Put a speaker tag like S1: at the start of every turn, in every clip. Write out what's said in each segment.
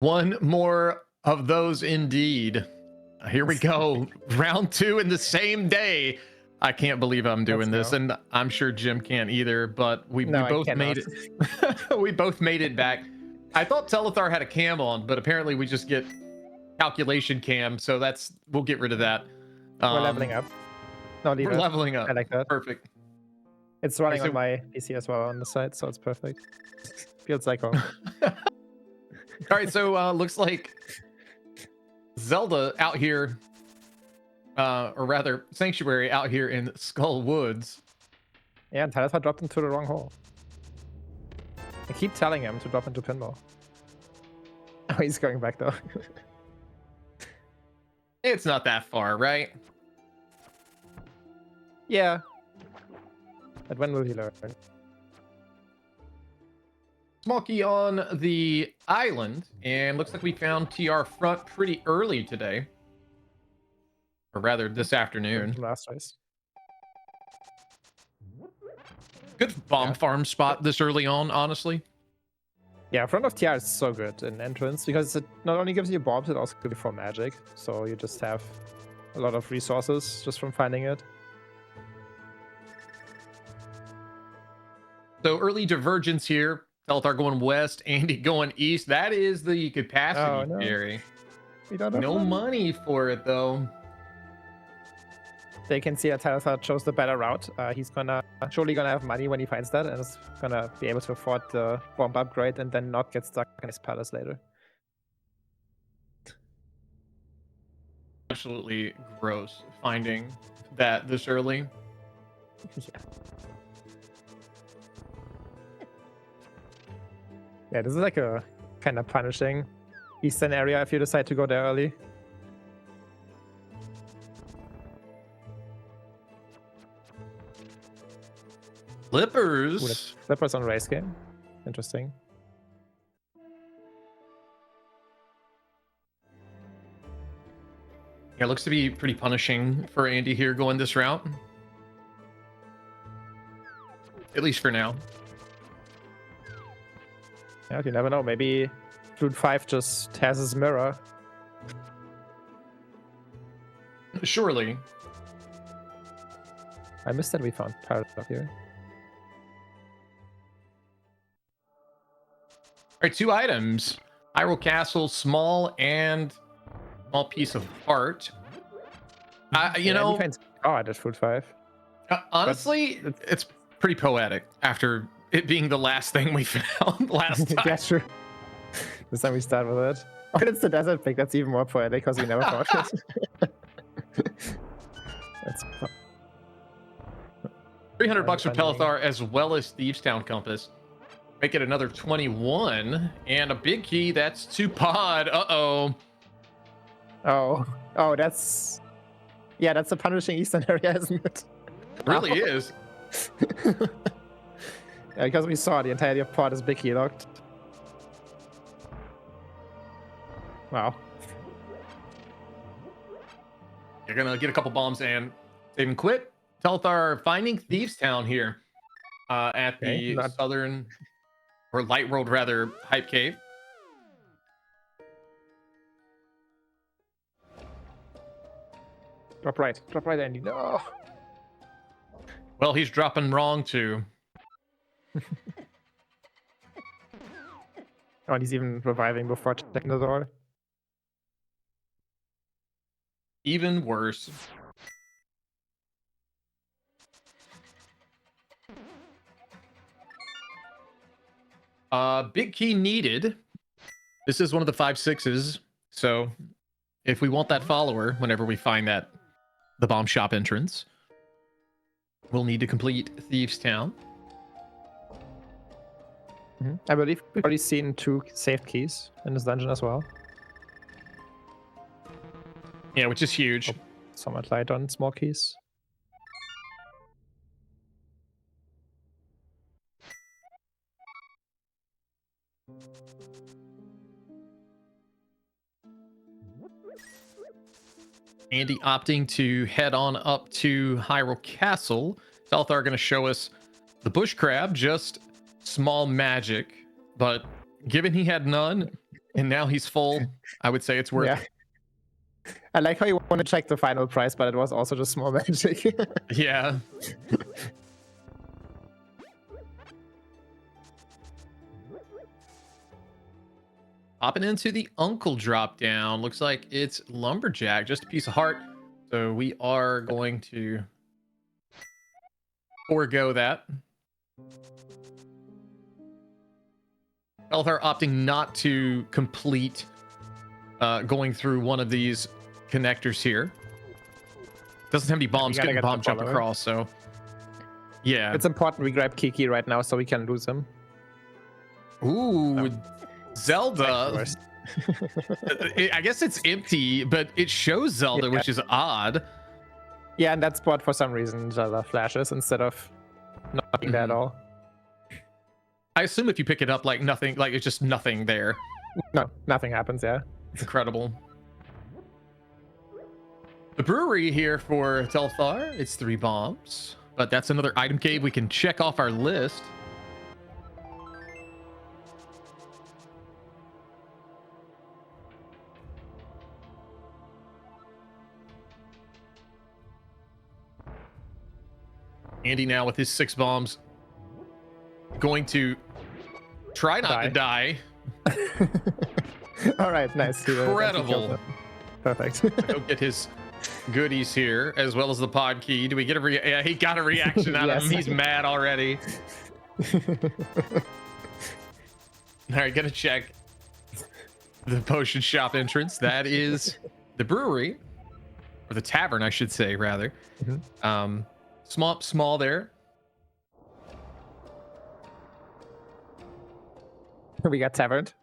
S1: One more of those indeed. Here we go. Round 2 in the same day. I can't believe I'm doing this, and I'm sure Jim can't either, but we both made it. We both made it back. I thought Telethar had a cam on, but apparently we just get calculation cam, so we'll get rid of that.
S2: We're leveling up. No,
S1: we're leveling up.
S2: I like that.
S1: Perfect.
S2: It's running on my PC as well on the side, so it's perfect. Feels like home.
S1: All right, so looks like Zelda out here, or rather Sanctuary out here in Skull Woods.
S2: Yeah, and Telethar dropped into the wrong hole. I keep telling him to drop into pinball. Oh, he's going back though.
S1: It's not that far, right?
S2: Yeah. But when will he learn?
S1: Small key on the island, and looks like we found TR front pretty early today. Or rather, this afternoon.
S2: Last race.
S1: Good bomb farm spot this early on, honestly.
S2: Yeah, front of TR is so good in entrance because it not only gives you bombs, it also gives you for magic. So you just have a lot of resources just from finding it.
S1: So early divergence here. Telethar going west, Andy going east. That is the capacity theory.
S2: We don't have
S1: no money for it though.
S2: They can see that Telethar chose the better route. He's surely gonna have money when he finds that, and is gonna be able to afford the bomb upgrade and then not get stuck in his palace later.
S1: Absolutely gross finding that this early.
S2: Yeah. Yeah, this is like a kind of punishing eastern area if you decide to go there early.
S1: Flippers.
S2: Ooh, flippers on race game. Interesting.
S1: Yeah, looks to be pretty punishing for Andy here going this route. At least for now.
S2: Yeah, you never know. Maybe Flute 5 just has his mirror.
S1: Surely.
S2: I missed that we found Pirate here.
S1: All right, 2 items. Hyrule Castle, small piece of art. You know,
S2: I did Flute 5.
S1: Honestly, it's pretty poetic after it being the last thing we found last time.
S2: That's true. This time we start with it. But it's the desert pick. That's even more poetic because we never found it. That's fun.
S1: 300 bucks for Telethar as well as Thieves Town Compass. Make it another 21 and a big key. That's 2 pod. Oh,
S2: that's a punishing eastern area, isn't it?
S1: It really is.
S2: Yeah, because we saw the entirety of pod is big key locked. Wow.
S1: You're gonna get a couple bombs and save and quit. Telethar finding Thieves Town here at the southern or Light World rather hype cave.
S2: Drop right, Andy. No.
S1: Well, he's dropping wrong too.
S2: Oh, and he's even reviving before checking the door.
S1: Even worse. Big key needed. This is one of the 5/6s, so if we want that follower whenever we find the bomb shop entrance, we'll need to complete Thieves Town.
S2: I believe we've already seen 2 saved keys in this dungeon as well.
S1: Yeah, which is huge.
S2: Somewhat light on small keys.
S1: Andy opting to head on up to Hyrule Castle. Telethar going to show us the bush crab, just small magic, but given he had none, And now he's full. I would say it's worth it.
S2: I like how you want to check the final price, but it was also just small magic.
S1: Yeah. Hopping into the uncle drop down. Looks like it's lumberjack, just a piece of heart. So we are going to forego that. Telethar opting not to complete going through one of these connectors here. Doesn't have any bombs, getting bomb jump across, so yeah.
S2: It's important we grab Kiki right now so we can lose him.
S1: Ooh, no. Zelda. I guess it's empty, but it shows Zelda, which is odd.
S2: Yeah, and that spot for some reason Zelda flashes instead of not being there at all.
S1: I assume if you pick it up, like nothing, like it's just nothing there.
S2: No, nothing happens. Yeah,
S1: it's incredible. The brewery here for Telethar, it's 3 bombs, but that's another item cave we can check off our list. Andy now with his 6 bombs, going to try not to die.
S2: All right, nice.
S1: Incredible.
S2: Perfect.
S1: Go get his goodies here, as well as the pod key. Do we get a yeah, he got a reaction out of him. He's mad already. All right, gonna check the potion shop entrance. That is the brewery, or the tavern, I should say, rather. Small there.
S2: We got taverned.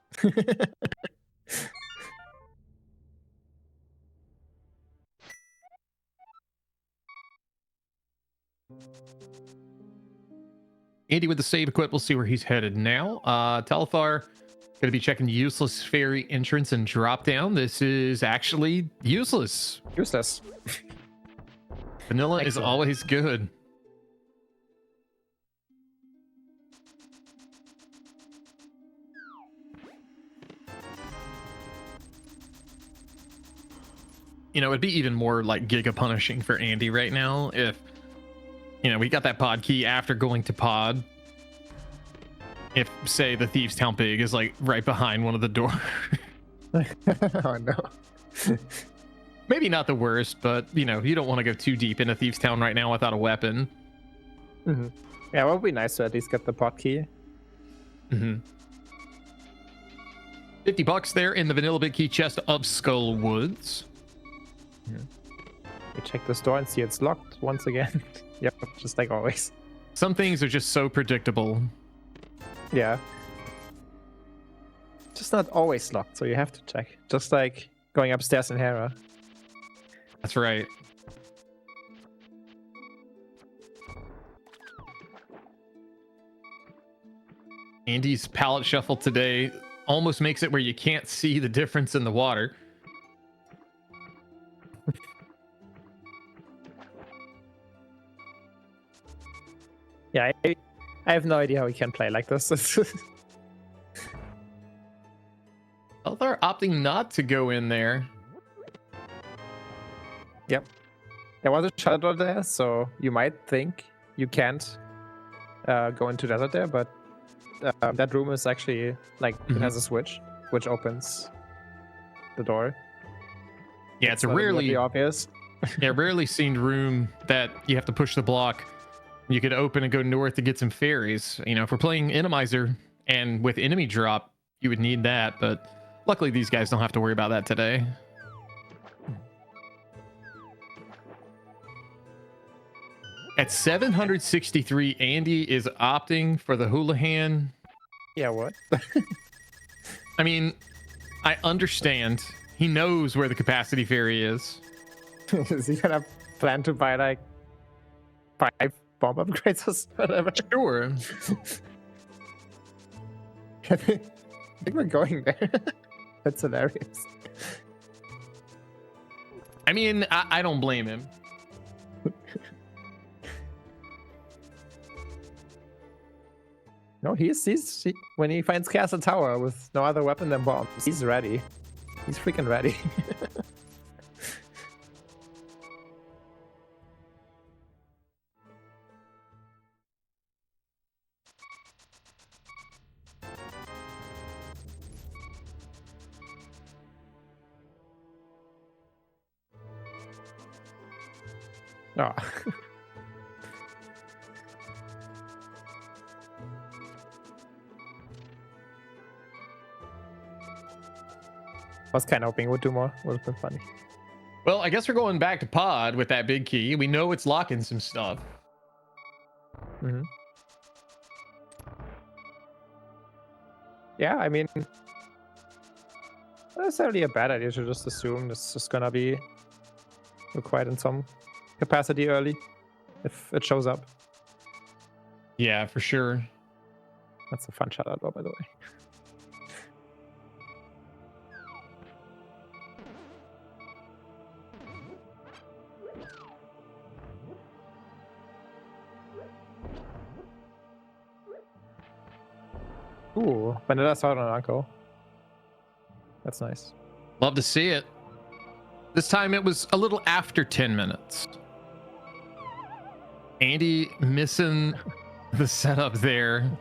S1: Andy with the save equip. We'll see where he's headed now. Telethar going to be checking useless fairy entrance and drop down. This is actually useless.
S2: Useless.
S1: Vanilla is always good. You know, it'd be even more like giga punishing for Andy right now if, you know, we got that pod key after going to pod. If, say, the Thieves' Town Pig is like right behind one of the doors.
S2: Oh no.
S1: Maybe not the worst, but you know, you don't want to go too deep into Thieves' Town right now without a weapon.
S2: Yeah, it would be nice to at least get the pod key.
S1: $50 there in the Vanilla Big Key chest of Skull Woods.
S2: We check this door and see it's locked once again. Yep, just like always.
S1: Some things are just so predictable.
S2: Yeah. Just not always locked, so you have to check. Just like going upstairs in Hera.
S1: That's right. Andy's palette shuffle today almost makes it where you can't see the difference in the water.
S2: Yeah, I have no idea how we can play like this.
S1: Well, they're opting not to go in there.
S2: Yep. There was a shadow there, so you might think you can't go into desert there, but that room is actually like it has a switch which opens the door.
S1: Yeah, it's a rarely
S2: obvious.
S1: Yeah, rarely seen room that you have to push the block. You could open and go north to get some fairies. You know, if we're playing Enemizer and with enemy drop, you would need that, but luckily these guys don't have to worry about that today. At 763, Andy is opting for the Houlihan.
S2: Yeah, what?
S1: I mean, I understand. He knows where the capacity fairy is.
S2: Is he gonna plan to buy like 5 bomb upgrades or whatever?
S1: Sure.
S2: I think we're going there. That's hilarious.
S1: I mean, I don't blame him.
S2: No, when he finds Castle Tower with no other weapon than bombs, he's ready. He's freaking ready. Oh. I was kind of hoping it would do more. Would have been funny.
S1: Well, I guess we're going back to pod with that big key. We know it's locking some stuff.
S2: Mm-hmm. Yeah, I mean, not necessarily a bad idea to just assume this is gonna be required in some capacity early, if it shows up.
S1: Yeah, for sure.
S2: That's a fun shadow door, by the way. Ooh, Vanilla Sword on Uncle. That's nice.
S1: Love to see it. This time it was a little after 10 minutes. Andy missing the setup there.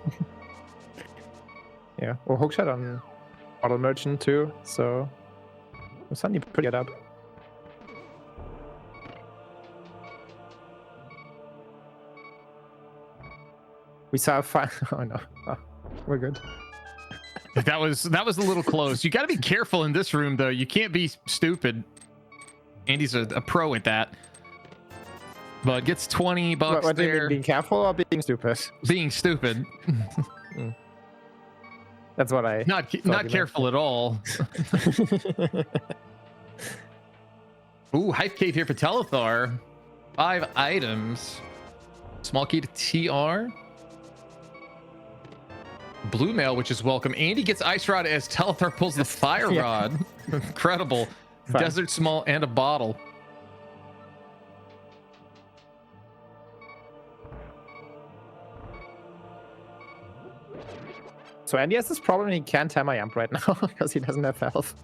S2: Yeah, or hookshot on Bottle Merchant too, so we're suddenly pretty good up. We saw a fire. Oh no. Oh, we're good.
S1: That was a little close. You got to be careful in this room, though. You can't be stupid. Andy's a pro at that. But gets $20
S2: what
S1: there.
S2: Do you mean, being careful or being stupid?
S1: Being stupid.
S2: That's what I.
S1: Not careful at all. Ooh, Hype Cave here for Telethar. 5 items. Small key to TR. Blue mail, which is welcome. Andy gets Ice Rod as Telethar pulls the Fire Rod. Incredible.
S2: Fun.
S1: Desert Small and a bottle.
S2: So Andy has this problem, he can't hammer jump right now because he doesn't have health.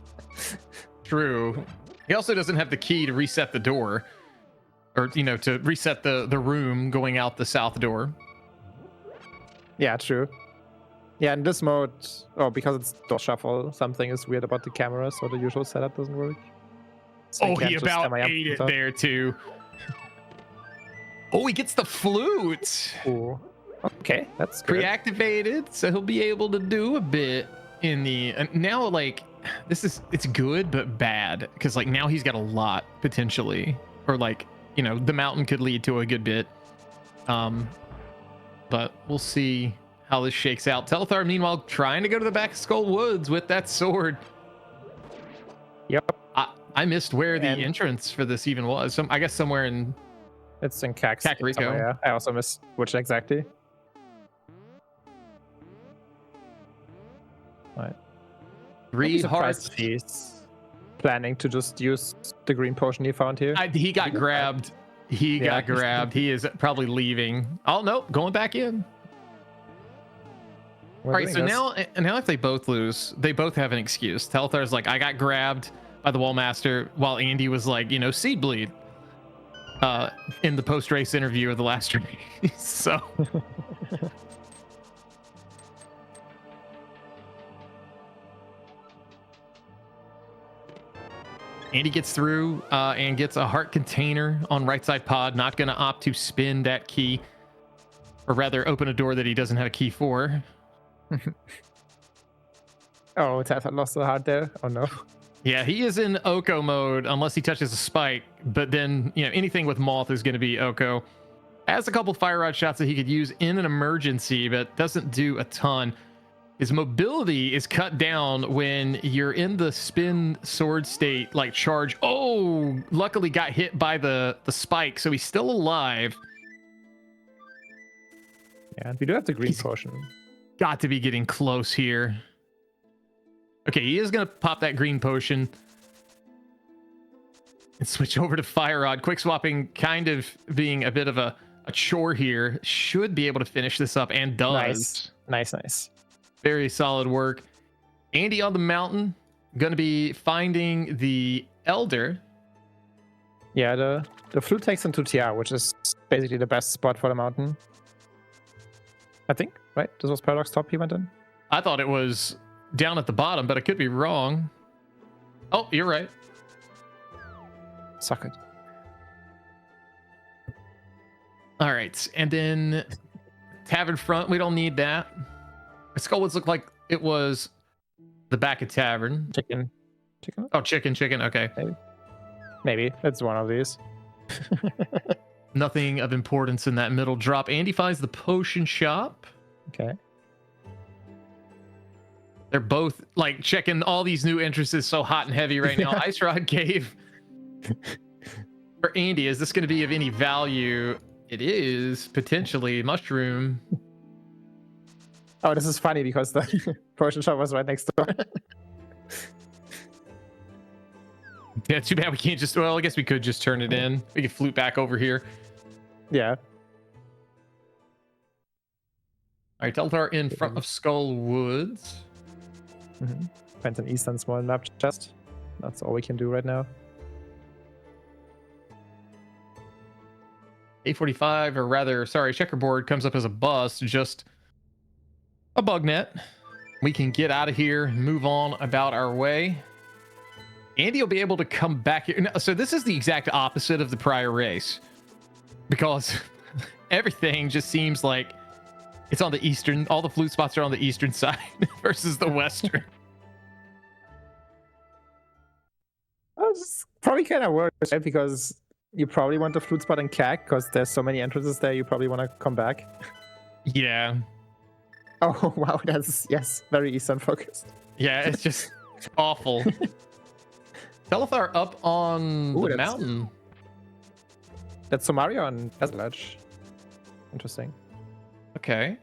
S1: True. He also doesn't have the key to reset the door. Or, to reset the room going out the south door.
S2: Yeah, true. Yeah, in this mode, because it's door shuffle, something is weird about the camera, so the usual setup doesn't work. So
S1: he about ate it there too. Oh, he gets the flute.
S2: Ooh. Okay, that's good.
S1: Pre-activated, so he'll be able to do a bit in the now. Like it's good but bad because now he's got a lot potentially, or the mountain could lead to a good bit. But we'll see how this shakes out. Telethar, meanwhile, trying to go to the back of Skull Woods with that sword.
S2: Yep.
S1: I missed where the entrance for this even was. I guess somewhere in.
S2: It's in Kakariko.
S1: Yeah.
S2: I also missed which exactly. Right.
S1: 3 hearts.
S2: He's planning to just use the green potion he found here.
S1: He got grabbed. He got grabbed. He is probably leaving. Oh no, going back in. All right, so now if they both lose, they both have an excuse. Telethar's like, I got grabbed by the Wallmaster, while Andy was like, seed bleed. In the post-race interview of the last race. So Andy gets through and gets a heart container on right side pod. Not going to opt to spin that key, or rather open a door that he doesn't have a key for.
S2: Oh, Telethar lost the heart there. Oh no.
S1: Yeah, he is in Oko mode unless he touches a spike, but then anything with Moth is going to be Oko. Has a couple fire rod shots that he could use in an emergency, but doesn't do a ton. His mobility is cut down when you're in the spin sword state, like charge. Oh, luckily got hit by the spike, so he's still alive.
S2: Yeah, we do have the green potion.
S1: Got to be getting close here. Okay, he is going to pop that green potion and switch over to Fire Rod. Quick swapping kind of being a bit of a chore here. Should be able to finish this up and does.
S2: Nice.
S1: Very solid work. Andy on the mountain, going to be finding the Elder.
S2: Yeah, the flute takes into TR, which is basically the best spot for the mountain. I think, right? This was Paradox top he went in?
S1: I thought it was down at the bottom, but I could be wrong. Oh, you're right.
S2: Suck it.
S1: All right, and then tavern front, we don't need that. Skullwoods looked like it was the back of tavern.
S2: Chicken.
S1: Oh, chicken. Okay.
S2: Maybe it's one of these.
S1: Nothing of importance in that middle drop. Andy finds the potion shop.
S2: Okay.
S1: They're both like checking all these new entrances so hot and heavy right now. Ice Rod Cave for Andy. Is this going to be of any value? It is potentially mushroom.
S2: Oh, this is funny because the potion shop was right next door.
S1: Yeah, too bad we can't just. Well, I guess we could just turn it in. We could flute back over here.
S2: Yeah.
S1: All right, Telethar in front of Skull Woods.
S2: Find an eastern small map chest. That's all we can do right now.
S1: A45, or rather, sorry, checkerboard comes up as a bust, just a bug net. We can get out of here, move on about our way. Andy will be able to come back here. So this is the exact opposite of the prior race, because everything just seems like it's on the eastern. All the flute spots are on the eastern side versus the western.
S2: It's probably kind of worse, right? Because you probably want the flute spot in CAC because there's so many entrances there. You probably want to come back.
S1: Yeah.
S2: Oh wow, that's very eastern focused.
S1: Yeah, it's just awful. Telethar up on the mountain.
S2: That's Somaria on Desert Ledge. Interesting.
S1: Okay.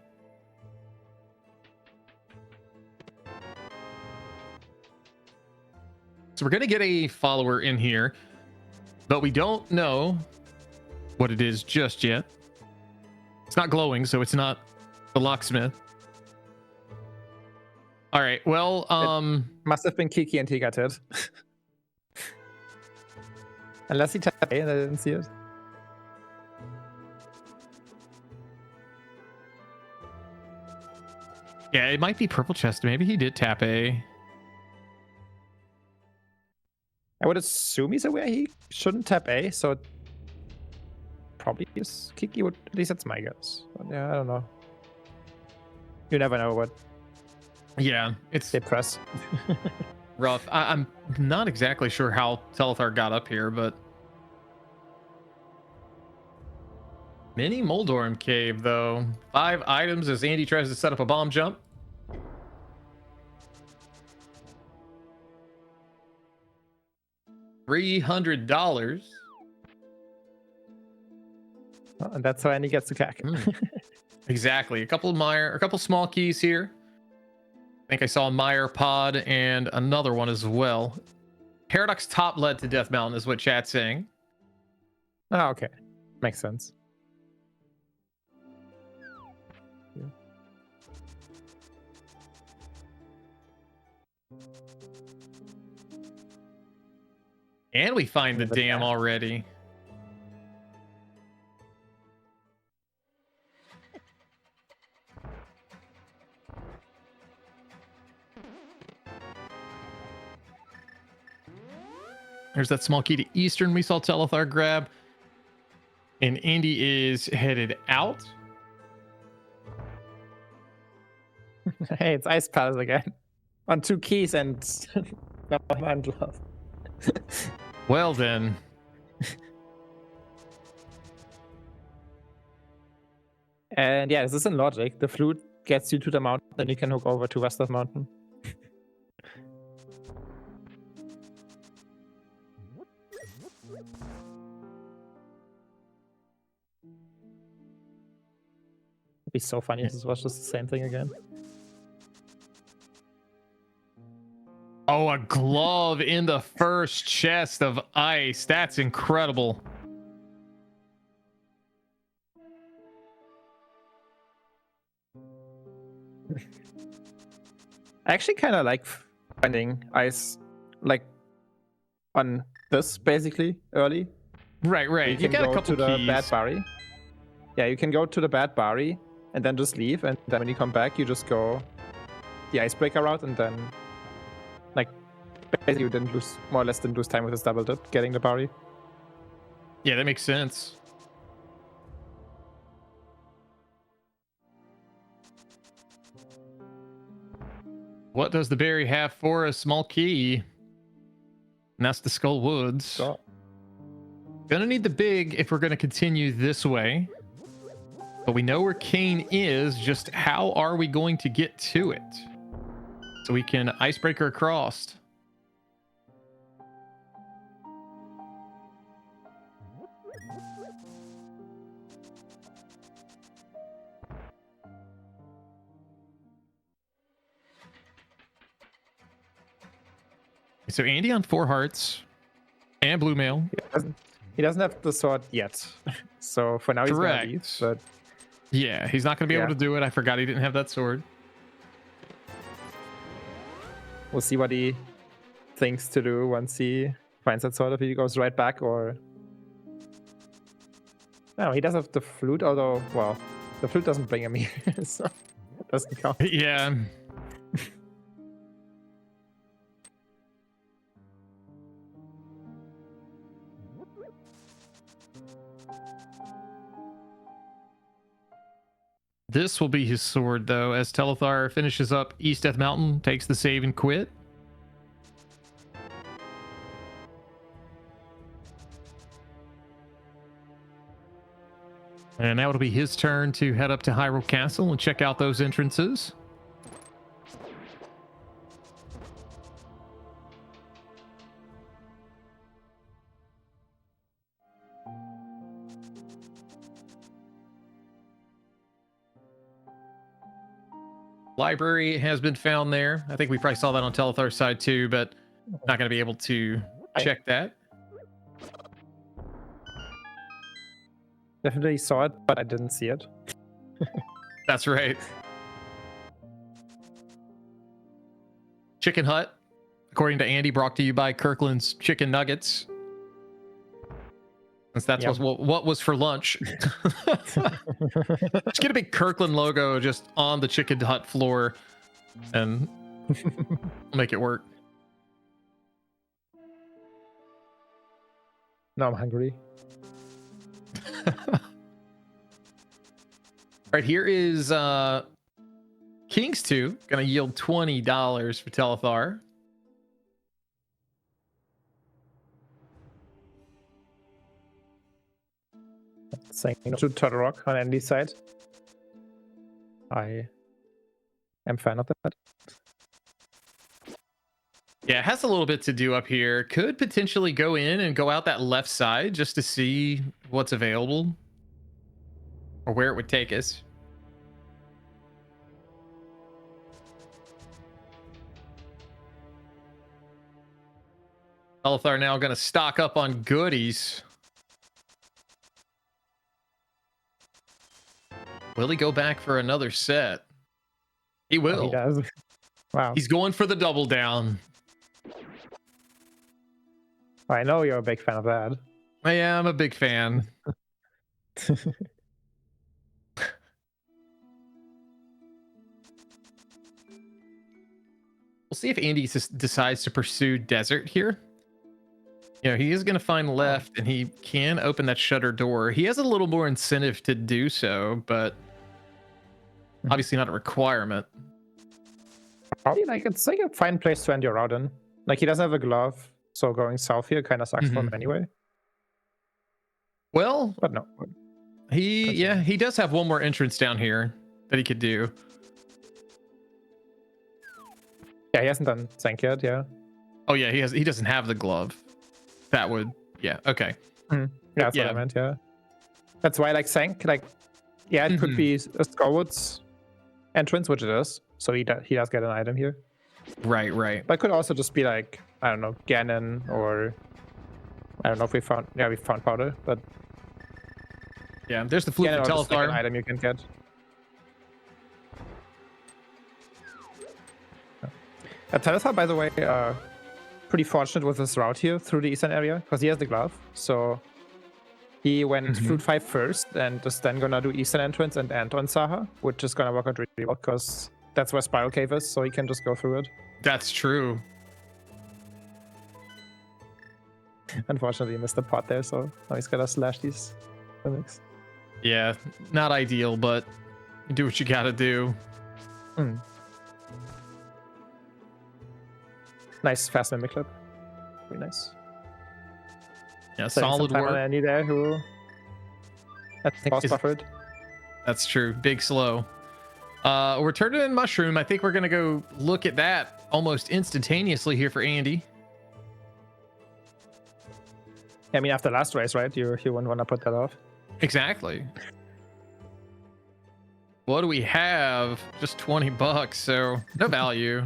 S1: So we're going to get a follower in here, but we don't know what it is just yet. It's not glowing, so it's not the locksmith. All right. Well,
S2: it must have been Kiki and he got hit. Unless he tapped A and I didn't see it.
S1: Yeah, it might be purple chest. Maybe he did tap A.
S2: I would assume he's aware he shouldn't tap A, so it probably is Kiki would, at least that's my guess. But yeah, I don't know. You never know what.
S1: Yeah, it's
S2: they press.
S1: rough. I'm not exactly sure how Telethar got up here, but mini Moldorm cave though. 5 items as Andy tries to set up a bomb jump. $300.
S2: Oh, and that's how Andy gets to CAC.
S1: Exactly. A couple small keys here. I think I saw a Meyer pod and another one as well. Paradox top led to Death Mountain is what chat's saying.
S2: Oh, okay. Makes sense. Yeah.
S1: And we find the dam already. There's that small key to Eastern we saw Telethar grab. And Andy is headed out.
S2: Hey, it's Ice Palace again. On 2 keys and one glove.
S1: Well then.
S2: And yeah, this is in logic. The flute gets you to the mountain, then you can hook over to West of Mountain. It'd be so funny if this was just the same thing again.
S1: Oh, a glove in the first chest of ice. That's incredible.
S2: I actually kind of like finding ice, like on this basically early.
S1: Right. You got a couple
S2: to the
S1: keys.
S2: bad Bari. Yeah, you can go to the bad Bari and then just leave, and then when you come back, you just go the icebreaker route, and then like basically you didn't lose, more or less didn't lose time with this double dip getting the Bari.
S1: Yeah, that makes sense. What does the berry have for a small key? And that's the Skull Woods.
S2: So,
S1: gonna need the big if we're gonna continue this way. But we know where Kane is, just how are we going to get to it? So we can icebreaker across. So Andy on 4 hearts and blue mail.
S2: He doesn't have the sword yet. So for now he's gonna leave, but
S1: yeah, he's not gonna be able to do it. I forgot he didn't have that sword.
S2: We'll see what he thinks to do once he finds that sword, if he goes right back or... No, he does have the flute, although, well, the flute doesn't bring him here, so it doesn't count.
S1: Yeah. This will be his sword, though, as Telethar finishes up East Death Mountain, takes the save and quit. And now it'll be his turn to head up to Hyrule Castle and check out those entrances. Library has been found there. I think we probably saw that on Telethar's side too, but not going to be able to check that.
S2: Definitely saw it, but I didn't see it.
S1: That's right. Chicken Hut, according to Andy, brought to you by Kirkland's Chicken Nuggets. Since that's what was for lunch. Just get a big Kirkland logo just on the Chicken Hut floor and make it work.
S2: Now I'm hungry.
S1: Right, here is King's 2, gonna yield $20 for Telethar.
S2: Saying to Turtle Rock on Andy's side. I am fan of that.
S1: Yeah, it has a little bit to do up here. Could potentially go in and go out that left side just to see what's available or where it would take us. Telethar now going to stock up on goodies. Will he go back for another set? He will.
S2: He does. Wow.
S1: He's going for the double down.
S2: I know you're a big fan of that.
S1: I am a big fan. We'll see if Andy decides to pursue desert here. You know, he is going to find left, and he can open that shutter door. He has a little more incentive to do so, but obviously not a requirement.
S2: Probably it's like a fine place to end your route in. Like, he doesn't have a glove, so going south here kind of sucks for him anyway.
S1: Well,
S2: but no.
S1: He does have one more entrance down here that he could do.
S2: Yeah, he hasn't done Zank yet, yeah.
S1: Oh yeah, he doesn't have the glove. That would, yeah, okay.
S2: Yeah, that's what I meant, yeah. That's why, like, Zank, like, yeah, it could be a Skullwoods entrance, which it is. So he does get an item here.
S1: Right.
S2: But it could also just be like, I don't know, Ganon, or I don't know if we found powder, but
S1: yeah, there's the flute for Telethar.
S2: An item you can get. Telethar, by the way, pretty fortunate with his route here through the eastern area because he has the glove. So he went Fruit 5 first and is then gonna do eastern entrance and end on Saha, which is gonna work out really well because that's where Spiral Cave is, so he can just go through it.
S1: That's true.
S2: Unfortunately, he missed the pot there, so now he's gotta slash these mimics.
S1: Yeah, not ideal, but do what you gotta do.
S2: Nice fast mimic clip. Very nice.
S1: Yeah, solid work.
S2: Andy there who I think was buffered.
S1: That's true. Big slow. We're turning in mushroom. I think we're gonna go look at that almost instantaneously here for Andy.
S2: I mean, after last race, right? You wouldn't want to put that off.
S1: Exactly. What do we have? Just $20, so no value.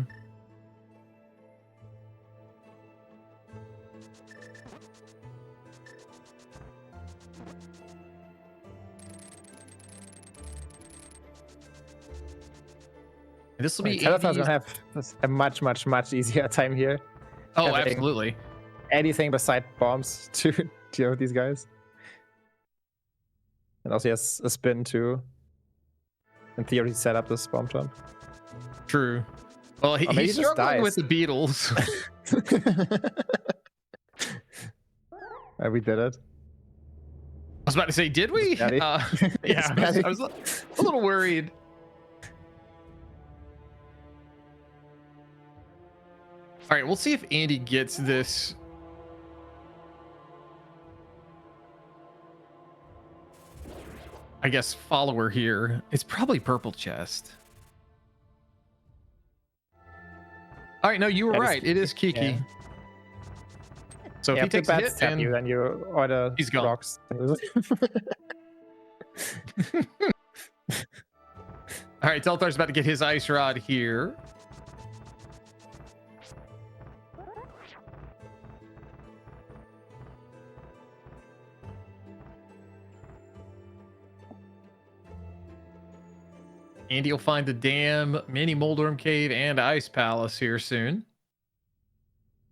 S1: This will be
S2: Telethar gonna have a much easier time here.
S1: Oh, absolutely.
S2: Anything beside bombs to deal with these guys. And also he has a spin to, in theory, set up this bomb jump.
S1: True. Well, he's struggling with the beetles.
S2: We did it.
S1: I was about to say, did we? Yeah, I was a little worried. All right, we'll see if Andy gets this. I guess follower here. It's probably purple chest. All right, no, you were right. It is Kiki. Yeah. So if he takes a hit,
S2: then you order
S1: he's gone.
S2: Rocks.
S1: All right, Telthar's about to get his ice rod here. Andy will find the dam, mini Moldorm Cave, and Ice Palace here soon.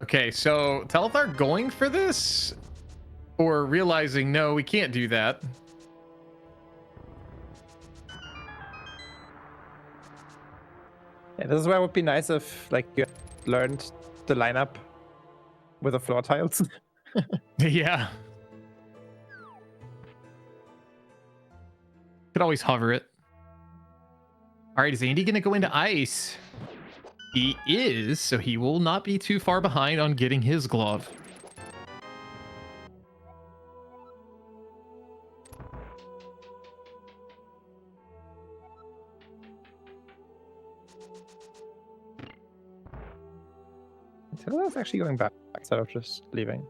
S1: Okay, so Telethar going for this? Or realizing, no, we can't do that.
S2: Yeah, this is where it would be nice if, like, you learned the lineup with the floor tiles.
S1: Yeah. Could always hover it. All right, is Andy going to go into ice? He is, so he will not be too far behind on getting his glove.
S2: Teleth's actually going back instead of just leaving.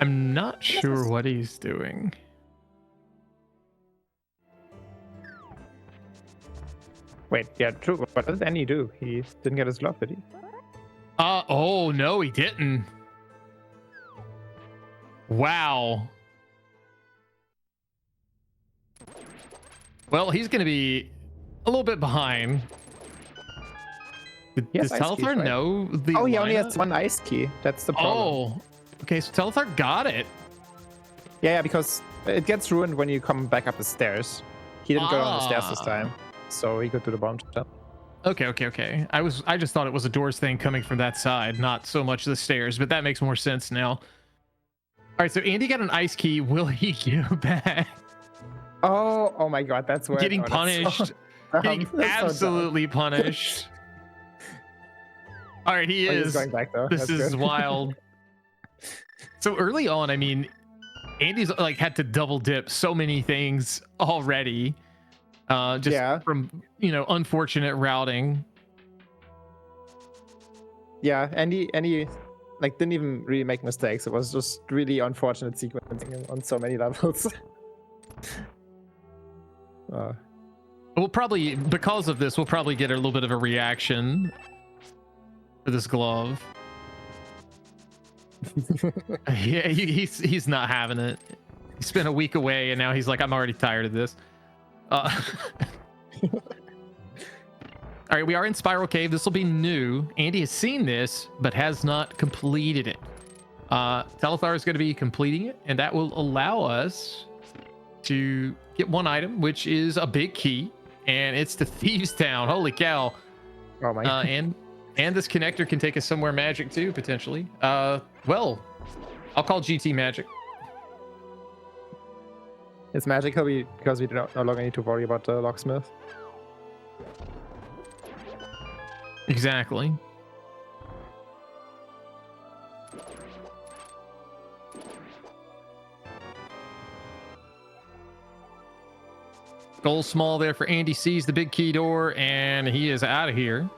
S1: I'm not sure what he's doing.
S2: Wait, yeah, true. What did Andy do? He didn't get his glove, did he?
S1: Oh, no, he didn't. Wow. Well, he's going to be a little bit behind. Does Telethar know the
S2: he only has one ice key. That's the problem.
S1: Oh, okay, so Telethar got it.
S2: Yeah, because it gets ruined when you come back up the stairs. He didn't go down the stairs this time. So he could do the bomb jump.
S1: Okay. I just thought it was a doors thing coming from that side, not so much the stairs, but that makes more sense now. All right, so Andy got an ice key. Will he go back?
S2: Oh my god, that's where
S1: getting punished. Getting absolutely punished. All right, he is.
S2: He's going back though.
S1: This is wild. So early on, I mean, Andy's like had to double dip so many things already. From unfortunate routing.
S2: Yeah, Andy like didn't even really make mistakes. It was just really unfortunate sequencing on so many levels.
S1: We'll probably, because of this, we'll probably get a little bit of a reaction for this glove. Yeah, he's not having it. He spent a week away and now he's like, I'm already tired of this. All right, we are in Spiral Cave. This will be new. Andy has seen this, but has not completed it. Telethar is going to be completing it, and that will allow us to get one item, which is a big key, and it's the Thieves Town. Holy cow.
S2: Oh my God.
S1: And this connector can take us somewhere magic too, potentially. Well, I'll call GT magic.
S2: It's magical because we no longer need to worry about the locksmith.
S1: Exactly. Goal small there for Andy. Sees the big key door, and he is out of here.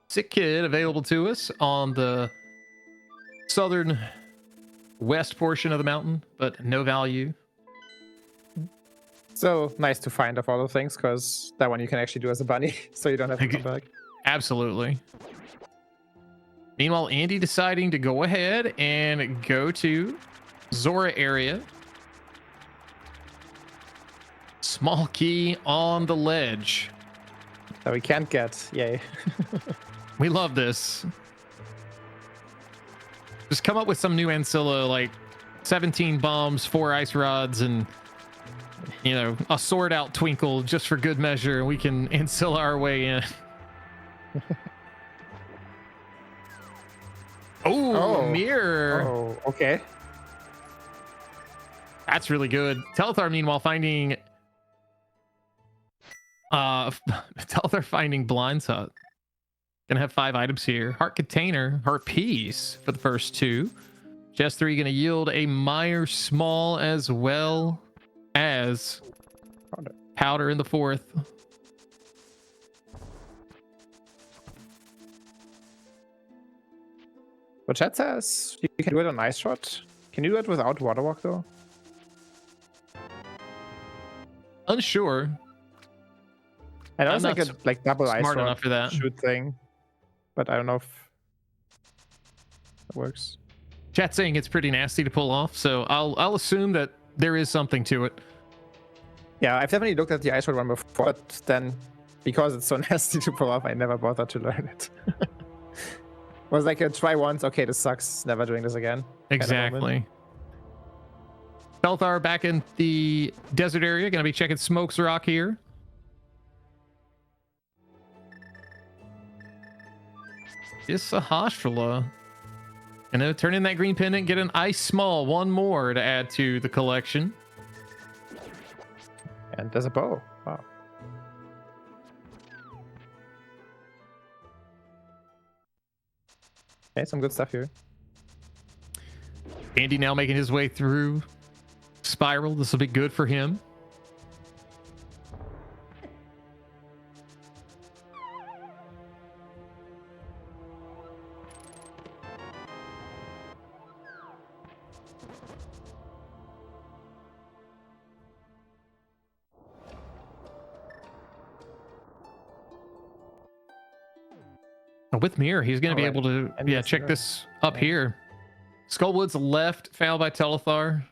S1: Sick kid available to us on the southern west portion of the mountain, but no value.
S2: So nice to find of all the things, because that one you can actually do as a bunny, so you don't have to come back.
S1: Absolutely. Meanwhile, Andy deciding to go ahead and go to Zora area. Small key on the ledge.
S2: That we can't get. Yay.
S1: We love this. Just come up with some new ancilla, like 17 bombs, 4 ice rods, and you know, a sword out twinkle just for good measure, and we can ancilla our way in. Oh, mirror.
S2: Oh, okay.
S1: That's really good. Telethar, meanwhile, finding Telethar finding Blind's Hut. Gonna have 5 items here. Heart container, heart piece for the first 2. Chest 3 gonna yield a mire small as well as powder in the 4th.
S2: But chat says you can do it on ice shot. Can you do it without water walk though?
S1: Unsure.
S2: I know it's like a double ice
S1: smart
S2: shot
S1: enough for that.
S2: shoot thing, but I don't know if it works.
S1: Chat's saying it's pretty nasty to pull off, so I'll assume that there is something to it.
S2: Yeah, I've definitely looked at the ice shot one before, but then because it's so nasty to pull off, I never bothered to learn it. Was like a try once, okay, this sucks, never doing this again.
S1: Exactly. Telethar back in the desert area, gonna be checking Smokes Rock here. It's a Hoshtala. And then turn in that green pendant, get an ice small, 1 more to add to the collection.
S2: And there's a bow. Wow. Okay, some good stuff here.
S1: Andy now making his way through Spiral. This will be good for him. With Mirror, he's going to be able to check this up here. Skullwood's left, fouled by Telethar.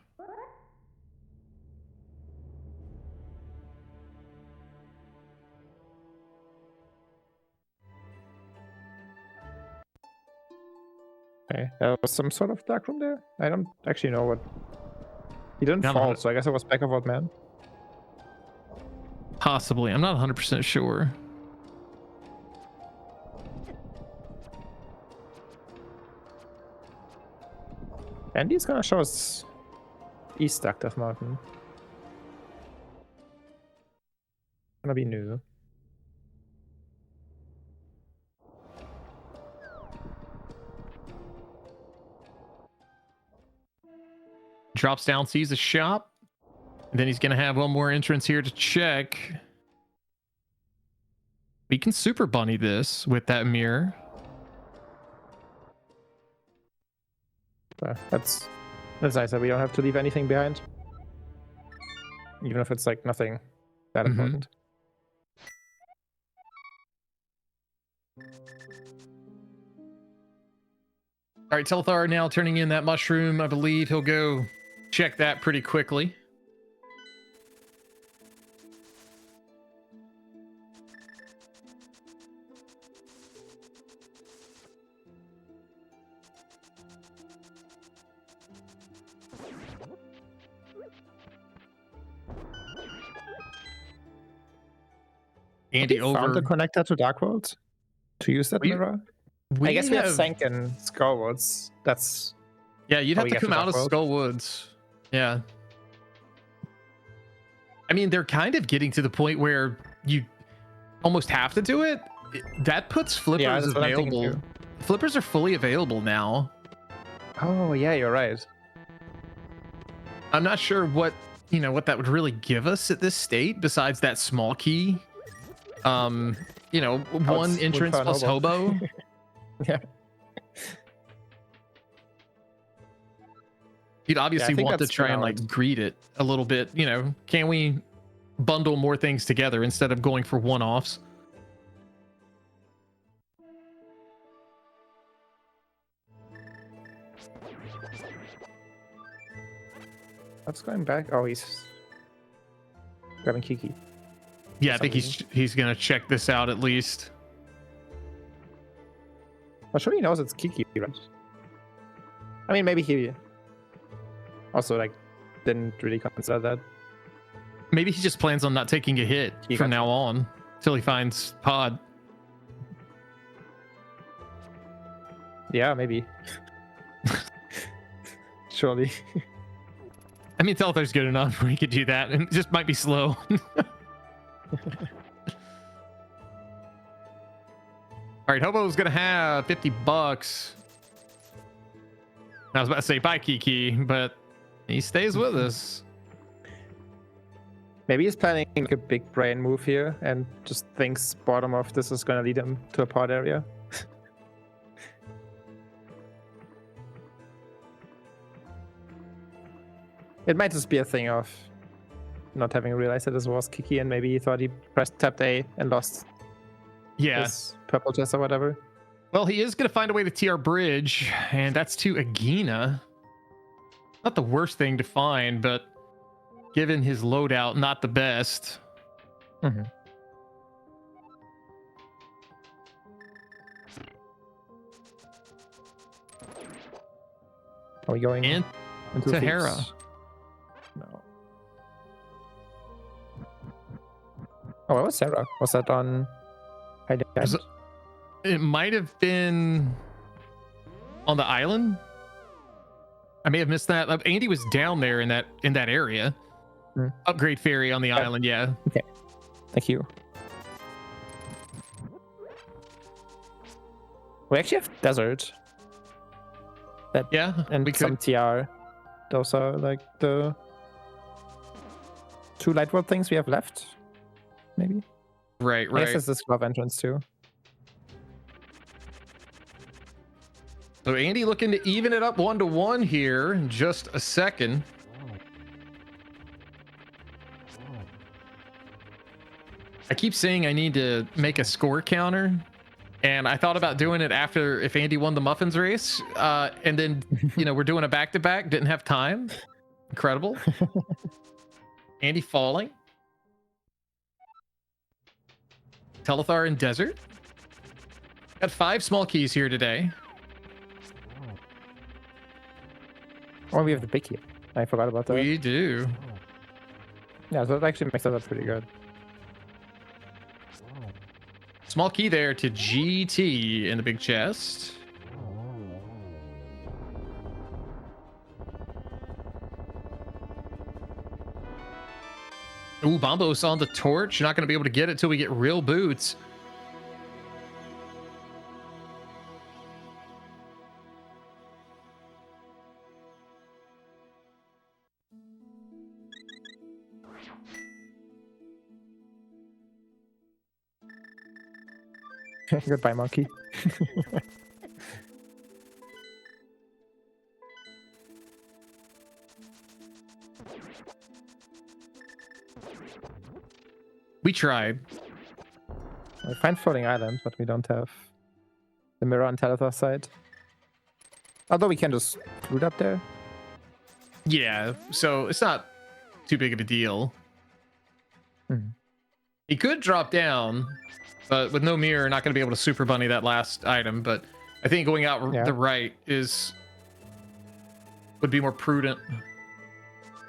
S2: Okay, there was some sort of dark room there. I don't actually know what. He didn't fall, so I guess it was back of Old Man.
S1: Possibly, I'm not 100% sure.
S2: And he's gonna show us East Active Mountain. Gonna be new.
S1: Drops down, sees the shop. And then he's gonna have one more entrance here to check. We can super bunny this with that mirror.
S2: That's nice that we don't have to leave anything behind, even if it's like nothing that important.
S1: All right, Telethar now turning in that mushroom. I believe he'll go check that pretty quickly. Andy over.
S2: Found the connector to Dark World to use that mirror. I guess we have sank in Skullwoods. That's
S1: you'd have to come out of Skullwoods. Yeah. I mean, they're kind of getting to the point where you almost have to do it. That puts flippers available. Flippers are fully available now.
S2: Oh yeah, you're right.
S1: I'm not sure what that would really give us at this state besides that small key. One entrance plus hobo.
S2: Yeah.
S1: You'd obviously want to try and like greet it a little bit. Can we bundle more things together instead of going for one-offs?
S2: What's going back? Oh, he's grabbing Kiki.
S1: Yeah, I think he's gonna check this out at least.
S2: I'm sure he knows it's Kiki, right? I mean, maybe he also like didn't really consider that.
S1: Maybe he just plans on not taking a hit from now on till he finds Pod.
S2: Yeah, maybe. Surely.
S1: I mean, Telethar's good enough where he could do that, and it just might be slow. All right, Hobo's gonna have $50. I was about to say bye, Kiki, but he stays with us.
S2: Maybe he's planning a big brain move here and just thinks bottom of this is gonna lead him to a pod area. It might just be a thing of not having realized that this was Kiki, and maybe he thought he tapped A and lost his purple chest or whatever.
S1: Well, he is going to find a way to TR bridge, and that's to Agina. Not the worst thing to find, but given his loadout, not the best.
S2: Mm-hmm. Are we going
S1: into Hera?
S2: No. Oh, what was Sarah? Was that on Hiding?
S1: It might have been on the island. I may have missed that. Andy was down there in that area. Upgrade ferry on the island. Yeah.
S2: Okay. Thank you. We actually have desert. And some TR. Those are like the 2 light world things we have left. Maybe.
S1: Right.
S2: I guess there's this glove entrance too.
S1: So Andy looking to even it up 1-1 here in just a second. I keep saying I need to make a score counter, and I thought about doing it after if Andy won the muffins race, and then we're doing a back-to-back. Didn't have time. Incredible. Andy falling. Telethar in desert. Got 5 small keys here today.
S2: Oh, we have the big key. I forgot about that.
S1: We do.
S2: Yeah, so that actually makes that up pretty good.
S1: Small key there to GT in the big chest. Ooh, Bombo's on the torch. You're not going to be able to get it till we get real boots.
S2: Goodbye, monkey.
S1: We tried.
S2: We find floating island, but we don't have the mirror on Telethar side. Although we can just loot up there.
S1: Yeah, so it's not too big of a deal. He could drop down, but with no mirror, not going to be able to super bunny that last item. But I think going out the right would be more prudent.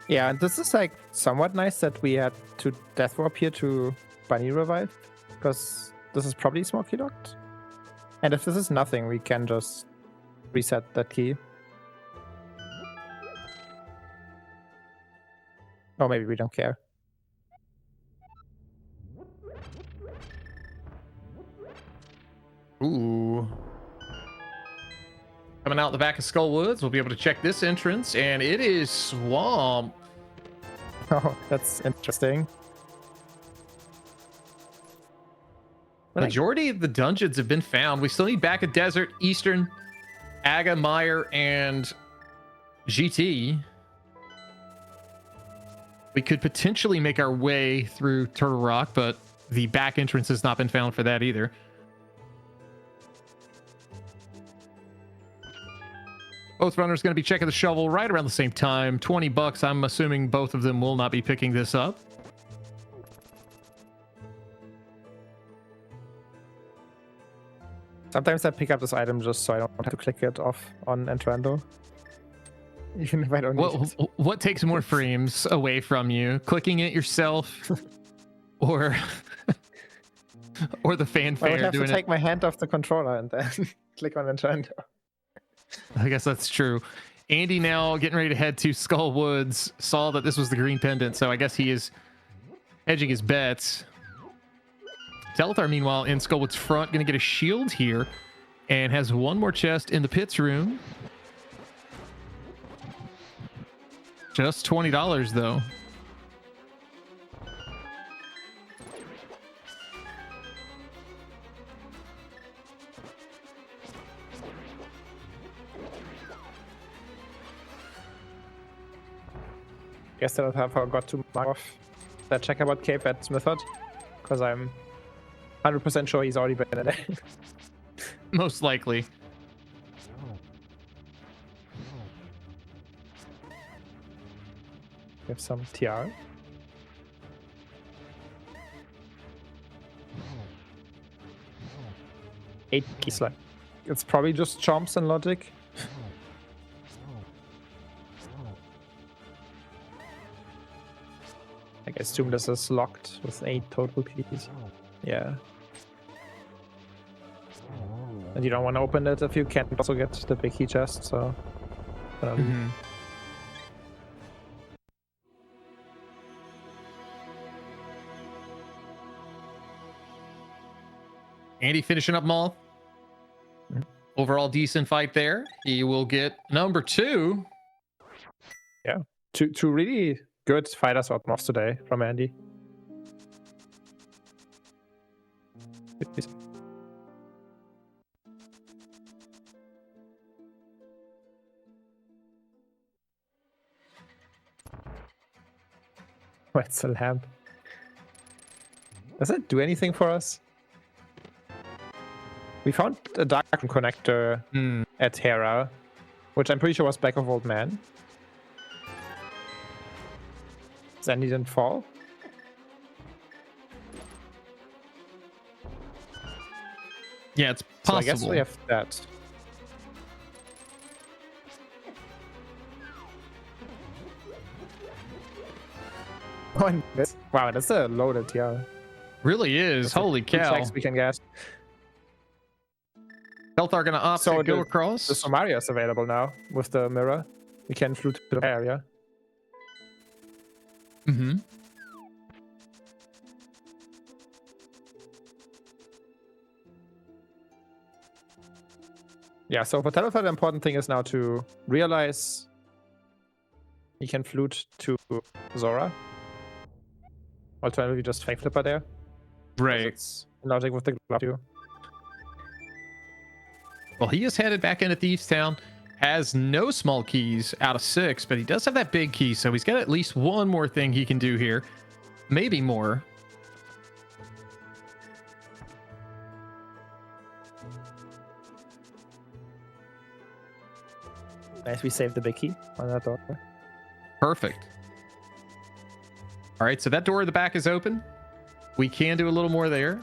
S2: Yeah, and this is like somewhat nice that we had to death warp here to bunny revive. because this is probably small key locked. And if this is nothing, we can just reset that key. Or maybe we don't care.
S1: Ooh. Coming out the back of Skull Woods, we'll be able to check this entrance, and it is swamp.
S2: Oh, that's interesting.
S1: Majority of the dungeons have been found. We still need Back of Desert, Eastern, Aga, Meyer, and GT. We could potentially make our way through Turtle Rock, but the back entrance has not been found for that either. Both runners going to be checking the shovel right around the same time. $20. I'm assuming both of them will not be picking this up.
S2: Sometimes I pick up this item just so I don't have to click it off on Entrando. Even if I don't need it.
S1: What takes more frames away from you? Clicking it yourself or or the fanfare?
S2: I would have
S1: doing
S2: to take my hand off the controller and then click on Entrando.
S1: I guess that's true. Andy now getting ready to head to Skull Woods. Saw that this was the green pendant, so I guess he is hedging his bets. Telethar, meanwhile, in Skull Woods front, going to get a shield here and has one more chest in the pits room. Just $20, though.
S2: Guess that I forgot to mark off that checkerboard cape at Smithford, because I'm 100% sure he's already been in there.
S1: Most likely.
S2: We have some TR. Eight keys left. It's probably just chomps and logic. I assume this is locked with 8 total keys. Yeah. And you don't want to open it if you can't also get the big key chest, so...
S1: Andy finishing up Maul. Overall decent fight there. He will get number 2.
S2: Yeah. Two really good fighters out most today from Andy. What's a lamp? Does it do anything for us? We found a dark room connector at Hera, which I'm pretty sure was back of Old Man. Then he didn't fall.
S1: Yeah, it's possible.
S2: So I guess we have that. Wow, that's a loaded, yeah.
S1: Really is.
S2: That's
S1: Holy cow.
S2: We can get.
S1: Telethar gonna opt to go across.
S2: The Somaria is available now with the mirror. We can flew to the area.
S1: Mm-hmm.
S2: Yeah, so for Telethar, the important thing is now to realize he can flute to Zora. Alternatively, just Fake Flipper there.
S1: Right.
S2: It's logic with the glove too.
S1: Well, he is headed back into Thieves Town. Has no small keys out of 6, but he does have that big key, so he's got at least one more thing he can do here. Maybe more.
S2: Nice, we saved the big key on that door.
S1: Perfect. All right, so that door at the back is open. We can do a little more there.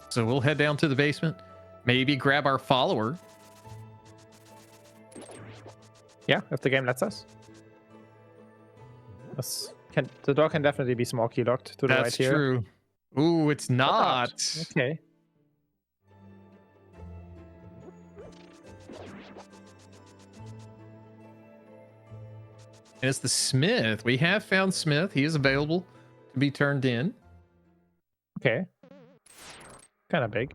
S1: So we'll head down to the basement. Maybe grab our follower.
S2: Yeah, if the game lets us. The door can definitely be small key locked to the right here.
S1: That's true. Ooh, it's not.
S2: Okay.
S1: And it's the Smith. We have found Smith. He is available to be turned in.
S2: Okay. Kind of big.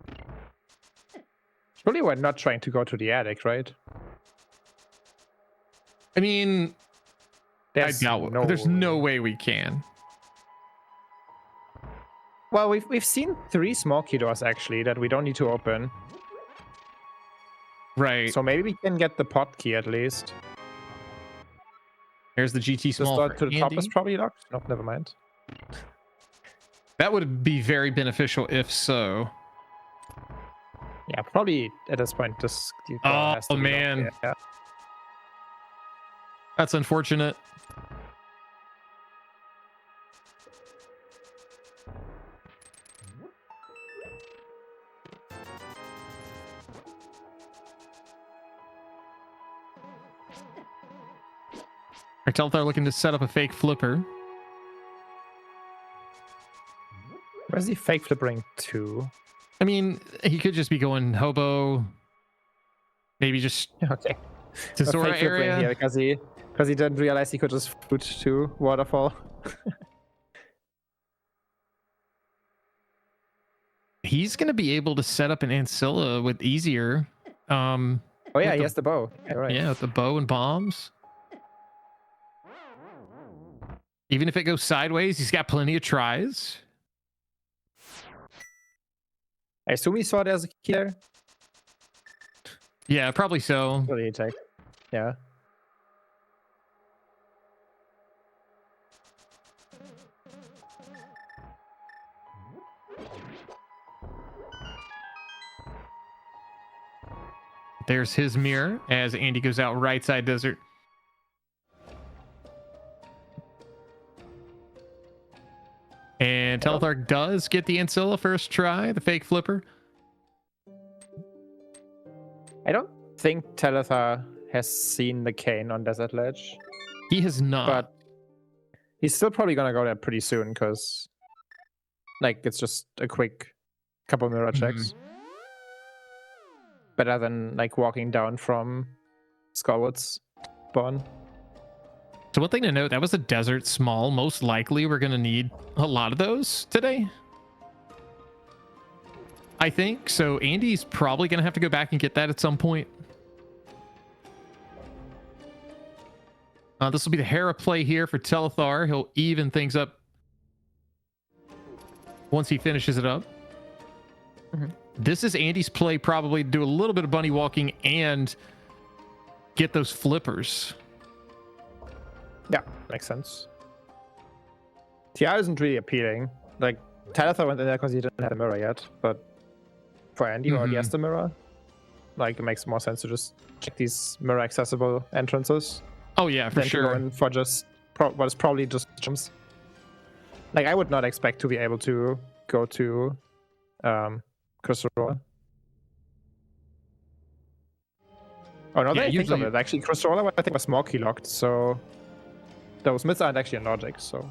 S2: Surely we're not trying to go to the attic, right?
S1: I mean,
S2: there's
S1: no way we can.
S2: Well, we've seen 3 small key doors actually that we don't need to open.
S1: Right.
S2: So maybe we can get the pot key at least.
S1: There's the GT small.
S2: The door to the top is probably locked. No, never mind.
S1: That would be very beneficial if so.
S2: Yeah, probably at this point this door has to be
S1: man.
S2: Yeah.
S1: That's unfortunate. Telethar looking to set up a fake flipper.
S2: Where's he fake flippering to?
S1: I mean, he could just be going hobo. Maybe just
S2: okay.
S1: To Zora area
S2: here because he didn't realize he could just float to waterfall.
S1: He's gonna be able to set up an ancilla with easier.
S2: Oh yeah, he has the bow. Yeah, right.
S1: Yeah, with the bow and bombs. Even if it goes sideways, he's got plenty of tries.
S2: I assume he saw there's a key there.
S1: Yeah, probably so.
S2: What do you take? Yeah.
S1: There's his mirror as Andy goes out right side desert. And Telethar does get the ancilla first try, the fake flipper.
S2: I don't think Telethar has seen the cane on Desert Ledge.
S1: He has not.
S2: But he's still probably gonna go there pretty soon because like it's just a quick couple mirror checks. Better than like walking down from Skullwood's spawn.
S1: So one thing to note, that was a desert small. Most likely we're going to need a lot of those today, I think. So Andy's probably going to have to go back and get that at some point. This will be the Hera play here for Telethar. He'll even things up once he finishes it up. This is Andy's play, probably to do a little bit of bunny walking and get those flippers.
S2: Yeah, makes sense. TR isn't really appealing. Like, Telethar went in there because he didn't have a mirror yet, but for Andy who already has the mirror, like, it makes more sense to just check these mirror-accessible entrances.
S1: Oh, yeah, for sure.
S2: To go in for just what is probably just jumps. Like, I would not expect to be able to go to Crystal Roller. Oh, no,
S1: yeah,
S2: I think of it. Actually, Crystal Roller, I think, was more key locked, so those myths aren't actually in logic, so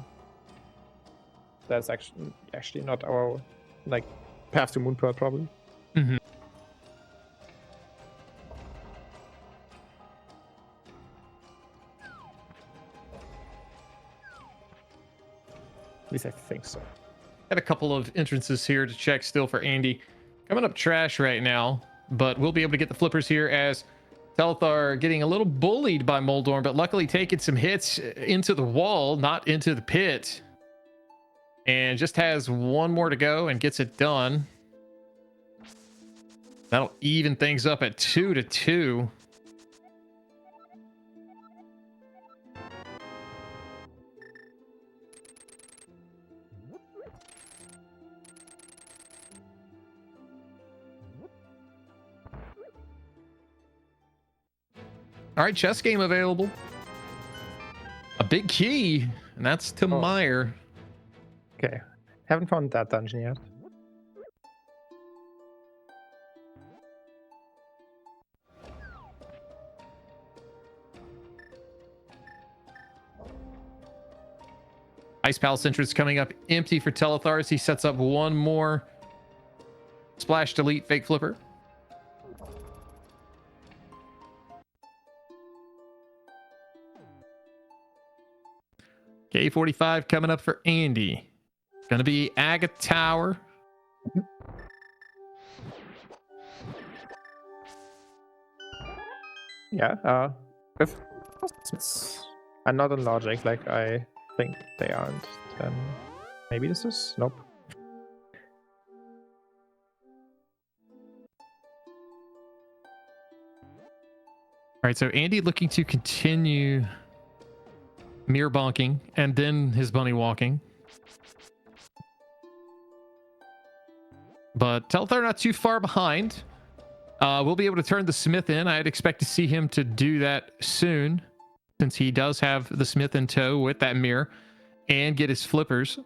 S2: that's actually not our like path to Moonpearl probably. At least I think so.
S1: Got a couple of entrances here to check still for Andy. Coming up trash right now, but we'll be able to get the flippers here as Telethar getting a little bullied by Moldorm, but luckily taking some hits into the wall, not into the pit. And just has one more to go and gets it done. That'll even things up at 2-2. All right, chess game available. A big key, and that's to Meyer.
S2: Okay, haven't found that dungeon yet.
S1: Ice Palace entrance coming up empty for Telethar as he sets up one more splash delete fake flipper. K45 coming up for Andy. Gonna be Agate Tower.
S2: Yeah, if I'm not on logic like I think they aren't, then maybe this is nope.
S1: All right, so Andy looking to continue mirror bonking and then his bunny walking. But Telethar not too far behind. We'll be able to turn the Smith in. I'd expect to see him to do that soon, since he does have the Smith in tow with that mirror and get his flippers.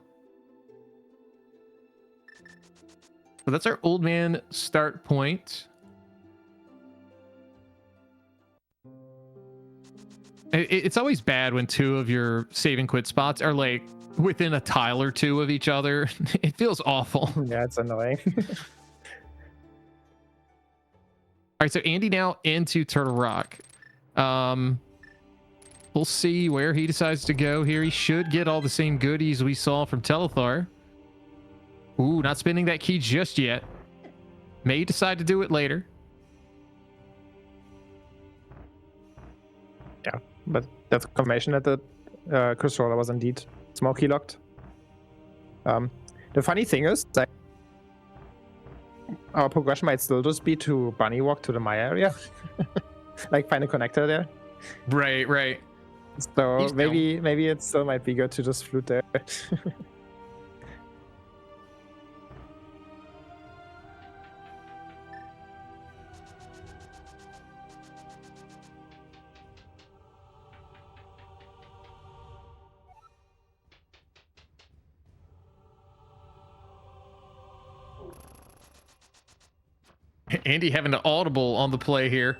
S1: So that's our old man start point. It's always bad when two of your save and quit spots are like within a tile or two of each other. It feels awful.
S2: Yeah, it's annoying.
S1: All right, so Andy now into Turtle Rock. We'll see where he decides to go here. He should get all the same goodies we saw from Telethar. Ooh, not spinning that key just yet. May decide to do it later.
S2: Yeah, but that's confirmation that the crystal roller was indeed small key locked. The funny thing is that our progression might still just be to bunny walk to the Maya area, like find a connector there.
S1: Right.
S2: So maybe it still might be good to just flute there.
S1: Andy having an audible on the play here.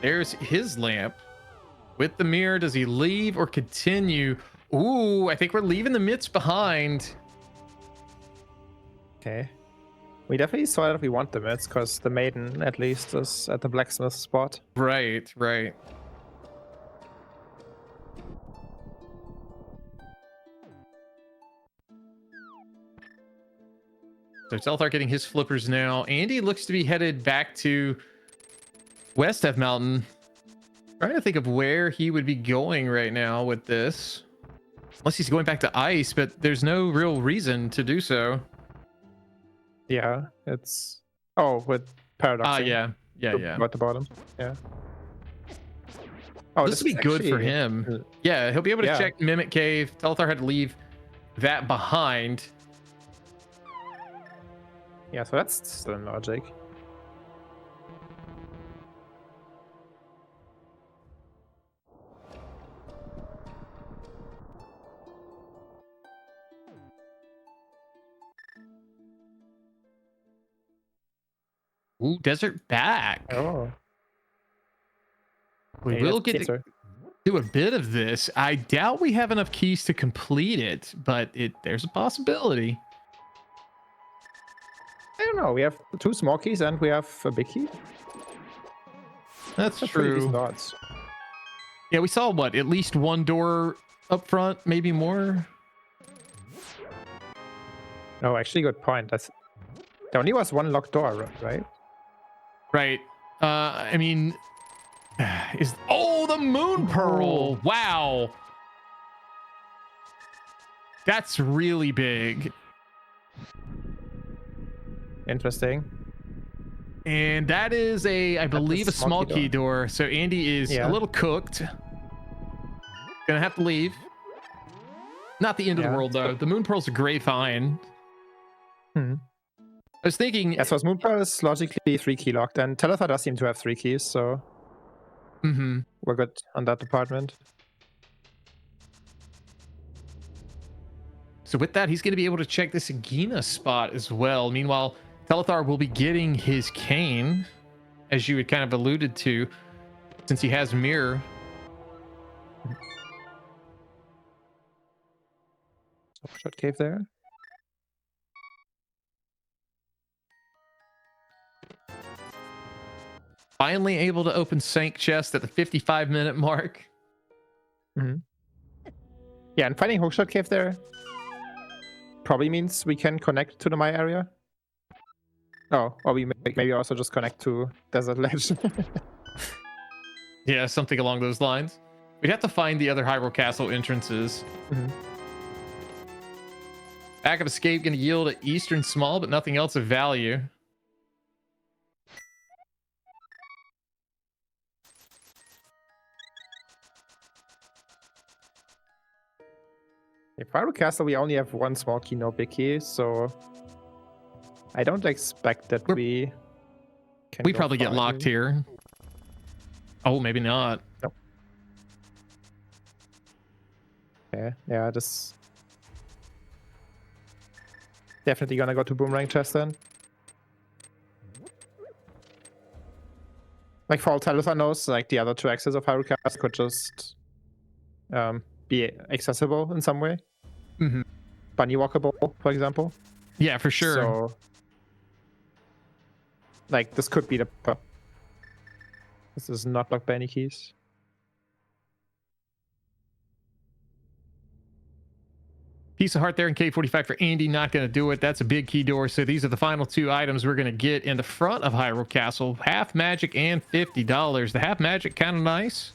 S1: There's his lamp with the mirror. Does he leave or continue? Ooh, I think we're leaving the mitts behind.
S2: Okay. We definitely saw that we want the mitts because the maiden at least is at the blacksmith spot.
S1: Right. So Telethar getting his flippers now. Andy looks to be headed back to West F Mountain. Trying to think of where he would be going right now with this. Unless he's going back to ice, but there's no real reason to do so.
S2: Yeah, it's... Oh, with Paradox.
S1: Yeah.
S2: At the bottom, yeah.
S1: Oh, this would be good for him. Yeah, he'll be able to check Mimic Cave. Telethar had to leave that behind.
S2: Yeah, so that's still in logic.
S1: Ooh, desert back.
S2: Oh.
S1: We will get to do a bit of this. I doubt we have enough keys to complete it, but there's a possibility.
S2: I don't know. We have 2 small keys and we have a big key.
S1: That's
S2: pretty
S1: true.
S2: decent odds.
S1: Yeah, we saw what? At least one door up front, maybe more.
S2: No, actually, good point. There only was one locked door, right?
S1: Right. I mean, the moon pearl. Wow. That's really big.
S2: Interesting.
S1: And that is I believe a small key door. So Andy is a little cooked. Gonna have to leave. Not the end of the world though. The moon pearl's a great find. I was thinking.
S2: Yeah, so moon pearl is logically 3 key locked, and Telethar does seem to have 3 keys, so we're good on that department.
S1: So with that, he's going to be able to check this Agena spot as well. Meanwhile, Telethar will be getting his cane, as you had kind of alluded to, since he has mirror.
S2: Hookshot cave there.
S1: Finally able to open Sank chest at the 55-minute mark.
S2: Mm-hmm. Yeah, and finding Hookshot cave there probably means we can connect to the Maya area. Oh, or we maybe also just connect to Desert Ledge.
S1: Yeah, something along those lines. We'd have to find the other Hyrule Castle entrances.
S2: Mm-hmm.
S1: Backup escape going to yield an Eastern Small, but nothing else of value.
S2: In Hyrule Castle, we only have one small key, no big key, so I don't expect that we can.
S1: We probably get locked here. Oh, maybe not.
S2: Nope. Okay, yeah, this definitely gonna go to Boomerang Chest then. Like for all Telethar knows, like the other two exits of Hyrule Castle could just be accessible in some way.
S1: Mm-hmm.
S2: Bunny walkable, for example.
S1: Yeah, for sure.
S2: So, like, this could be the. This is not locked by any keys.
S1: Piece of heart there in K45 for Andy. Not going to do it. That's a big key door. So these are the final two items we're going to get in the front of Hyrule Castle. Half magic and $50. The half magic kind of nice.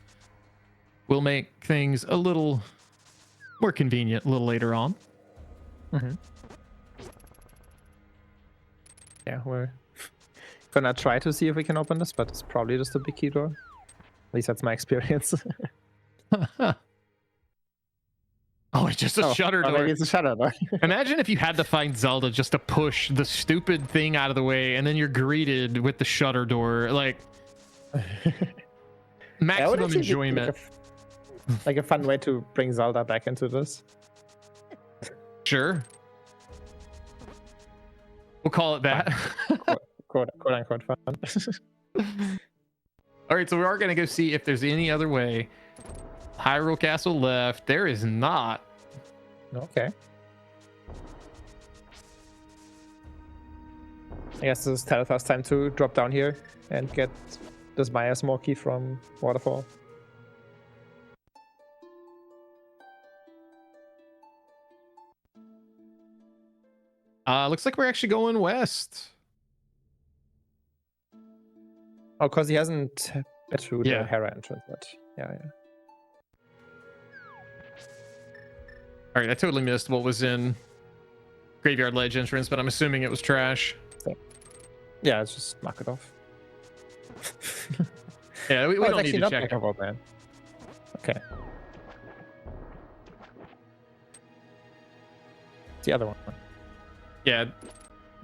S1: Will make things a little more convenient a little later on.
S2: Mm-hmm. Yeah, we're gonna try to see if we can open this, but it's probably just a big key door. At least that's my experience.
S1: Oh, it's just a shutter door.
S2: Maybe it's a shutter door.
S1: Imagine if you had to find Zelda just to push the stupid thing out of the way, and then you're greeted with the shutter door. Like, maximum enjoyment.
S2: Like a fun way to bring Zelda back into this.
S1: Sure. We'll call it that.
S2: Quote unquote fun.
S1: All right, so we are going to go see if there's any other way. Hyrule Castle left. There is not.
S2: Okay. I guess this is Telethar's time to drop down here and get this Maya small key from Waterfall.
S1: Looks like we're actually going west.
S2: Oh, because he hasn't been through the Hera entrance yet. Yeah.
S1: All right, I totally missed what was in Graveyard Ledge entrance, but I'm assuming it was trash.
S2: Yeah, let's just knock it off.
S1: Yeah, we don't need to check.
S2: About, man. Okay. The other one.
S1: Yeah,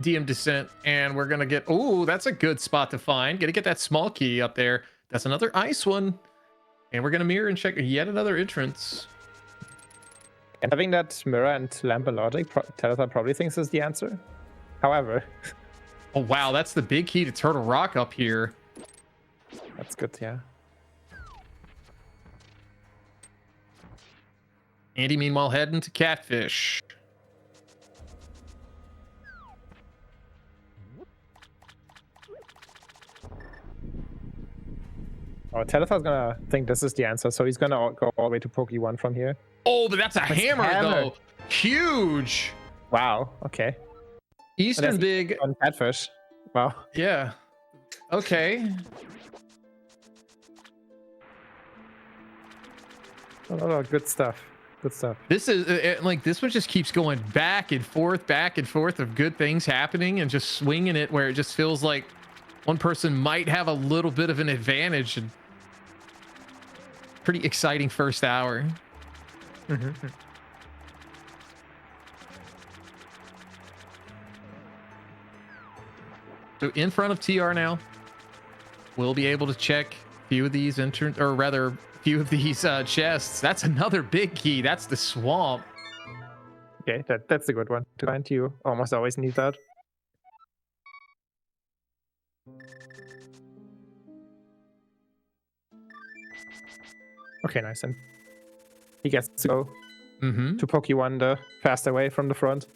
S1: DM Descent, and we're gonna get. Oh, that's a good spot to find. Gonna get that small key up there. That's another ice one, and we're gonna mirror and check yet another entrance.
S2: And having that mirror and lamp of logic, Telethar probably thinks is the answer. However.
S1: Oh wow, that's the big key to Turtle Rock up here.
S2: That's good, yeah.
S1: Andy, meanwhile, heading to Catfish.
S2: Oh, Telethar's gonna think this is the answer, so he's gonna go all the way to Poke 1 from here.
S1: Oh, but that's a hammer, though. Huge.
S2: Wow, okay.
S1: Eastern big.
S2: On Catfish. Wow.
S1: Yeah. Okay.
S2: Oh, good stuff. Good stuff.
S1: This is like this one just keeps going back and forth of good things happening and just swinging it where it just feels like one person might have a little bit of an advantage. And pretty exciting first hour.
S2: Mm-hmm.
S1: So in front of TR now, we'll be able to check a few of these few of these chests. That's another big key. That's the swamp.
S2: Okay, that's a good one to find. You almost always need that. Okay, nice. And he gets to go to poke you one the faster way from the front.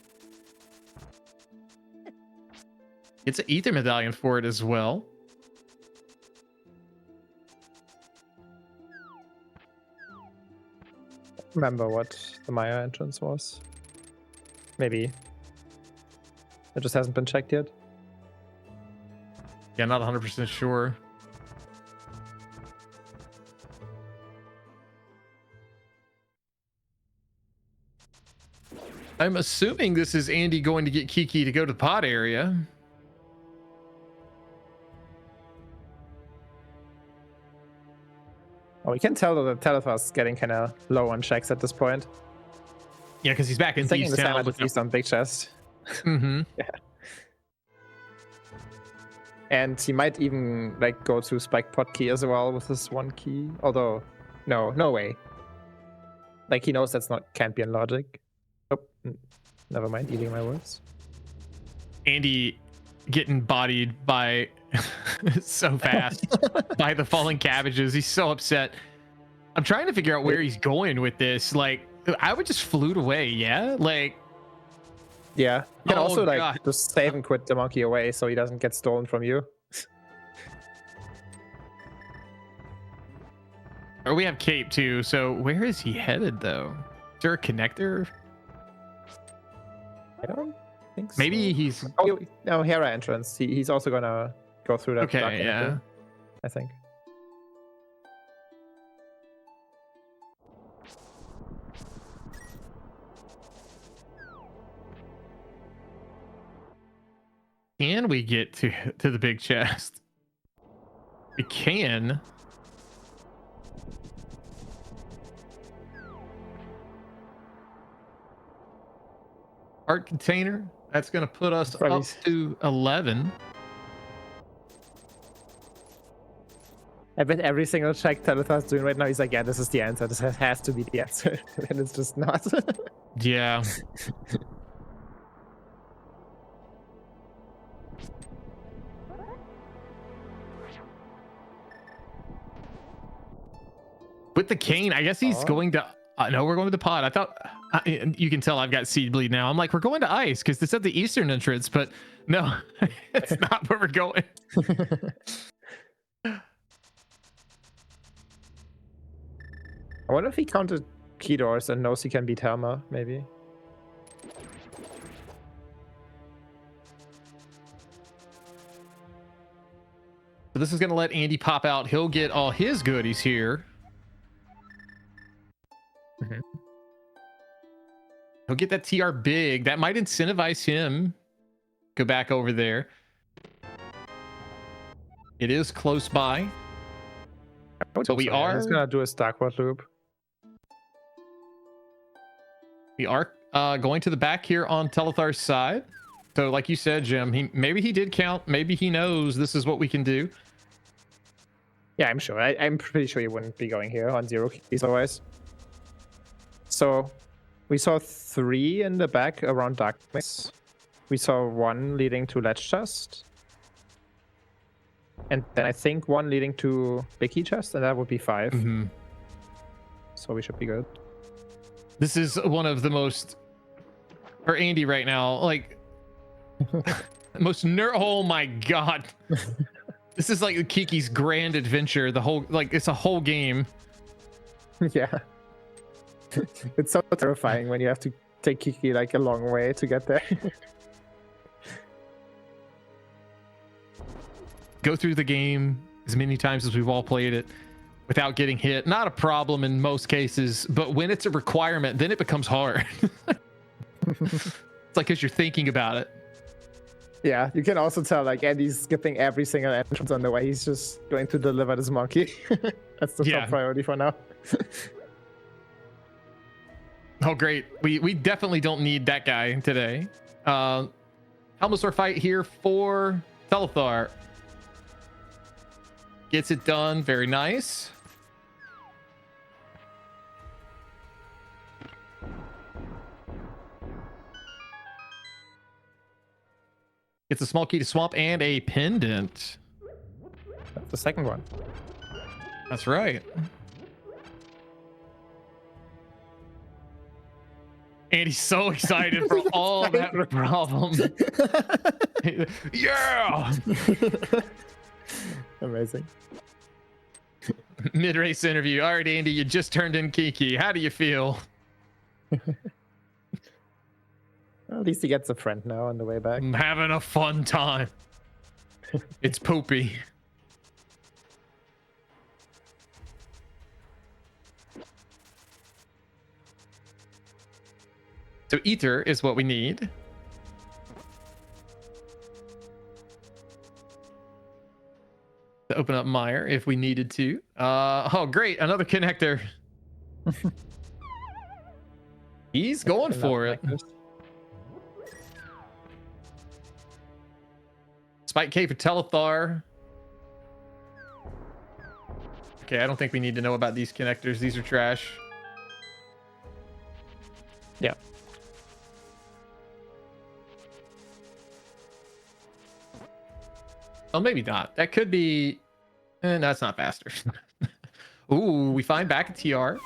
S1: It's an ether medallion for it as well.
S2: Remember what the Maya entrance was? Maybe it just hasn't been checked yet.
S1: Yeah, not 100% sure. I'm assuming this is Andy going to get Kiki to go to the pod area.
S2: Oh, we can tell that Telethar's getting kind of low on checks at this point.
S1: Yeah, because he's back in
S2: taking the
S1: Town
S2: time to feast on big chest.
S1: Mm-hmm.
S2: Yeah. And he might even like go to spike pot key as well with this one key. Although, no way. Like he knows that's can't be in logic. Oh, never mind. Eating my words.
S1: Andy getting bodied by so fast by the falling cabbages. He's so upset. I'm trying to figure out where he's going with this. Like, I would just flute away. Yeah, like.
S2: Yeah, you can also like
S1: God.
S2: just save and quit the monkey away so he doesn't get stolen from you.
S1: Or we have Cape too. So where is he headed though? Is there a connector?
S2: I don't think so.
S1: Maybe he's.
S2: Oh no, Hera entrance. He's also gonna go through that.
S1: Okay, yeah.
S2: I think.
S1: Can we get to the big chest? We can. Art container. That's going to put us up to 11.
S2: I bet every single check Telethar's doing right now, he's like, yeah, this is the answer. This has to be the answer. And it's just not.
S1: Yeah. With the cane, I guess he's going to. No, we're going to the pod. I thought you can tell I've got seed bleed now. I'm like, we're going to ice because it's at the eastern entrance, but no, it's not where we're going.
S2: I wonder if he counted key doors and knows he can beat Helma, maybe.
S1: So this is going to let Andy pop out. He'll get all his goodies here.
S2: Mm-hmm.
S1: He'll get that TR big. That might incentivize him. Go back over there. It is close by. So we are.
S2: He's gonna do a Starquad loop.
S1: We are going to the back here on Telethar's side. So, like you said, Jim, maybe he did count. Maybe he knows this is what we can do.
S2: Yeah, I'm sure. I'm pretty sure he wouldn't be going here on 0 keys otherwise. So, we saw 3 in the back around Darkness. We saw 1 leading to Ledge Chest. And then I think 1 leading to Big Key Chest, and that would be 5.
S1: Mm-hmm.
S2: So we should be good.
S1: This is one of the most, for Andy right now, like, most oh my God. This is like Kiki's grand adventure. The whole, like, it's a whole game.
S2: Yeah. It's so terrifying when you have to take Kiki like a long way to get there.
S1: Go through the game as many times as we've all played it without getting hit. Not a problem in most cases, but when it's a requirement, then it becomes hard. It's like because you're thinking about it.
S2: Yeah, you can also tell like Andy's skipping every single entrance on the way. He's just going to deliver this monkey. That's the top priority for now.
S1: Oh, great. We definitely don't need that guy today. Helmsor fight here for Telethar. Gets it done. Very nice. It's a small key to swamp and a pendant.
S2: That's the second one.
S1: That's right. Andy's so excited for all that problem. Yeah!
S2: Amazing.
S1: Mid-race interview. All right, Andy, you just turned in Kiki. How do you feel?
S2: Well, at least he gets a friend now on the way back.
S1: I'm having a fun time. It's poopy. So ether is what we need. To open up Meyer if we needed to. Oh, great. Another connector. He's going for it. Spike K for Telethar. Okay, I don't think we need to know about these connectors. These are trash.
S2: Yeah.
S1: Oh, maybe not. That could be... no, it's not faster. Ooh, we find back at TR.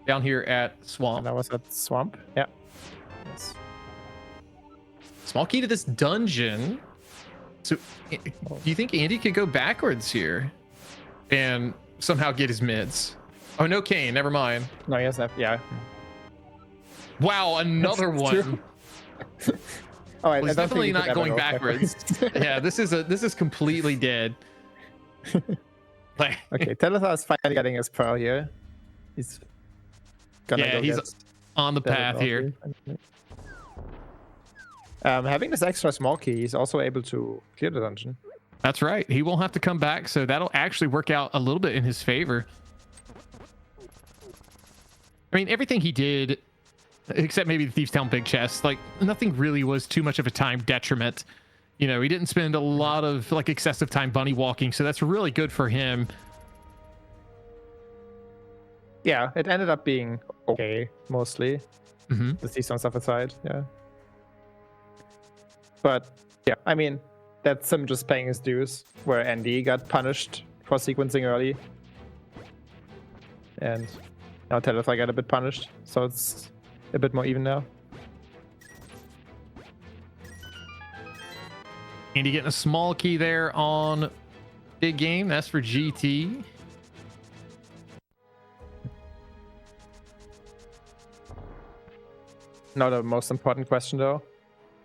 S1: Down here at Swamp.
S2: And that was at Swamp. Yeah. Yes.
S1: Small key to this dungeon. So, do you think Andy could go backwards here and somehow get his mids? Oh, no Kane. Never mind.
S2: No, yes, yeah.
S1: Wow, another one.
S2: Oh,
S1: Well, he's definitely not going backwards. Yeah, this is completely dead. Like,
S2: okay, Telethar is finally getting his pearl here. He's gonna go
S1: he's
S2: get
S1: on the path here.
S2: Having this extra small key, he's also able to clear the dungeon.
S1: That's right. He won't have to come back, so that'll actually work out a little bit in his favor. I mean, everything he did, except maybe the Thieves Town Big Chest, like nothing really was too much of a time detriment. You know, he didn't spend a lot of like excessive time bunny walking, so that's really good for him.
S2: Yeah, it ended up being okay, mostly.
S1: Mm-hmm.
S2: The Thieves Town stuff aside, yeah. But yeah, I mean, that's him just paying his dues, where Andy got punished for sequencing early. And now Telethar got a bit punished, so it's a bit more even now.
S1: Andy getting a small key there on Big Game. That's for GT.
S2: Now the most important question though.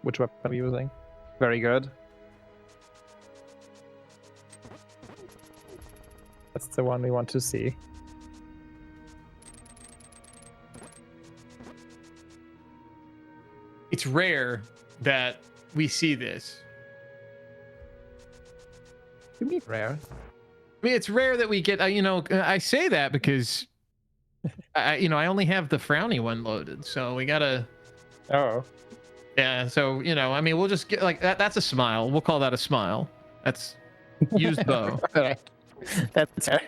S2: Which weapon are we using? Very good. That's the one we want to see.
S1: It's rare that we see this.
S2: You mean rare?
S1: I mean, it's rare that we get, I say that because, I only have the frowny one loaded. So we got to.
S2: Oh.
S1: Yeah. So, I mean, we'll just get like that. That's a smile. We'll call that a smile. That's used bow.
S2: That's fair.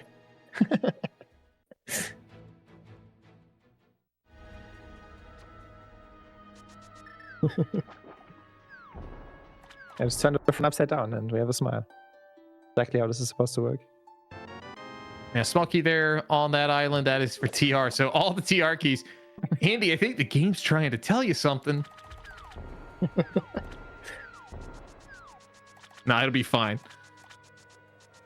S2: I just turned the front upside down and we have a smile. Exactly how this is supposed to work.
S1: Yeah, small key there on that island. That is for TR. So all the TR keys. Andy, I think the game's trying to tell you something. Nah, it'll be fine.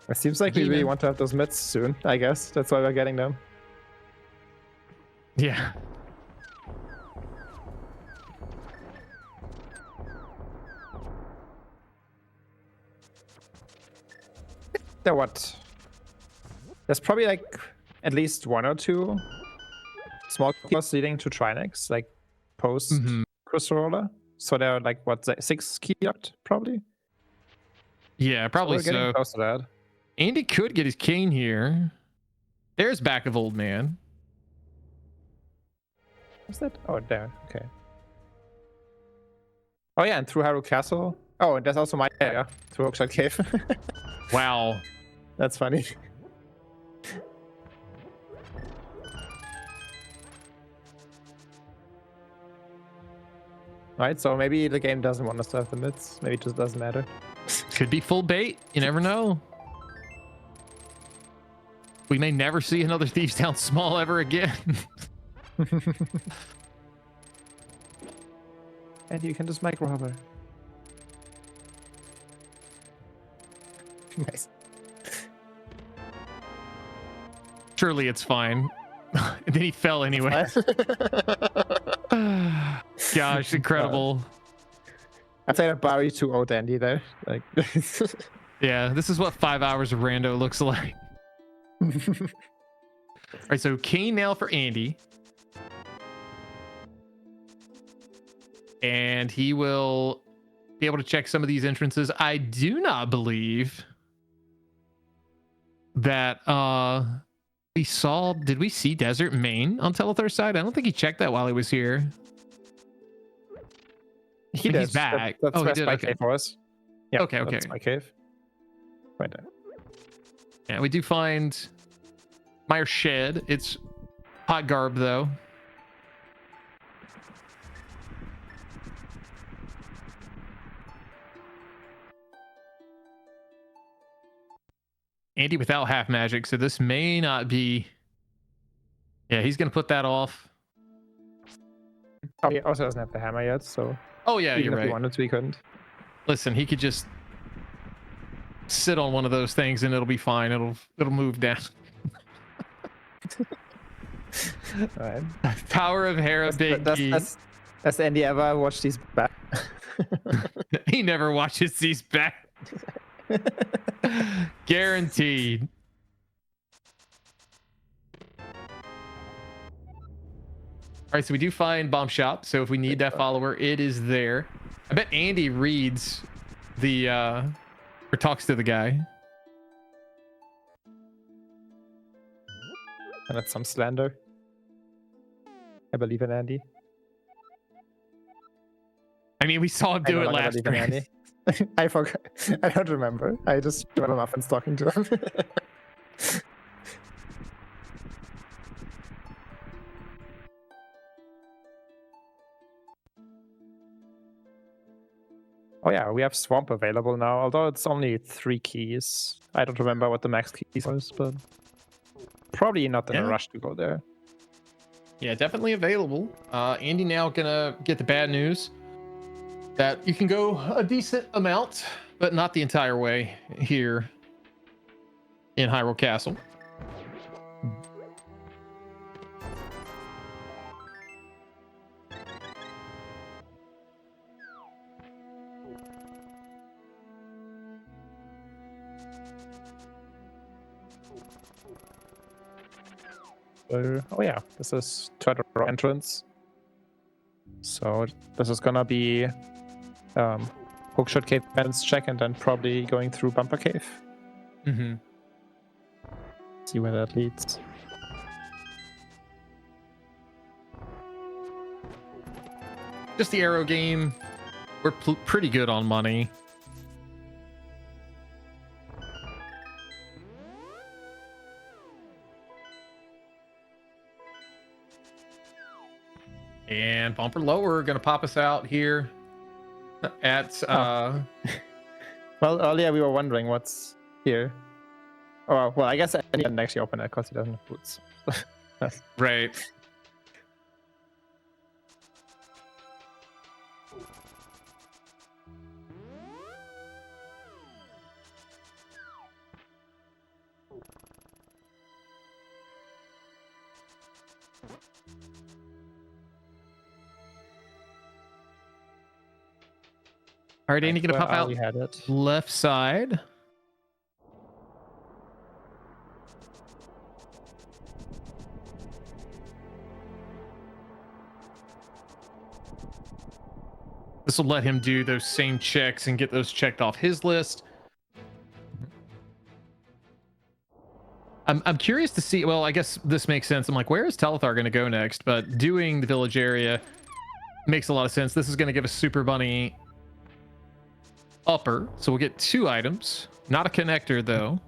S2: It seems like we really want to have those mids soon, I guess. That's why we're getting them.
S1: Yeah.
S2: There what? There's probably like at least one or two small keys leading to Trinex, like post Crystal Roller. So there are like what, 6 key locked probably?
S1: Yeah, probably
S2: so. We're getting close to that.
S1: Andy could get his cane here. There's back of old man.
S2: What's that? Oh, there. Okay. Oh yeah, and through Haru Castle. Oh, and there's also my area through Oakshot Cave.
S1: Wow.
S2: That's funny. Right, so maybe the game doesn't want us to have the mids. Maybe it just doesn't matter.
S1: Could be full bait. You never know. We may never see another Thieves Town Small ever again.
S2: And you can just micro hover. Nice.
S1: Surely it's fine. And then he fell anyway. Gosh, incredible.
S2: I think that Barry 2-0 Dandy there. Like,
S1: yeah, this is what 5 hours of rando looks like. All right, so cane nail for Andy. And he will be able to check some of these entrances. I do not believe that did we see Desert Main on Telethar's side? I don't think he checked that while he was here. He's back.
S2: That's
S1: he
S2: my
S1: okay.
S2: cave for us. Yeah,
S1: okay.
S2: That's my cave. Right there.
S1: Yeah, we do find Meyer's shed. It's hot garb though. Andy without half magic, so this may not be. Yeah, he's gonna put that off.
S2: Oh, he also doesn't have the hammer yet, so.
S1: Oh yeah,
S2: even
S1: you're
S2: if
S1: right.
S2: He wanted to, he couldn't.
S1: Listen, he could just sit on one of those things and it'll be fine. It'll move down.
S2: Right.
S1: Power of Hera, big key.
S2: Has Andy ever watched these back?
S1: He never watches these back. Guaranteed. All right, so we do find Bomb Shop. So if we need that follower, it is there. I bet Andy reads the or talks to the guy.
S2: And that's some slander. I believe in Andy.
S1: I mean, we saw him do it last time.
S2: I forgot. I don't remember. I just remember Muffins talking to him. Oh yeah, we have Swamp available now, although it's only 3 keys. I don't remember what the max keys was, but probably not in a rush to go there.
S1: Yeah, definitely available. Andy now gonna get the bad news that you can go a decent amount, but not the entire way here in Hyrule Castle.
S2: Oh yeah, this is Turtle entrance. So this is gonna be Hookshot Cave Pendant's check and then probably going through Bumper Cave.
S1: Mm-hmm.
S2: See where that leads.
S1: Just the arrow game. We're pretty good on money. And Bumper Lower gonna pop us out here at
S2: Well, earlier we were wondering what's here. Oh well, I guess I didn't actually open it because he doesn't have boots.
S1: right. All right, Andy, gonna pop out left side. This will let him do those same checks and get those checked off his list. I'm curious to see. Well, I guess this makes sense. I'm like, where is Telethar going to go next? But doing the village area makes a lot of sense. This is going to give us Super Bunny upper, so we'll get 2 items. Not a connector though.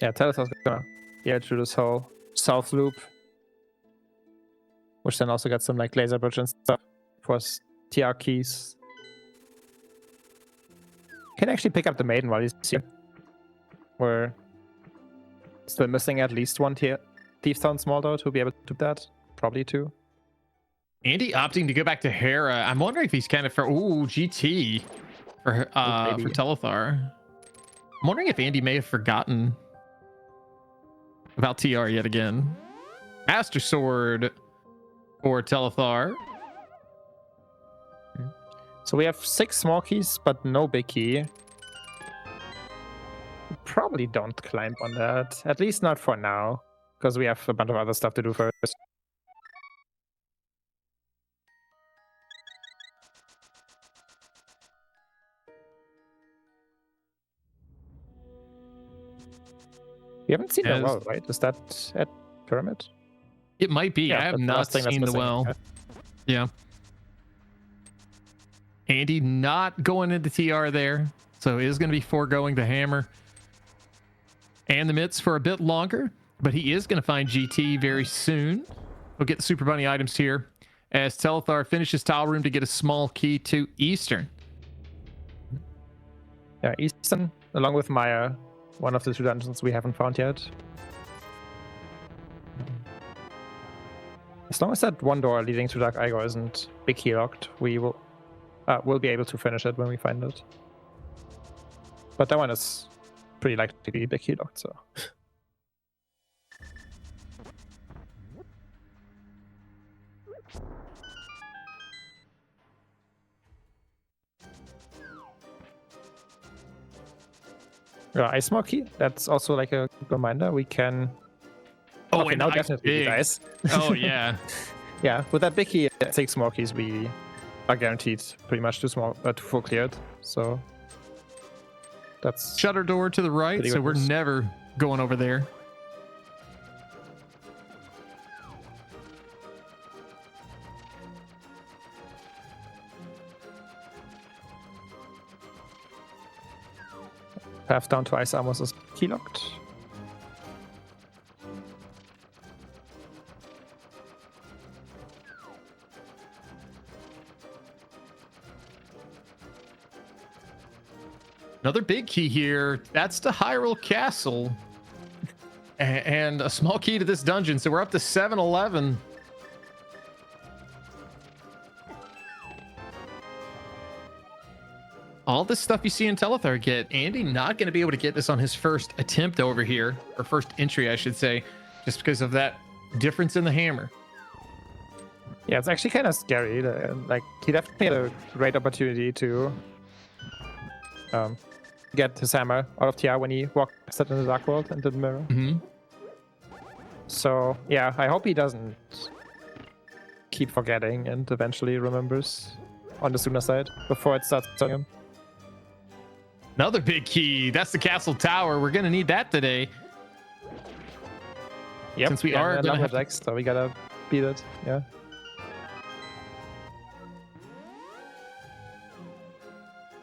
S2: Yeah, Telethar's gonna through this whole south loop, which then also got some like laser bridge and stuff for TR keys. Can actually pick up the maiden while he's here. We're still missing at least 1 Thief Town small though to be able to do that. probably two.
S1: Andy opting to go back to Hera. I'm wondering if he's kind of for GT for Telethar. I'm wondering if Andy may have forgotten about TR yet again. Master Sword for Telethar.
S2: So we have 6 small keys, but no big key. We probably don't climb on that. At least not for now, because we have a bunch of other stuff to do first. We haven't seen the well, right? Is that at Pyramid?
S1: It might be. Yeah, I have not seen the well. Yeah. Andy not going into TR there. So he is going to be foregoing the hammer and the mitts for a bit longer. But he is going to find GT very soon. We'll get the Super Bunny items here as Telethar finishes Tile Room to get a small key to Eastern.
S2: Yeah, Eastern, along with Maya, one of the 2 dungeons we haven't found yet. As long as that one door leading to Dark Igor isn't big key locked, we will we'll be able to finish it when we find it. But that one is pretty likely to be big key locked, so. Yeah, Ice Smoke key. That's also like a reminder. We can.
S1: Oh,
S2: okay,
S1: and
S2: now
S1: ice
S2: definitely
S1: big.
S2: guys.
S1: Oh yeah.
S2: Yeah, with that big key, 6 more keys, we are guaranteed pretty much to full cleared. So that's
S1: shutter door to the right, so we're never going over there.
S2: Path down to Ice Amos is key locked.
S1: Another big key here. That's the Hyrule Castle. And a small key to this dungeon. So we're up to 7-11. All this stuff you see in Telethar get. Andy not going to be able to get this on his first attempt over here. Or first entry, I should say. Just because of that difference in the hammer.
S2: Yeah, it's actually kind of scary. Like, he definitely had a great opportunity to get his hammer out of TR when he walked past in the Dark World and didn't mirror.
S1: Mm-hmm.
S2: So, yeah, I hope he doesn't keep forgetting and eventually remembers on the Suna side before it starts telling him.
S1: Another big key. That's the castle tower. We're going to need that today.
S2: Yep.
S1: Since we are going to have
S2: Dex, so we got to beat it. Yeah.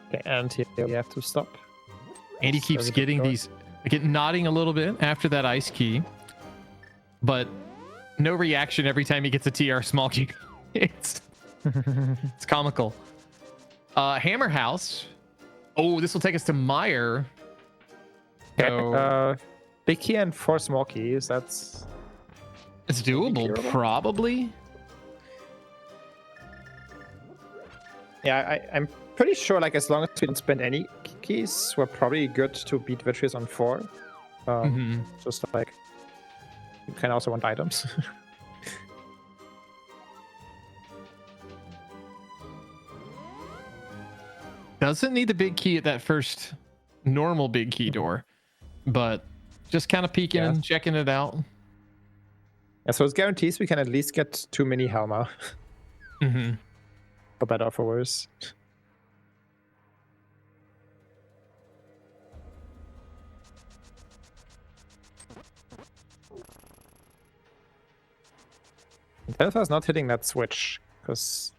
S2: Okay, and here we have to stop.
S1: Andy keeps getting these, nodding a little bit after that ice key, but no reaction every time he gets a TR small key. It's comical. Hammer House. Oh, this will take us to Meyer.
S2: So, big key and 4 small keys. It's
S1: doable, probably.
S2: Yeah, I'm pretty sure, like, as long as we don't spend any keys, we're probably good to beat Vitreous on 4. Just like, you can also want items.
S1: Doesn't need the big key at that first normal big key door, but just kind of peeking and checking it out.
S2: Yeah, so it guarantees we can at least get 2 mini Helma. For better or for worse. Telethar is not hitting that switch because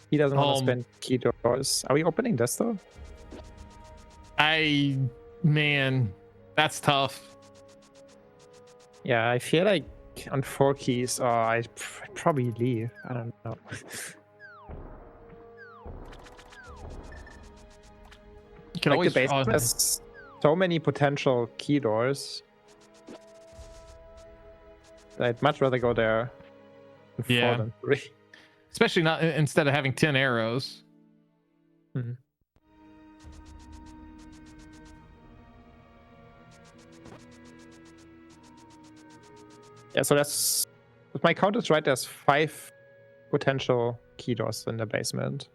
S2: he doesn't want to spend key doors. Are we opening this though?
S1: Man, that's tough.
S2: Yeah, I feel like on 4 keys, I'd probably leave. I don't know.
S1: You can
S2: like
S1: always
S2: the basement has so many potential key doors. I'd much rather go there in 4 than 3.
S1: Especially not instead of having 10 arrows.
S2: Mm-hmm. Yeah, so that's, if my count is right, there's 5 potential key doors in the basement.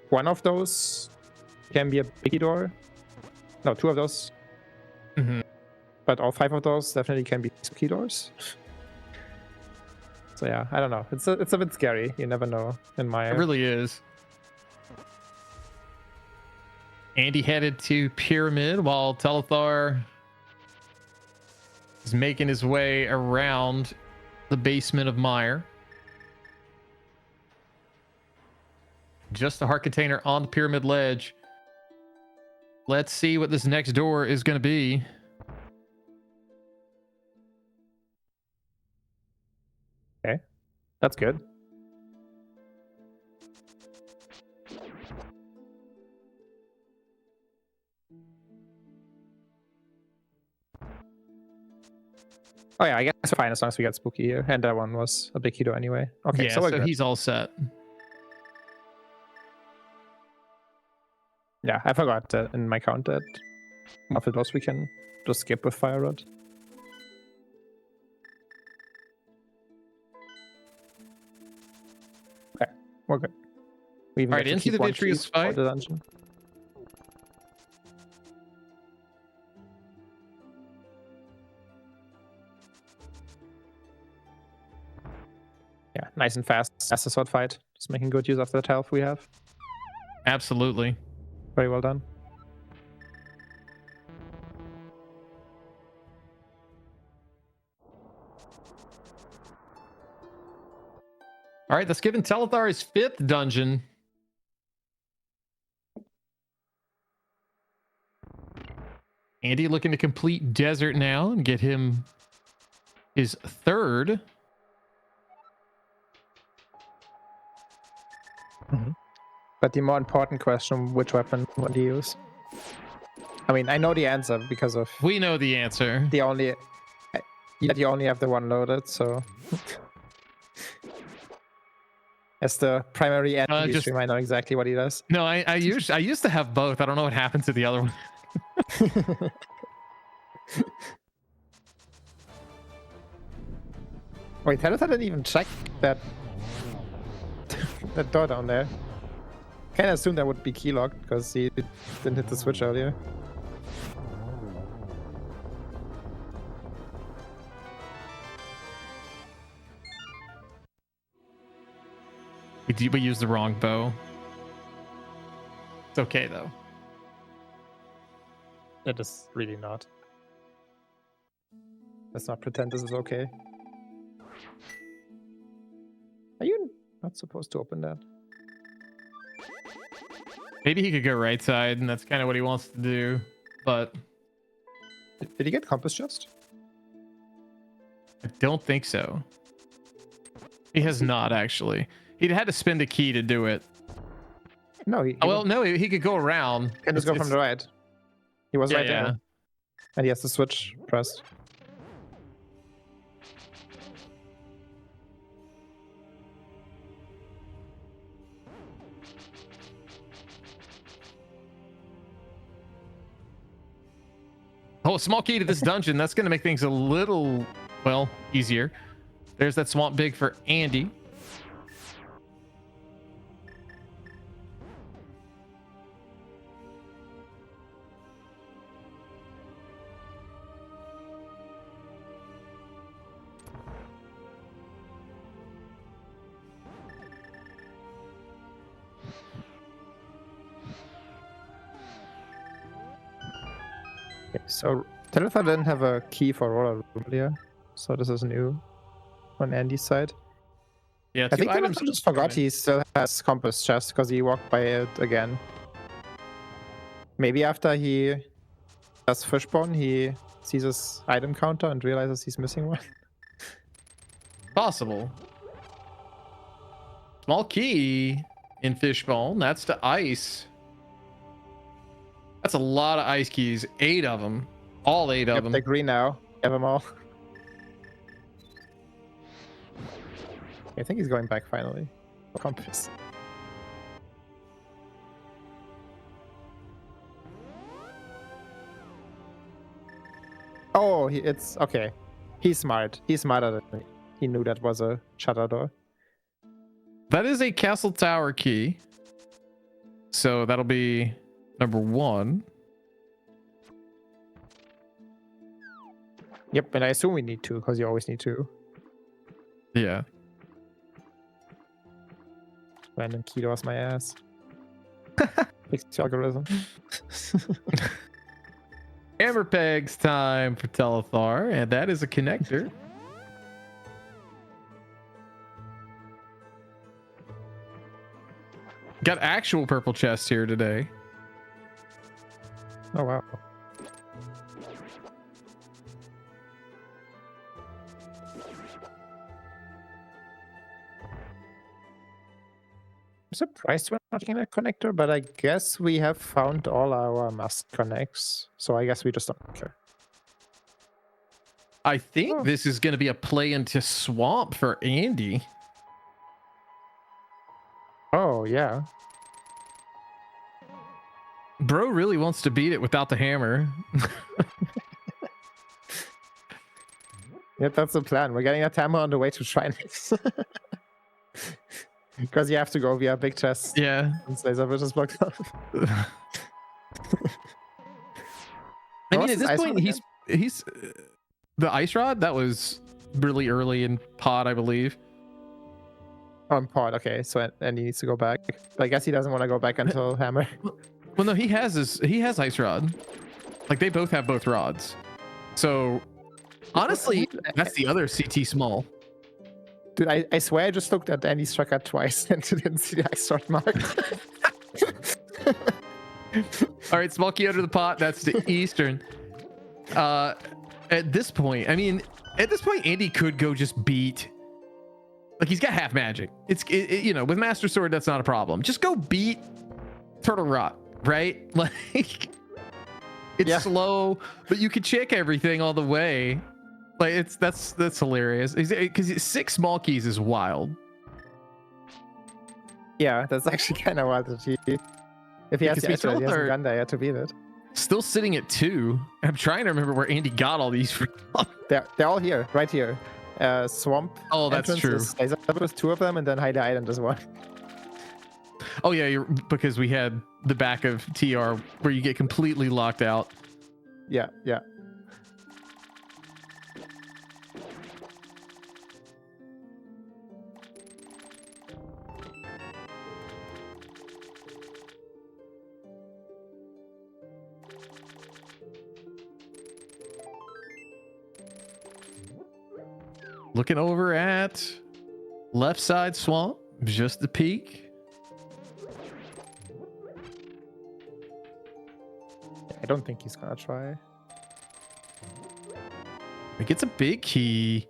S2: One of those can be a big door. No, 2 of those.
S1: Mm-hmm.
S2: But all 5 of those definitely can be key doors. So yeah, I don't know. It's a bit scary. You never know. In my
S1: It really is. Andy headed to Pyramid while Telethar is making his way around the basement of Mire. Just the heart container on the Pyramid ledge. Let's see what this next door is going to be.
S2: Okay, that's good. Oh yeah, I guess we're fine as long as we get spooky here. And that one was a big kiddo anyway. Okay,
S1: Yeah,
S2: so
S1: he's all set.
S2: Yeah, I forgot that in my count that after those we can just skip with Fire Rod. Okay, we're good. We even
S1: All right, into the Vitreous fight.
S2: The dungeon. Yeah, nice and fast. That's the sword fight. Just making good use of that health we have.
S1: Absolutely.
S2: Very well done.
S1: All right, that's given Telethar his 5th dungeon. Andy looking to complete Desert now and get him his 3rd.
S2: Mm-hmm. But the more important question, which weapon would you use? I mean, I know the answer because of...
S1: We know the answer.
S2: You only have the one loaded, so... As the primary enemy stream, I know exactly what he does.
S1: No, I used to have both. I don't know what happened to the other one.
S2: Wait, Telethar didn't even check that that door down there. Kind of assumed that would be key locked because he didn't hit the switch earlier.
S1: We used the wrong bow. It's okay though.
S2: It is really not. Let's not pretend this is okay. Are you not supposed to open that?
S1: Maybe he could go right side, and that's kind of what he wants to do, but...
S2: Did he get compass just?
S1: I don't think so. He has not, actually. He'd had to spend a key to do it.
S2: No,
S1: he could go around.
S2: Can just go from the right. He was right there. And he has the switch pressed.
S1: Oh, a small key to this dungeon. That's going to make things a little, well, easier. There's that swamp big for Andy.
S2: So Telethar didn't have a key for roller room earlier, so this is new on Andy's side.
S1: Yeah,
S2: I think Telethar just forgot he still has compass chest because he walked by it again. Maybe after he does Fishbone, he sees his item counter and realizes he's missing one.
S1: Possible. Small key in Fishbone. That's to ice. That's a lot of ice keys. 8 of them. All 8 of them.
S2: They're green now. Have them all. I think he's going back finally. Compass. Oh, it's okay. He's smart. He's smarter than me. He knew that was a shutter door.
S1: That is a castle tower key. So that'll be number 1.
S2: Yep, and I assume we need 2 because you always need 2.
S1: Yeah.
S2: Random key doors my ass. Fixed algorithm.
S1: Hammer pegs time for Telethar, and that is a connector. Got actual purple chests here today.
S2: Oh wow. I'm surprised we're not getting a connector, but I guess we have found all our must connects, so I guess we just don't care.
S1: I think this is going to be a play into swamp for Andy.
S2: Oh yeah.
S1: Bro really wants to beat it without the hammer.
S2: Yep, that's the plan. We're getting a hammer on the way to Shrine. Because you have to go via big chest.
S1: Yeah.
S2: Since laser vision is blocked off.
S1: I mean, at this point, he's the ice rod. That was really early in pod, I believe.
S2: On pod, okay. So and he needs to go back. But I guess he doesn't want to go back until hammer.
S1: Well, no, he has ice rod. Like they both have both rods. So honestly, that's the other CT small.
S2: Dude, I swear I just looked at Andy's tracker twice and didn't see the ice rod marked.
S1: All right, small key under the pot. That's the eastern. At this point, Andy could go just beat. Like he's got half magic. You know, with Master Sword, that's not a problem. Just go beat Turtle Rot, right? Like it's slow, but you can check everything all the way. Like that's hilarious. Because 6 small keys is wild.
S2: Yeah, that's actually kind of wild. If he has the ice rod, he has a gun there to beat it.
S1: Still sitting at 2. I'm trying to remember where Andy got all these from.
S2: They're all here, right here. Swamp.
S1: Oh, that's true.
S2: There was 2 of them, and then Hide Island is 1.
S1: Oh yeah, because we had the back of TR where you get completely locked out.
S2: Yeah.
S1: Looking over at left side swamp, just the peak.
S2: I don't think he's gonna try.
S1: He gets a big key.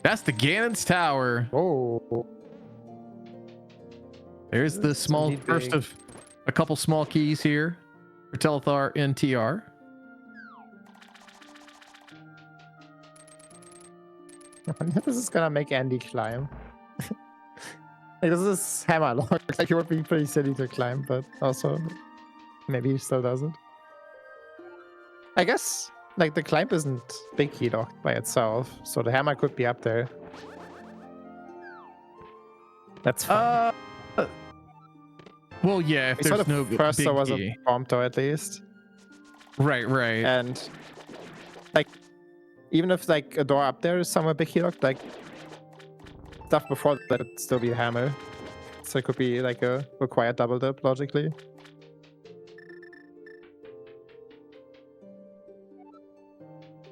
S1: That's the Ganon's Tower.
S2: Oh.
S1: There's the small first of a couple small keys here for Telethar NTR.
S2: This is gonna make Andy climb. Like this is hammer lock. Like it would be pretty silly to climb, but also maybe he still doesn't. I guess like the climb isn't big key locked by itself, so the hammer could be up there. That's fine.
S1: Well, yeah, if there's no
S2: first
S1: big
S2: there was
S1: key.
S2: a bomb door at least.
S1: Right.
S2: And like even if like a door up there is somewhere big key locked, like stuff before that would still be a hammer. So it could be like a required double dip logically.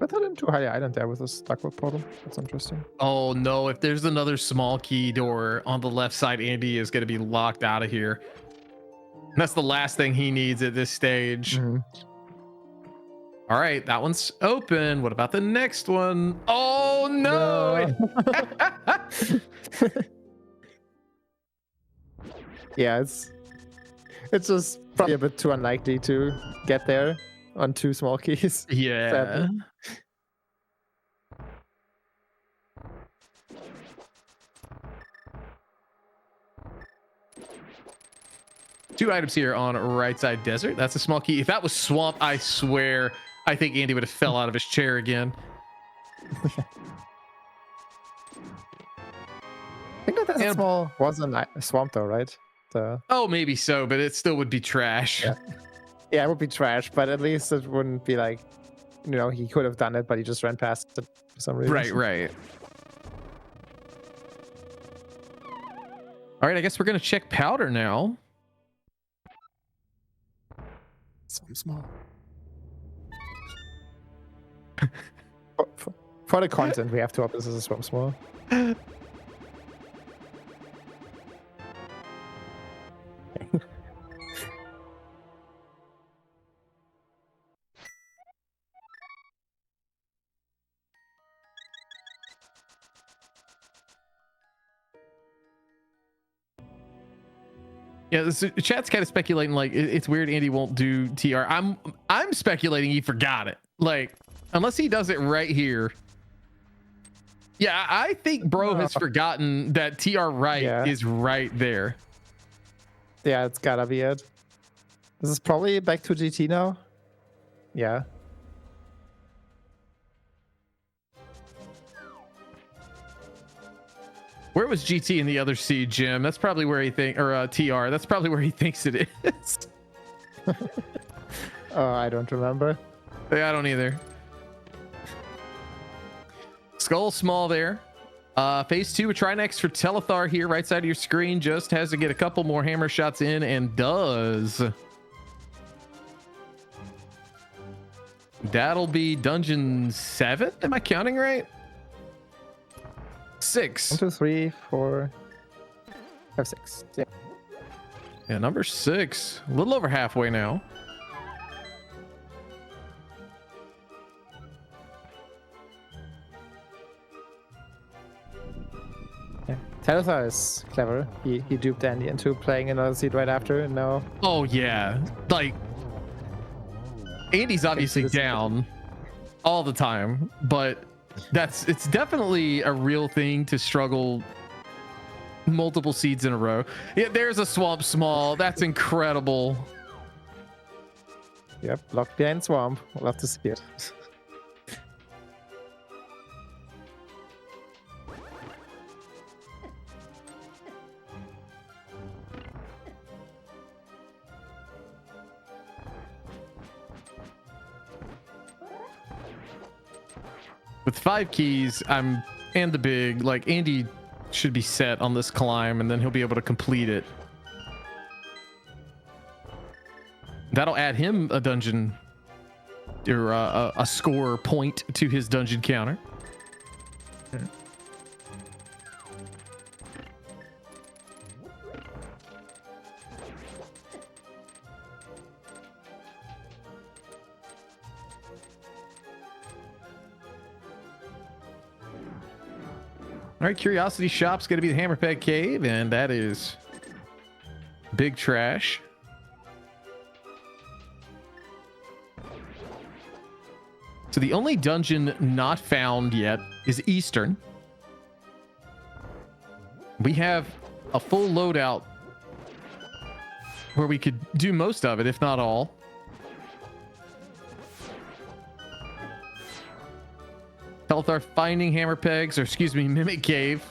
S2: I thought into High Island there with a Stuckwood portal. That's interesting.
S1: Oh no, if there's another small key door on the left side, Andy is going to be locked out of here. And that's the last thing he needs at this stage.
S2: Mm-hmm.
S1: All right, that one's open. What about the next one? Oh no!
S2: Yeah, it's just Probably a bit too unlikely to get there on 2 small keys.
S1: Yeah.
S2: Sadly.
S1: Two items here on right side desert. That's a small key. If that was swamp, I swear, I think Andy would have fell out of his chair again.
S2: I think that small wasn't a swamp though, right?
S1: Oh, maybe so, but it still would be trash.
S2: Yeah, it would be trash, but at least it wouldn't be like, he could have done it, but he just ran past it for some reason.
S1: Right. All right, I guess we're gonna check powder now.
S2: Some small. For the content, we have to up this as a swamp small.
S1: Yeah, the chat's kind of speculating like it's weird Andy won't do TR. I'm speculating he forgot it. Like, unless he does it right here. Yeah, I think bro has forgotten that TR right is right there.
S2: Yeah, it's gotta be it. This is probably back to GT now. Yeah.
S1: Where was GT in the other seed, Jim? That's probably where he TR. That's probably where he thinks it is.
S2: Oh, I don't remember.
S1: Yeah, I don't either. Skull small there. Phase 2, a try next for Telethar here, right side of your screen. Just has to get a couple more hammer shots in and does. That'll be dungeon 7. Am I counting right? 6.
S2: 1, 2, 3, 4, 5, 6.
S1: Yeah, number 6. A little over halfway now.
S2: Yeah. Telethar is clever. He duped Andy into playing another seed right after, and now.
S1: Oh yeah, like Andy's obviously down all the time, but it's definitely a real thing to struggle multiple seeds in a row. Yeah, there's a swamp small. That's incredible.
S2: Yep, locked behind swamp. We'll love to see it.
S1: With 5 keys, and the big, like Andy should be set on this climb, and then he'll be able to complete it. That'll add him a dungeon or a score point to his dungeon counter. All right, Curiosity Shop's going to be the Hammerpeg Cave, and that is big trash. So the only dungeon not found yet is Eastern. We have a full loadout where we could do most of it, if not all. Telethar finding hammer pegs, or excuse me, Mimic Cave.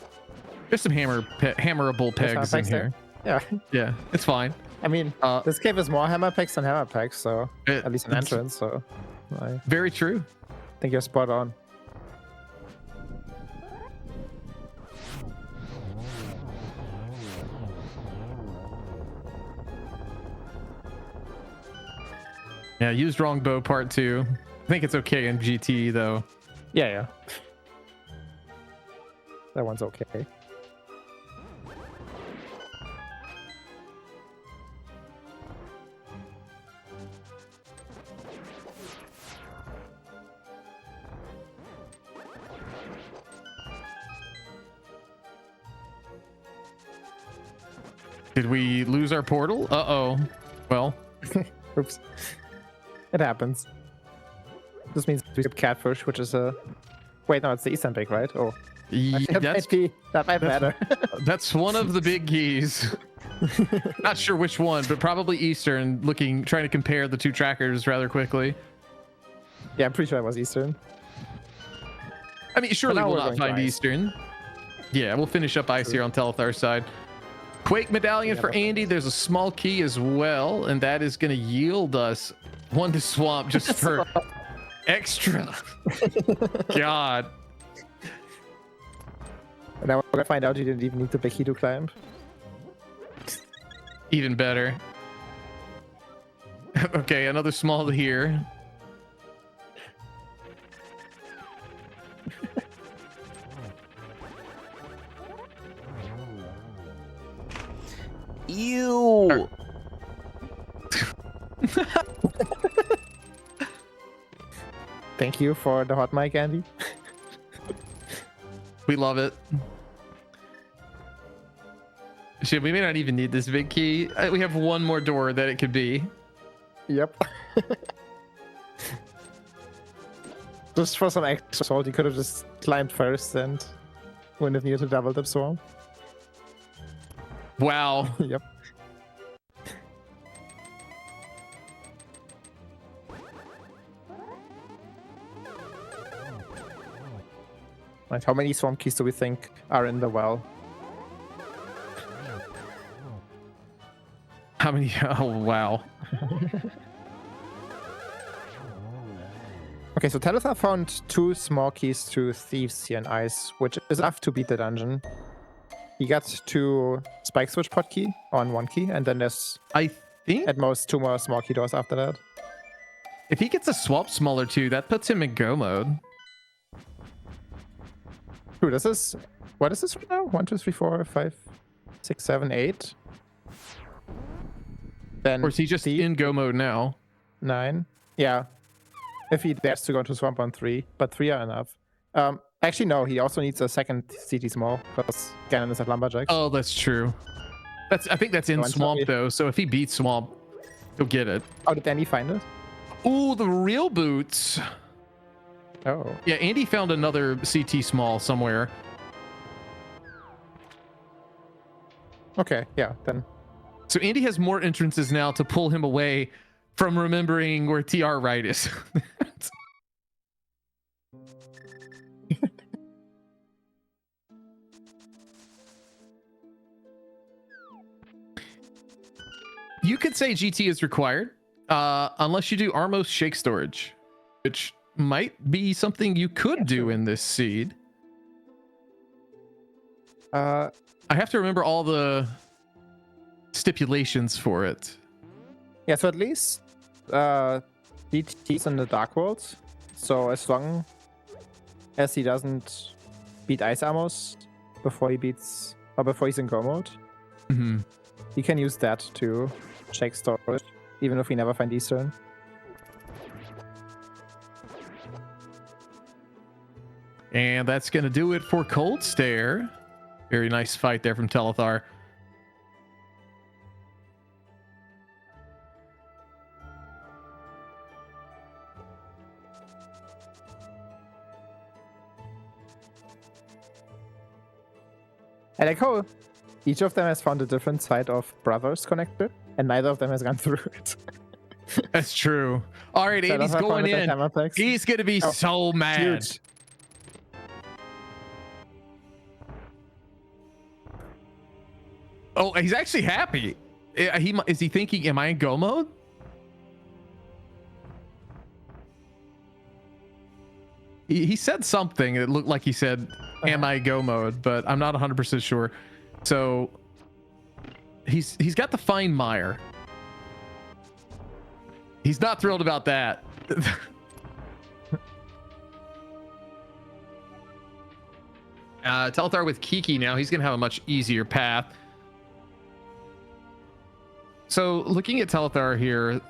S1: There's some hammerable pegs in here. Yeah, it's fine.
S2: I mean, this cave is more hammer pegs than hammer pegs, so at least an entrance. So,
S1: very true.
S2: I think you're spot on.
S1: Yeah, used wrong bow part 2. I think it's okay in GT though.
S2: Yeah. That one's okay.
S1: Did we lose our portal? Uh-oh. Well,
S2: Oops. It happens. This means we get catfish, which is a... Wait, no, it's the Eastern Big, right? Oh. That might matter.
S1: That's one of the big keys. Not sure which one, but probably Eastern. Trying to compare the two trackers rather quickly.
S2: Yeah, I'm pretty sure it was Eastern.
S1: I mean, surely we'll not find Eastern. Yeah, we'll finish up ice here on Telethar's side. Quake medallion for Andy. There's a small key as well, and that is going to yield us one to swamp just for extra. God.
S2: And now we're going to find out you didn't even need the big key to climb.
S1: Even better. Okay, another small here.
S3: Ew.
S2: Thank you for the hot mic, Andy.
S1: We love it. Shit, we may not even need this big key. We have one more door that it could be.
S2: Yep. Just for some extra salt, you could have just climbed first and wouldn't have needed to double dip swarm.
S1: Wow.
S2: Yep. Right, how many swamp keys do we think are in the well?
S1: How many? Oh, wow.
S2: Okay, so Telethar found 2 small keys to thieves here in ice, which is enough to beat the dungeon. He got 2 spike switch pot key on 1 key, and then there's
S1: I think
S2: at most 2 more small key doors after that.
S1: if he gets a swap smaller too, that puts him in go mode.
S2: Dude, this is... What is this right now? 1, 2, 3, 4, 5, 6, 7, 8. Then
S1: Or is he just in go mode now?
S2: 9. Yeah. If he dares to go into swamp on 3, but 3 are enough. Actually, no, he also needs a second CT small, because Ganon is at Lumberjack.
S1: Oh, that's true. I think that's in swamp though, so if he beats swamp, he'll get it.
S2: Oh, did Andy find it?
S1: Ooh, the real boots.
S2: Oh.
S1: Yeah, Andy found another CT small somewhere.
S2: Okay, yeah, then.
S1: So Andy has more entrances now to pull him away from remembering where TR right is. You could say GT is required, unless you do Armos Shake Storage, which might be something you could do in this seed. I have to remember all the stipulations for it.
S2: Yeah, so at least GT's in the Dark World. So as long as he doesn't beat Ice Amos before he's in go mode, he can use that to check storage, even if we never find Eastern.
S1: And that's going to do it for Cold Stare. Very nice fight there from Telethar.
S2: I like how each of them has found a different side of Brothers connector, and neither of them has gone through it.
S1: That's true. All right, Andy's going in. He's going to be so mad.
S2: Huge.
S1: Oh, he's actually happy. Is he thinking, am I in go mode? He said something. It looked like he said, am I go mode? But I'm not 100% sure. So he's got the Find Mire. He's not thrilled about that. Telethar with Kiki now. He's going to have a much easier path. So looking at Telethar here,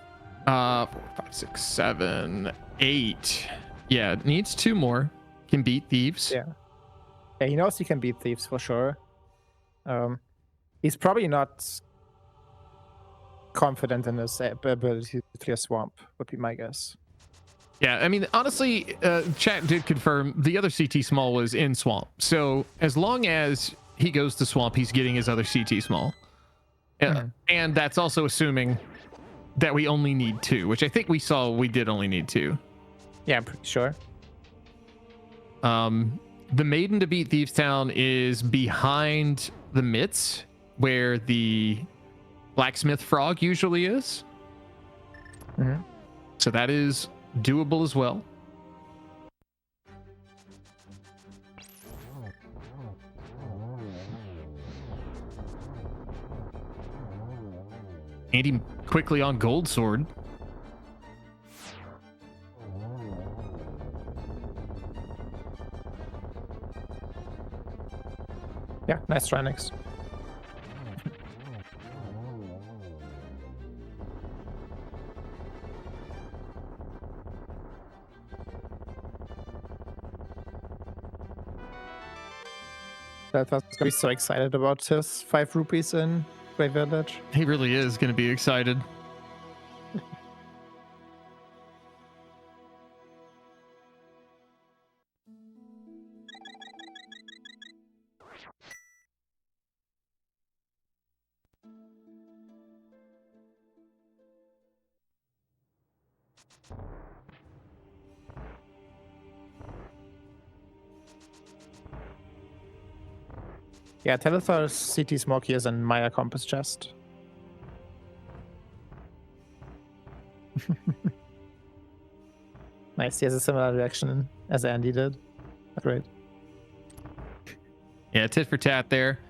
S1: 4, 5, 6, 7, 8. Yeah, needs 2 more. Can beat Thieves.
S2: Yeah, he knows he can beat Thieves for sure. He's probably not confident in his ability to clear swamp, would be my guess.
S1: Yeah, I mean, honestly, chat did confirm the other CT small was in swamp. So as long as he goes to swamp, he's getting his other CT small. And that's also assuming that we only need 2, which I think we saw we did only need 2.
S2: Yeah, I'm pretty sure.
S1: The maiden to beat Thieves Town is behind the mitts where the blacksmith frog usually is. So that is doable as well. Andy quickly on gold sword.
S2: Yeah, nice try, Nix. Telethar gonna be so excited about his 5 rupees in Graveyard Edge.
S1: He really is going to be excited.
S2: Yeah, Telethar's CT Smoky is in Maya Compass chest. Nice, he has a similar reaction as Andy did. Great.
S1: Yeah, tit for tat there.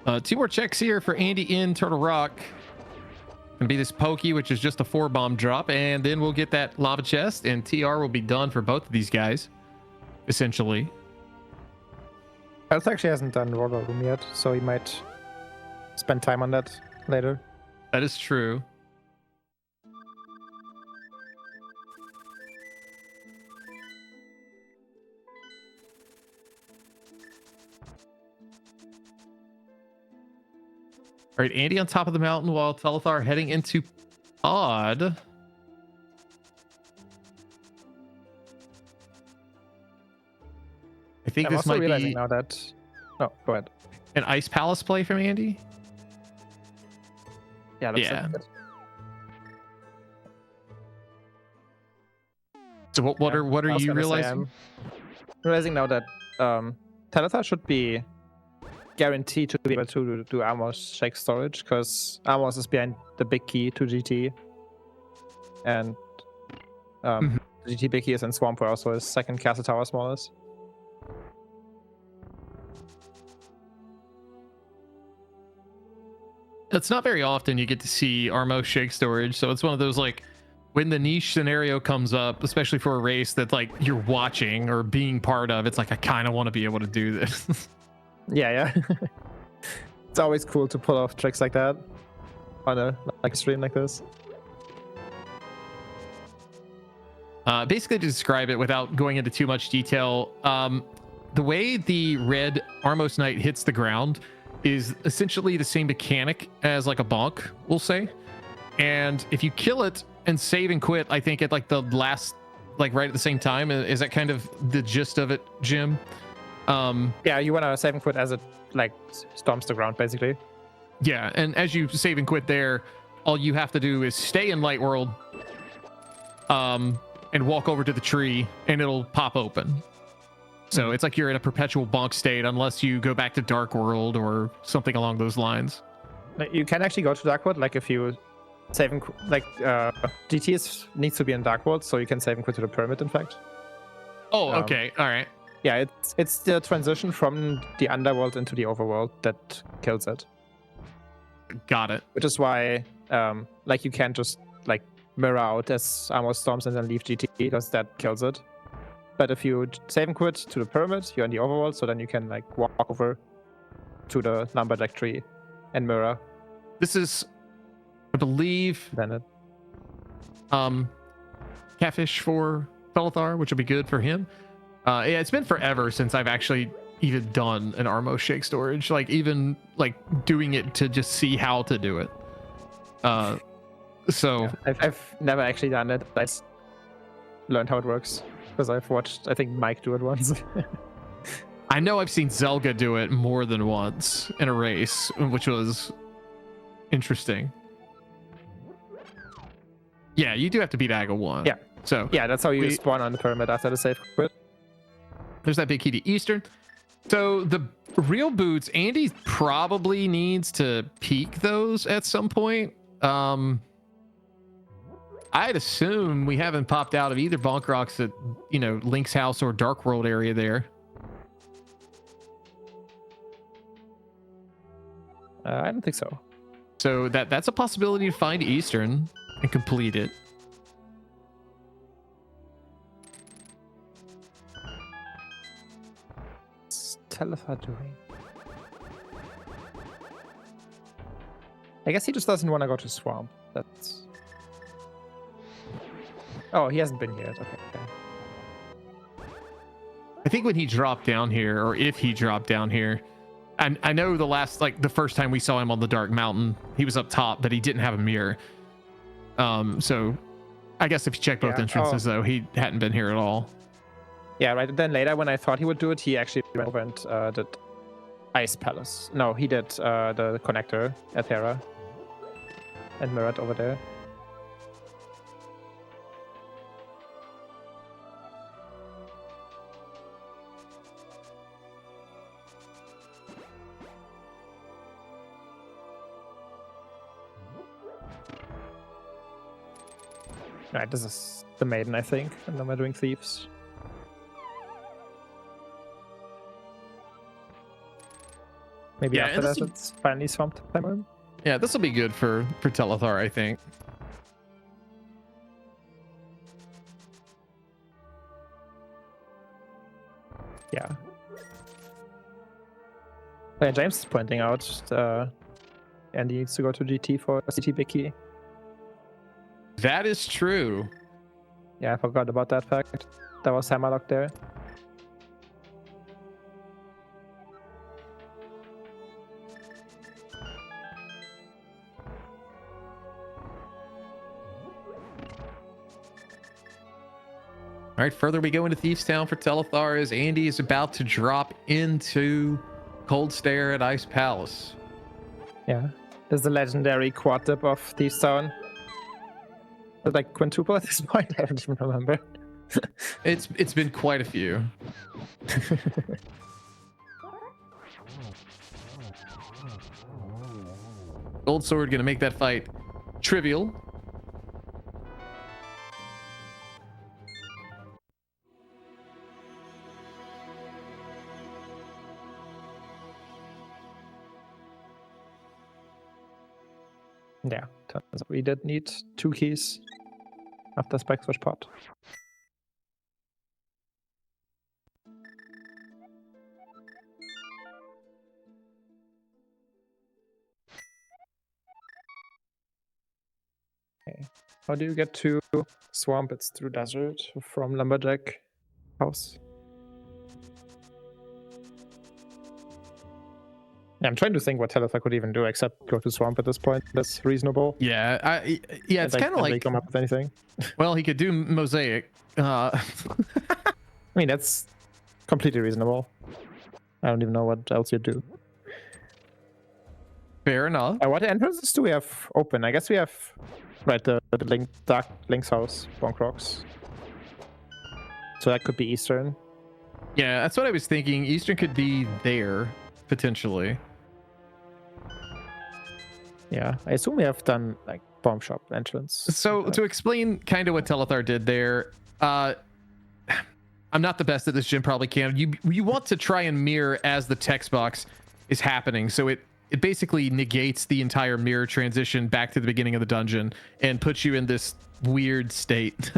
S1: 2 more checks here for Andy in Turtle Rock. Gonna be this Pokey, which is just a 4-bomb drop, and then we'll get that lava chest, and TR will be done for both of these guys, essentially.
S2: Telethar actually hasn't done Roller Room yet, so he might spend time on that later.
S1: That is true. All right, Andy on top of the mountain while Telethar heading into Pod. I think
S2: I'm
S1: this
S2: also
S1: might
S2: realizing
S1: be
S2: now that. Oh, go ahead.
S1: an Ice Palace play from Andy.
S2: Yeah.
S1: Yeah. So what are you realizing?
S2: I'm realizing now that Telethar should be guaranteed to be able to do Amos Shake storage, because Amos is behind the big key to GT, and the GT big key is in Swamp, where also his second Castle Tower smallest.
S1: It's not very often you get to see Armo Shake storage, so it's one of those, like, when the niche scenario comes up, especially for a race that, like, you're watching or being part of, it's like, I kind of want to be able to do this.
S2: Yeah. It's always cool to pull off tricks like that on a stream like this.
S1: Basically, to describe it without going into too much detail, the way the red Armos Knight hits the ground is essentially the same mechanic as like a bonk, we'll say. And if you kill it and save and quit, I think at like the last, like right at the same time, is that kind of the gist of it, Jim?
S2: Yeah, you want to save and quit as it like stomps the ground, basically.
S1: Yeah, and as you save and quit there, all you have to do is stay in Light World, and walk over to the tree, and it'll pop open. So it's like you're in a perpetual bonk state unless you go back to Dark World or something along those lines.
S2: You can actually go to Dark World, like if you save and like GT needs to be in Dark World, so you can save and quit to the Pyramid, in fact.
S1: Oh, okay, all right.
S2: Yeah, it's the transition from the Underworld into the Overworld that kills it.
S1: Got it.
S2: Which is why, like, you can't just like mirror out as Armor Storms and then leave GT, because that kills it. But if you save and quit to the Pyramid, you're in the Overworld, so then you can like walk over to the Lumberjack tree and mirror.
S1: This is, I believe,
S2: Then
S1: Catfish for Telethar, which will be good for him. Yeah, it's been forever since I've actually even done an Armo shake storage, like even like doing it to just see how to do it. So
S2: yeah, I've never actually done it. I learned how it works because I've watched, I think, Mike do it once.
S1: I know I've seen Zelga do it more than once in a race, which was interesting. Yeah, you do have to beat Aga 1.
S2: Yeah.
S1: So
S2: yeah, that's how you spawn on the pyramid after the safe quit.
S1: There's that big key to Eastern. So the real boots, Andy probably needs to peek those at some point. I'd assume we haven't popped out of either Bonk Rocks at, you know, Link's house or Dark World area there.
S2: I don't think so.
S1: So that's a possibility to find Eastern and complete it.
S2: What's Telethar doing? I guess he just doesn't want to go to Swamp. That's... Oh, he hasn't been here yet. Okay.
S1: I think when he dropped down here, or if he dropped down here, and I know the first time we saw him on the Dark Mountain, he was up top, but he didn't have a mirror. So I guess if you check both entrances, though, he hadn't been here at all.
S2: Yeah, right. Then later, when I thought he would do it, he actually went over and did Ice Palace. No, he did the connector at Terra and mirrored over there. Right, this is the maiden, I think, and then we're doing thieves. Maybe after that, it's finally Swamp time.
S1: Yeah, this will be good for Telethar, I think.
S2: Yeah. Yeah, James is pointing out Andy needs to go to GT for a CT big key.
S1: That is true.
S2: Yeah, I forgot about that fact. That was Hammerlock there.
S1: All right, further we go into Thieves Town for Telethar as Andy is about to drop into Cold Stare at Ice Palace.
S2: Yeah, there's the legendary quad dip of Thieves Town. Like quintuple at this point? I don't even remember.
S1: It's been quite a few. Gold Sword gonna make that fight trivial.
S2: Yeah, turns out we did need 2 keys after Spike Switch pot. Okay, how do you get to Swamp? It's through desert from Lumberjack house. Yeah, I'm trying to think what Telethar could even do except go to Swamp at this point. That's reasonable.
S1: Yeah, it's kind of like
S2: come up with anything.
S1: Well, he could do Mosaic.
S2: I mean, that's completely reasonable. I don't even know what else you'd do.
S1: Fair enough.
S2: What entrances do we have open? I guess we have the Link's house, Bonk Rocks. So that could be Eastern.
S1: Yeah, that's what I was thinking. Eastern could be there potentially.
S2: Yeah, I assume we have done like bomb shop entrance.
S1: So to explain kind of what Telethar did there, I'm not the best at this, Jim probably can. You want to try and mirror as the text box is happening, so it basically negates the entire mirror transition back to the beginning of the dungeon and puts you in this weird state.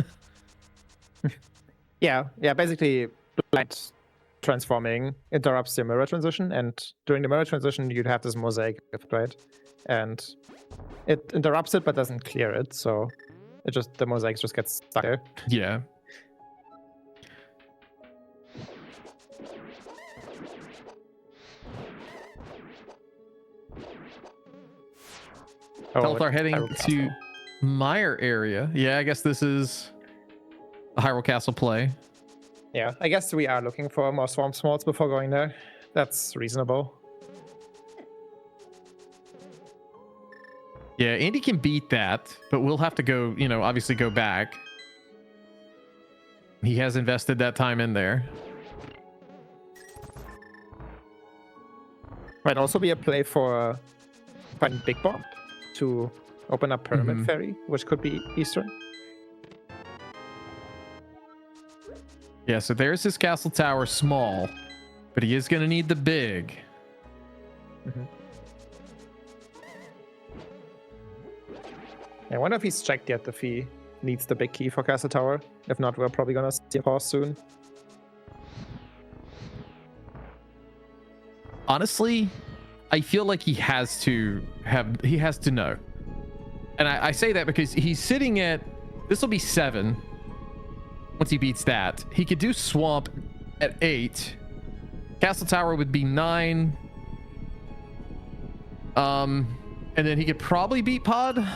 S2: yeah, basically light transforming interrupts your mirror transition, and during the mirror transition you'd have this mosaic gift, right? And it interrupts it but doesn't clear it, so the mosaics just gets stuck there.
S1: Yeah. Telethar heading to Mire area. Yeah, I guess this is a Hyrule Castle play.
S2: Yeah, I guess we are looking for more Swamp Smalls before going there. That's reasonable.
S1: Yeah, Andy can beat that, but we'll have to go, obviously go back. He has invested that time in there.
S2: Might also be a play for finding Big Bomb to open up Pyramid Ferry, which could be Eastern.
S1: Yeah, so there's his castle tower small, but he is going to need the big.
S2: I wonder if he's checked yet if he needs the big key for castle tower. If not, we're probably going to see a pause soon.
S1: Honestly, I feel like he has to know. And I say that because he's sitting at, this will be 7. Once he beats that, he could do Swamp at 8. Castle Tower would be 9. And then he could probably beat Pod.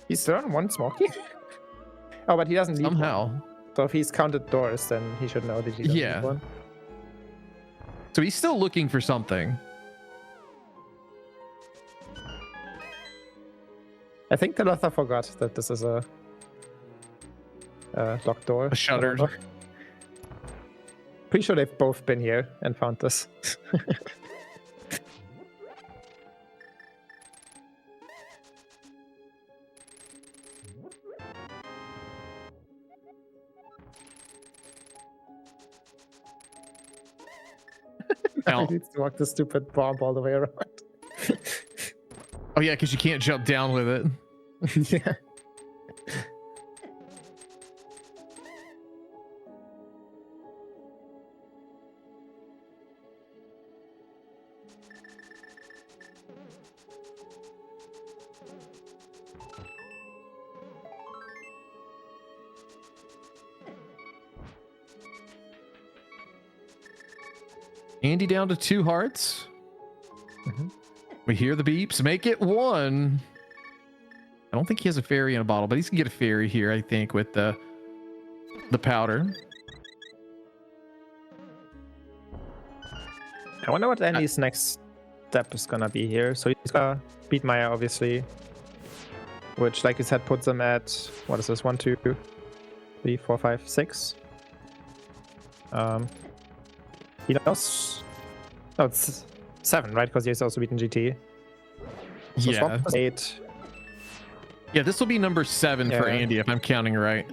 S2: He's still on 1 small key. Oh, but he doesn't need
S1: somehow.
S2: One. So if he's counted doors, then he should know that he doesn't need one.
S1: So he's still looking for something.
S2: I think Telethar forgot that this is a locked door.
S1: A shuttered.
S2: Pretty sure they've both been here and found this. He needs to walk the stupid bomb all the way around.
S1: Oh yeah, because you can't jump down with it.
S2: Yeah.
S1: Andy down to 2 hearts. We hear the beeps. Make it 1. I don't think he has a fairy in a bottle, but he's gonna get a fairy here, I think, with the powder.
S2: I wonder what Andy's next step is gonna be here. So he's gonna beat Maya, obviously, which, like you said, puts him at, what is this? 1, 2, 3, 4, 5, 6. He knows. No, it's 7, right? Because he's also beaten GT. So
S1: yeah.
S2: 8.
S1: Yeah, this will be number 7 for Andy, if I'm counting right.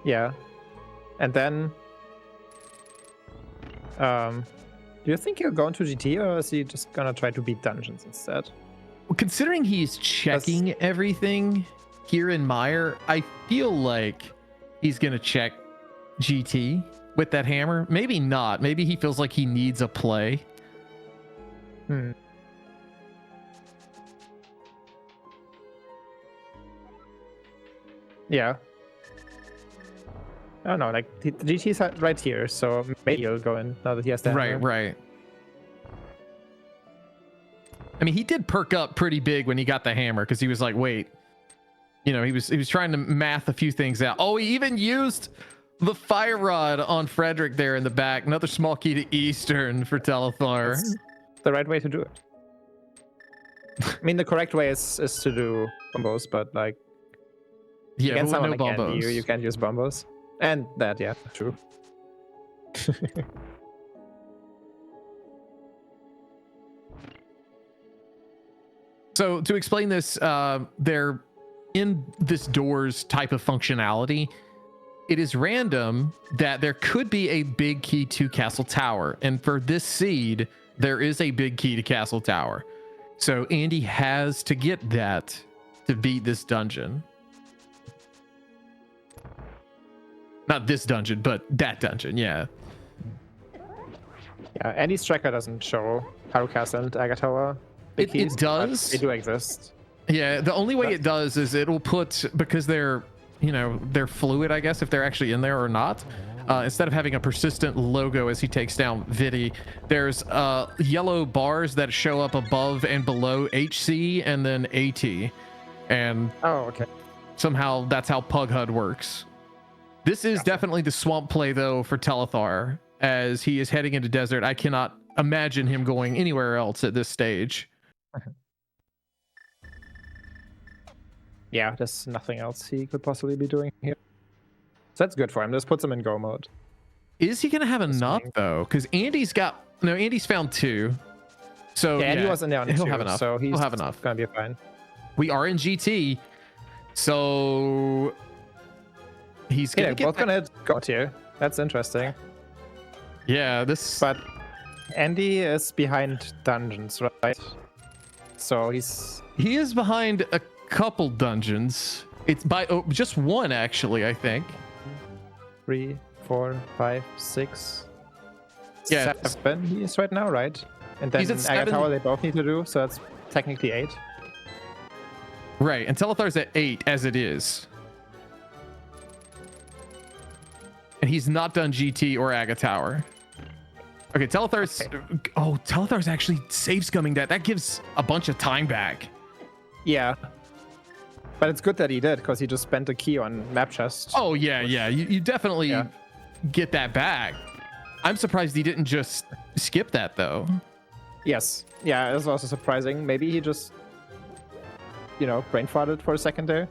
S2: Yeah. And then, do you think he'll go into GT, or is he just gonna try to beat dungeons instead?
S1: Well, considering he's checking everything here in Mire, I feel like he's gonna check GT with that hammer. Maybe not. Maybe he feels like he needs a play.
S2: Yeah. I don't know, like the GT's right here, so maybe he'll go in now that he has that.
S1: Right. I mean, he did perk up pretty big when he got the hammer, because he was like, wait. He was trying to math a few things out. Oh, he even used the fire rod on Frederick there in the back. Another small key to Eastern for Telethar.
S2: That's the right way to do it. I mean, the correct way is to do bombos, but like,
S1: yeah,
S2: against someone
S1: no
S2: like
S1: bombos.
S2: Andy, you can't use bombos. And that, yeah, true.
S1: So to explain this, they're in this doors type of functionality. It is random that there could be a big key to Castle Tower. And for this seed, there is a big key to Castle Tower. So Andy has to get that to beat this dungeon. Not this dungeon, but that dungeon, yeah.
S2: Yeah, Andy's tracker doesn't show Hyrule Castle and Agatower.
S1: It does.
S2: They do exist.
S1: Yeah, the only way it does is it'll put, because they're fluid, I guess, if they're actually in there or not. instead of having a persistent logo as he takes down Vidi, there's yellow bars that show up above and below HC and then AT. And
S2: okay.
S1: Somehow that's how Pug HUD works. This is definitely the swamp play, though, for Telethar, as he is heading into desert. I cannot imagine him going anywhere else at this stage.
S2: Yeah, there's nothing else he could possibly be doing here. So that's good for him. This puts him in go mode.
S1: Is he going to have enough, though? Because Andy's found 2. So
S2: yeah, Andy wasn't down.
S1: He'll have enough.
S2: So he'll
S1: have enough.
S2: Gonna be fine.
S1: We are in GT, so he's gonna
S2: both gonna hit God here. That's interesting.
S1: Yeah,
S2: But Andy is behind dungeons, right? So he
S1: is behind a couple dungeons. It's by just one, actually, I think.
S2: 3, 4, 5, 6,
S1: yeah,
S2: 7 he is right now, right? And then Agatha, they both need to do, so that's technically 8.
S1: Right, and Telethar's at 8 as it is. And he's not done GT or Aga Tower. Okay, Telethar's actually save scumming that. That gives a bunch of time back.
S2: Yeah. But it's good that he did, because he just spent a key on map chest.
S1: Oh, yeah. You definitely get that back. I'm surprised he didn't just skip that, though.
S2: Yes. Yeah, it was also surprising. Maybe he just, brain farted for a second there.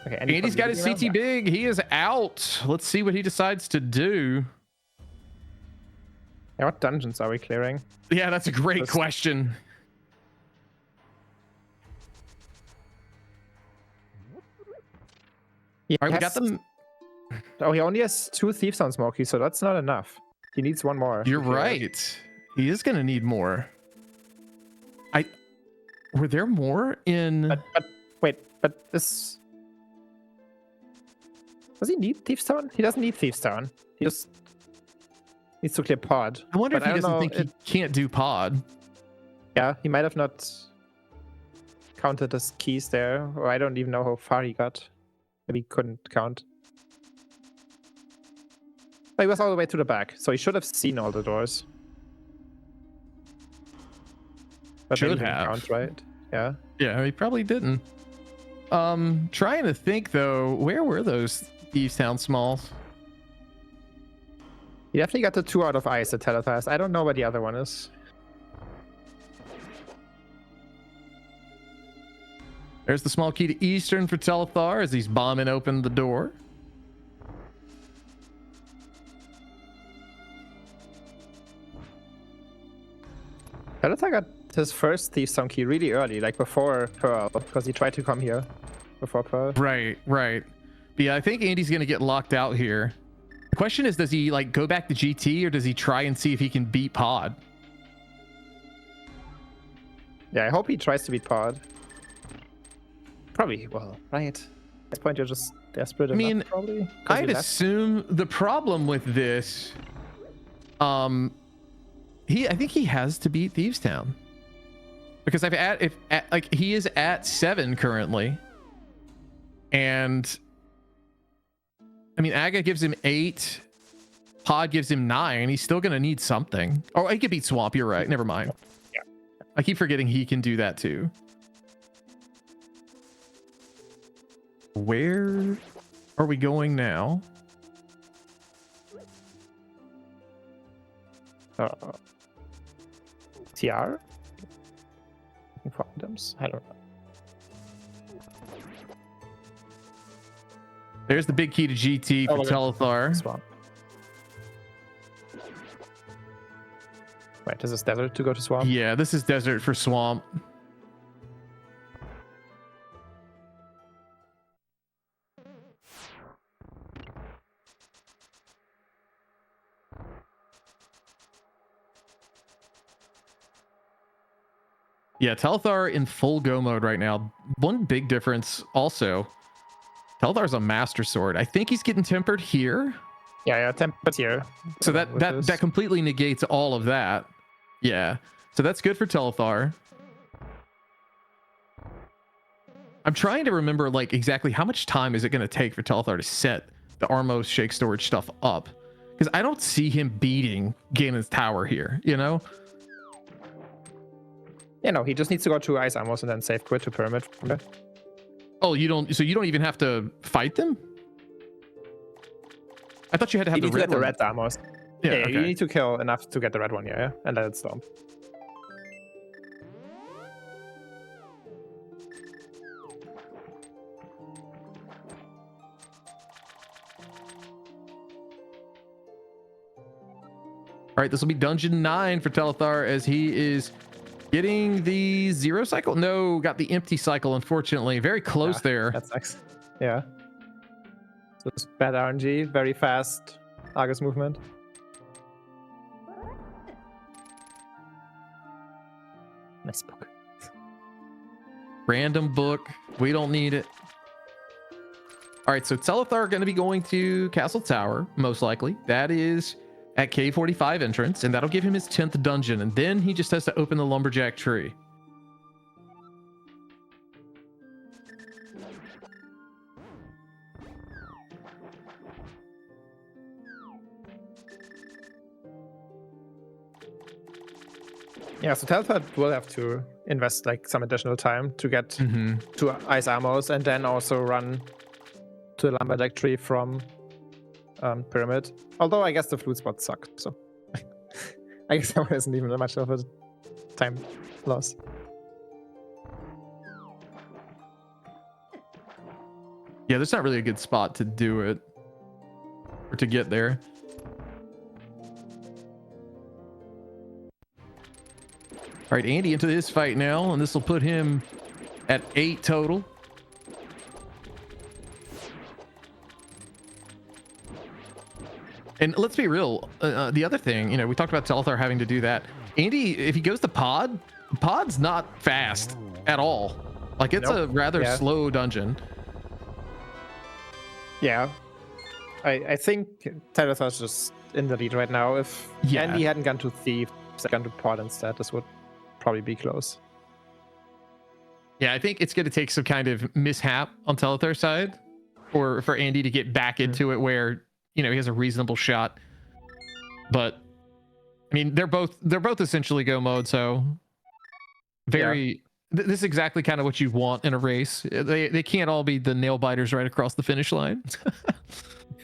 S2: Okay,
S1: Andy's got his CT big. He is out. Let's see what he decides to do.
S2: Yeah, what dungeons are we clearing?
S1: Yeah, that's a great question. All right, we got them.
S2: Oh, he only has 2 Thieves on Smokey, so that's not enough. He needs 1 more.
S1: You're right. He is going to need more. Were there more in...
S2: But this... Does he need Thieves Town? He doesn't need Thieves Town. He just needs to clear Pod.
S1: I wonder if he doesn't think he can't do Pod.
S2: Yeah, he might have not counted his keys there, or I don't even know how far he got. Maybe he couldn't count. But he was all the way to the back, so he should have seen all the doors. But
S1: should have.
S2: Count, right? Yeah.
S1: Yeah, he probably didn't. Trying to think though, where were those Thieves Town Smalls?
S2: He definitely got the 2 out of ice at Telethar. I don't know where the other one is.
S1: There's the small key to Eastern for Telethar as he's bombing open the door.
S2: Telethar got his first Thieves Town key really early, like before Pearl, because he tried to come here before Pearl.
S1: Right. But yeah, I think Andy's gonna get locked out here. The question is, does he go back to GT or does he try and see if he can beat Pod?
S2: Yeah, I hope he tries to beat Pod. Probably he will, right? At this point, you're just desperate enough, probably.
S1: I'd assume the problem with this, I think he has to beat Thieves Town. Because he is at 7 currently. And Aga gives him 8. Pod gives him 9. He's still gonna need something. Oh, he could beat Swamp, you're right. Never mind.
S2: Yeah.
S1: I keep forgetting he can do that too. Where are we going now?
S2: TR? Looking for items? I don't know.
S1: There's the big key to GT for Telethar.
S2: Swamp. Right, this is desert to go to Swamp?
S1: Yeah, this is desert for Swamp. Yeah, Telethar in full go mode right now. One big difference also, Telethar's a master sword. I think he's getting tempered here.
S2: Yeah, tempered here.
S1: So that completely negates all of that. Yeah. So that's good for Telethar. I'm trying to remember exactly how much time is it going to take for Telethar to set the Armos shake storage stuff up, because I don't see him beating Ganon's tower here, you know?
S2: Yeah, no, he just needs to go to Ice Armos and then save quit to Pyramid from there.
S1: Oh, you don't even have to fight them? I thought you had to have
S2: You need to get the
S1: one.
S2: red Armos.
S1: Yeah,
S2: Yeah,
S1: okay.
S2: you need to kill enough to get the red one, yeah, and let it stomp.
S1: All right, this will be dungeon 9 for Telethar as he is getting the 0 cycle. No, got the empty cycle, unfortunately. Very close there.
S2: That sucks. Yeah. So it's bad RNG, very fast Argus movement. Nice book.
S1: Random book. We don't need it. All right, so Telethar going to be going to Castle Tower, most likely. That is at K45 entrance, and that'll give him his 10th dungeon, and then he just has to open the lumberjack tree.
S2: Yeah, so Telethar will have to invest like some additional time to get to Ice Armos and then also run to the lumberjack tree from Pyramid. Although I guess the flute spots suck, so I guess that isn't even much of a time loss.
S1: Yeah, there's not really a good spot to do it or to get there. All right, Andy into this fight now, and this will put him at 8 total. And let's be real, the other thing, you know, we talked about Telethar having to do that. Andy, if he goes to Pod's not fast at all. Like, it's a rather slow dungeon.
S2: Yeah. I think Telethar's just in the lead right now. If Andy hadn't gone to Thief, gone to Pod instead, this would probably be close.
S1: Yeah, I think it's going to take some kind of mishap on Telethar's side for Andy to get back into it where, you know, he has a reasonable shot. But I mean, they're both essentially go mode, so very this is exactly kind of what you want in a race. They can't all be the nail biters right across the finish line.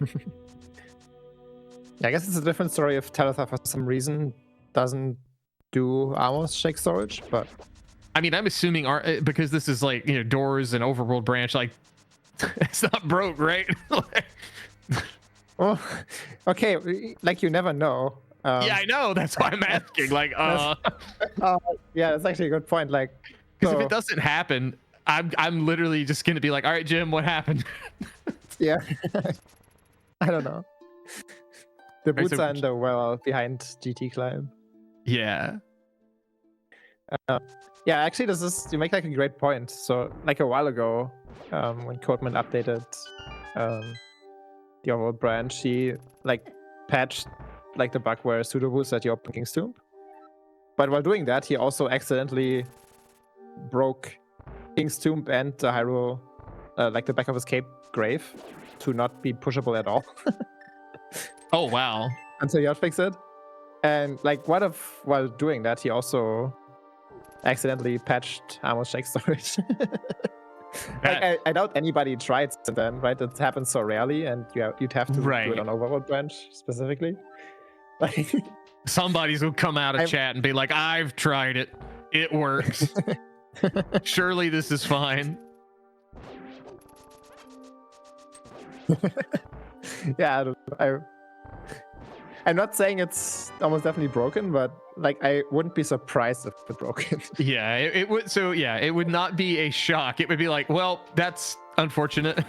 S2: Yeah, I guess it's a different story if Telethar for some reason doesn't do Armos shake storage, but
S1: I mean, I'm assuming because this is like, you know, Doors and Overworld branch, like it's not broke, right?
S2: Well, okay, like you never know.
S1: Yeah, I know. That's why I'm asking. Like,
S2: yeah, that's actually a good point. Like,
S1: because if it doesn't happen, I'm literally just gonna be like, all right, Jim, what happened?
S2: Yeah, I don't know. The boots are in the well behind GT Climb.
S1: Yeah.
S2: Yeah, actually, you make like a great point. So, like a while ago, when Codeman updated the Overworld branch, he like patched like the bug where pseudo boosts at your King's Tomb. But while doing that, he also accidentally broke King's Tomb and the Hyrule, like the back of his cape grave, to not be pushable at all.
S1: Oh wow!
S2: Until you fix it, and like while doing that, he also accidentally patched Armos shake storage. Like, I doubt anybody tried it then, right? It happens so rarely, and you'd have to do it on Overworld branch specifically. Like,
S1: somebody's will come out of chat and be like, "I've tried it. It works. Surely this is fine."
S2: Yeah, I'm not saying it's almost definitely broken, but like I wouldn't be surprised if it's broken.
S1: Yeah, it would. So yeah, it would not be a shock. It would be like, well, that's unfortunate.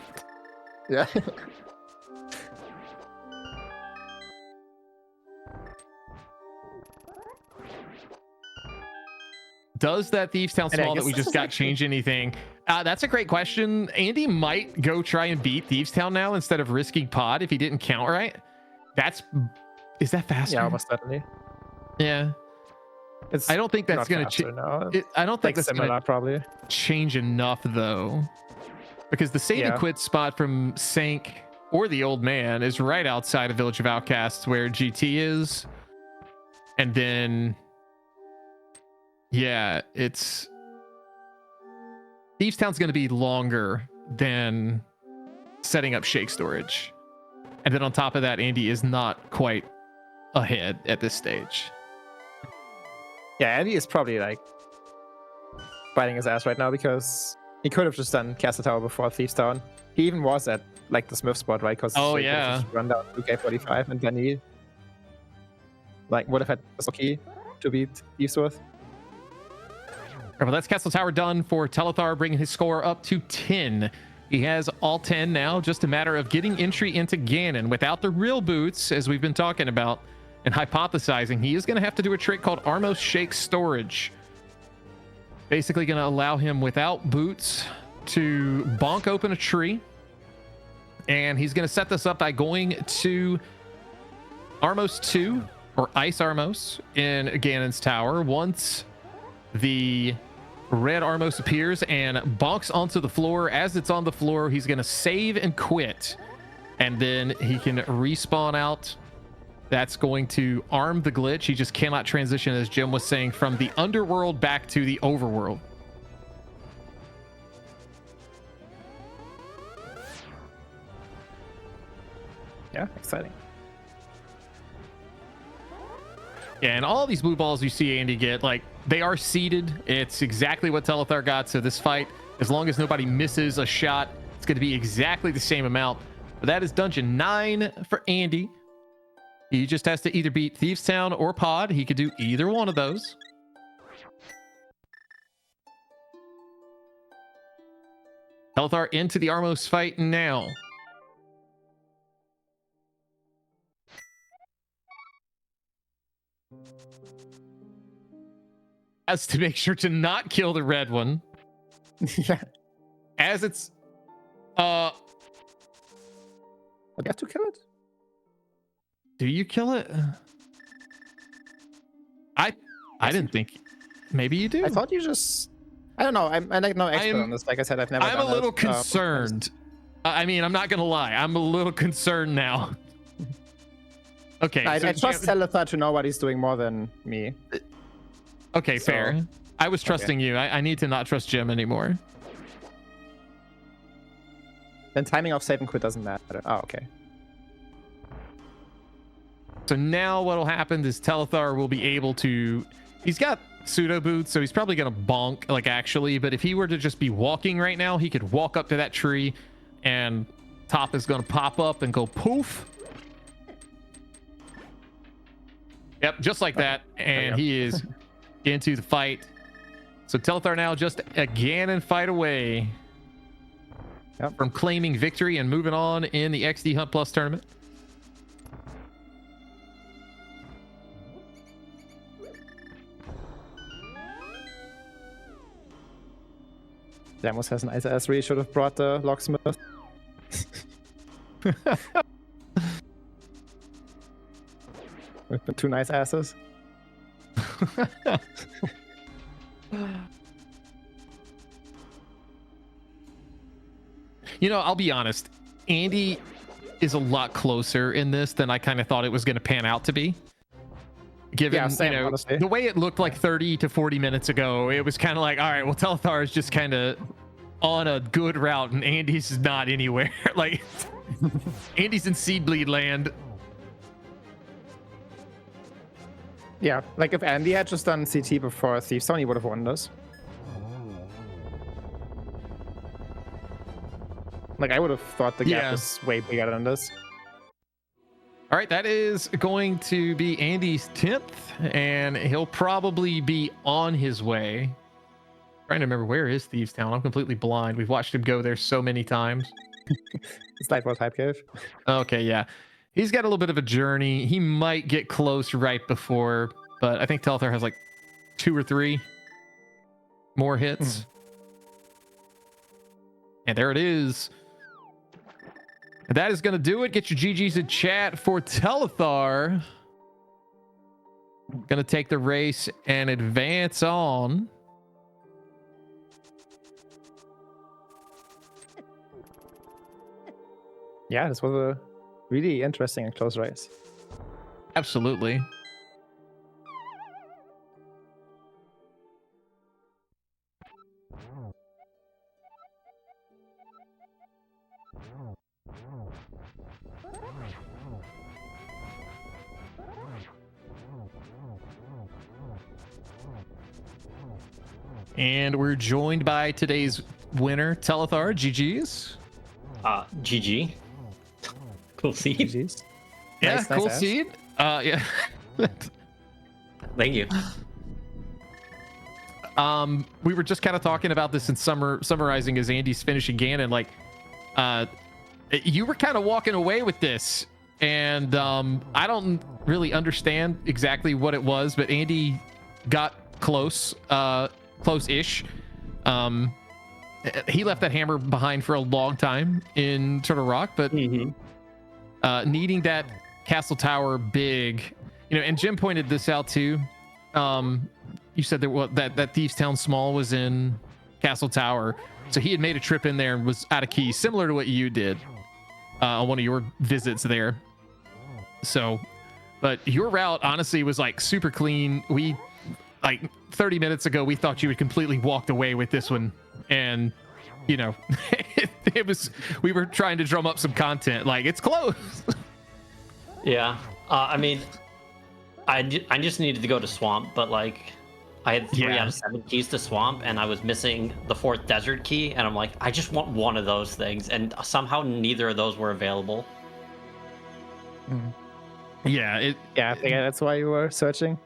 S2: Yeah.
S1: Does that Thieves Town small that we just got change anything? That's a great question. Andy might go try and beat Thieves Town now instead of risking Pod if he didn't count right. Is that faster?
S2: Yeah, almost certainly.
S1: Yeah. I don't think that's going to change. I don't think that's
S2: similar, probably
S1: change enough though, because the save and quit spot from Sank or the Old Man is right outside of Village of Outcasts where GT is. And then, yeah, it's... Thieves Town's going to be longer than setting up Shake Storage. And then on top of that, Andy is not quite ahead at this stage.
S2: Yeah, Andy is probably like biting his ass right now because he could have just done Castle Tower before Thieves Town. He even was at like the Smith spot, right? Because
S1: oh
S2: he
S1: yeah,
S2: just run down to K45 and then he like would have had the key to beat Thieves with.
S1: Well, that's Castle Tower done for Telethar, bringing his score up to 10. He has all 10 now, just a matter of getting entry into Ganon. Without the real boots, as we've been talking about and hypothesizing, he is going to have to do a trick called Armos Shake Storage. Basically going to allow him, without boots, to bonk open a tree. And he's going to set this up by going to Armos 2, or Ice Armos, in Ganon's Tower. Once the red Armos appears and bonks onto the floor, as it's on the floor, he's going to save and quit. And then he can respawn out. That's going to arm the glitch. He just cannot transition, as Jim was saying, from the underworld back to the overworld.
S2: Yeah, exciting.
S1: Yeah, and all these blue balls you see Andy get, like, they are seeded. It's exactly what Telethar got. So this fight, as long as nobody misses a shot, it's going to be exactly the same amount. But that is Dungeon 9 for Andy. He just has to either beat Thieves Town or Pod. He could do either one of those. Telethar into the Armos fight now. Has to make sure to not kill the red one.
S2: Yeah.
S1: As it's
S2: I have to kill it.
S1: Do you kill it? I didn't think. Maybe you do.
S2: I thought you just. I don't know. I'm like no expert on this. Like I said, I've never.
S1: I'm a little concerned. I mean, I'm not gonna lie. I'm a little concerned now. Okay.
S2: I
S1: so
S2: trust Telethar to know what he's doing more than me.
S1: Okay, fair. I was trusting you. I need to not trust Jim anymore.
S2: Then timing of save and quit doesn't matter. Oh, okay.
S1: So now what'll happen is Telethar will be able to... He's got pseudo boots, so he's probably going to bonk, like, actually. But if he were to just be walking right now, he could walk up to that tree and top is going to pop up and go poof. Yep, just like that. And he is into the fight. So Telethar now just a Ganon fight away from claiming victory and moving on in the XDHunt Plus tournament.
S2: Damos has an nice ass. Really should have brought the locksmith. With the two nice asses.
S1: You know, I'll be honest. Andy is a lot closer in this than I kind of thought it was going to pan out to be. Given,
S2: same,
S1: you know,
S2: honestly.
S1: the way it looked like 30 to 40 minutes ago, it was kind of like, all right, well, Telethar is just kind of on a good route and Andy's not anywhere. Like, Andy's in Seedbleed land.
S2: Yeah, like if Andy had just done CT before Thieves Town, he would have won this. Like, I would have thought the gap is way bigger than this.
S1: All right, that is going to be Andy's 10th, and he'll probably be on his way. Trying to remember, where is Thieves Town? I'm completely blind. We've watched him go there so many times.
S2: It's Lightworld Hype Cave.
S1: Okay, yeah. He's got a little bit of a journey. He might get close right before, but I think Telethar has like 2 or 3 more hits. And there it is. That is going to do it. Get your GGs in chat for Telethar. Going to take the race and advance on.
S2: Yeah, this was a really interesting and close race.
S1: Absolutely. And we're joined by today's winner, Telethar. GG's.
S3: GG. Cool seed.
S2: GG's.
S1: Yeah,
S2: Nice
S1: cool
S2: ass.
S1: seed. Yeah.
S3: Thank you.
S1: We were just kind of talking about this in summarizing as Andy's finishing Ganon. Like, you were kind of walking away with this, and I don't really understand exactly what it was, but Andy got close-ish. He left that hammer behind for a long time in Turtle Rock, but needing that castle tower big, and Jim pointed this out too. You said that Thieves Town Small was in Castle Tower, so he had made a trip in there and was out of keys, similar to what you did on one of your visits there. So, but your route honestly was like super clean. We, like 30 minutes ago, we thought you had completely walked away with this one, and it was, we were trying to drum up some content. Like, it's close.
S3: Yeah. I mean, I just needed to go to Swamp, but like, I had 3 out of 7 keys to Swamp, and I was missing the 4th Desert key, and I'm like, I just want one of those things, and somehow neither of those were available.
S1: Yeah,
S2: I think that's why you were searching.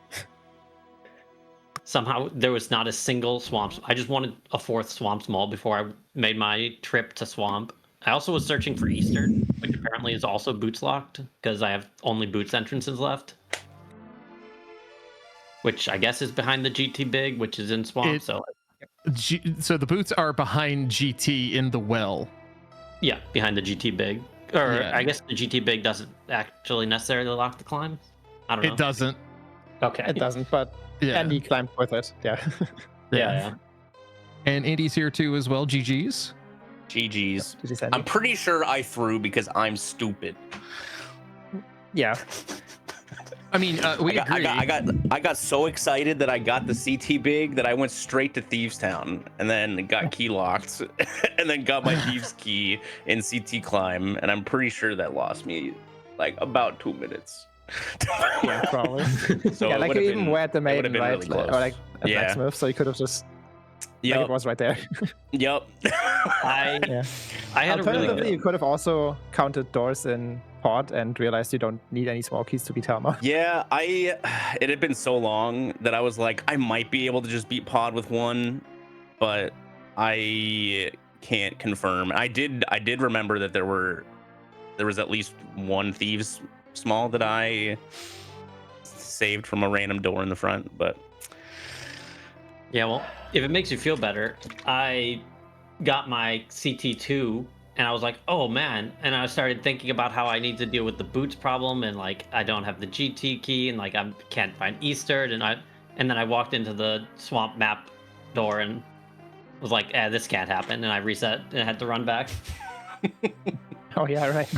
S3: Somehow there was not a single Swamp. I just wanted a 4th Swamp Small before I made my trip to Swamp. I also was searching for Eastern, which apparently is also boots locked, because I have only boots entrances left. Which I guess is behind the GT Big, which is in Swamp. So
S1: the boots are behind GT in the well.
S3: Yeah, behind the GT Big. Or I guess the GT Big doesn't actually necessarily lock the climb. I don't know.
S1: It doesn't.
S3: Okay.
S2: It doesn't, but Andy climbed with it. Yeah.
S3: Yeah.
S1: And Andy's here too as well. GG's.
S4: GG's. I'm pretty sure I threw because I'm stupid.
S2: Yeah.
S1: I mean, we agree.
S4: I got so excited that I got the CT Big that I went straight to Thieves Town and then got key locked and then got my Thieves key in CT Climb, and I'm pretty sure that lost me like about 2 minutes.
S2: Yeah, probably.
S4: So
S2: yeah, like you even were at the maiden, right?
S4: Really close.
S2: Or like at Blacksmith, so you could have just. Like it was right there.
S4: Yep.
S3: I had a really good...
S2: You could have also counted doors in Pod and realized you don't need any small keys to beat Helma.
S4: Yeah, it had been so long that I was like, I might be able to just beat Pod with one, but I can't confirm. I did remember that there was at least one Thieves Small that I saved from a random door in the front, but
S3: yeah, well, if it makes you feel better, I got my CT2 and I was like, oh man, and I started thinking about how I need to deal with the boots problem, and like I don't have the GT key, and like I can't find Eastern, and then I walked into the Swamp map door and was like, this can't happen, and I reset and had to run back.
S2: Oh yeah, right.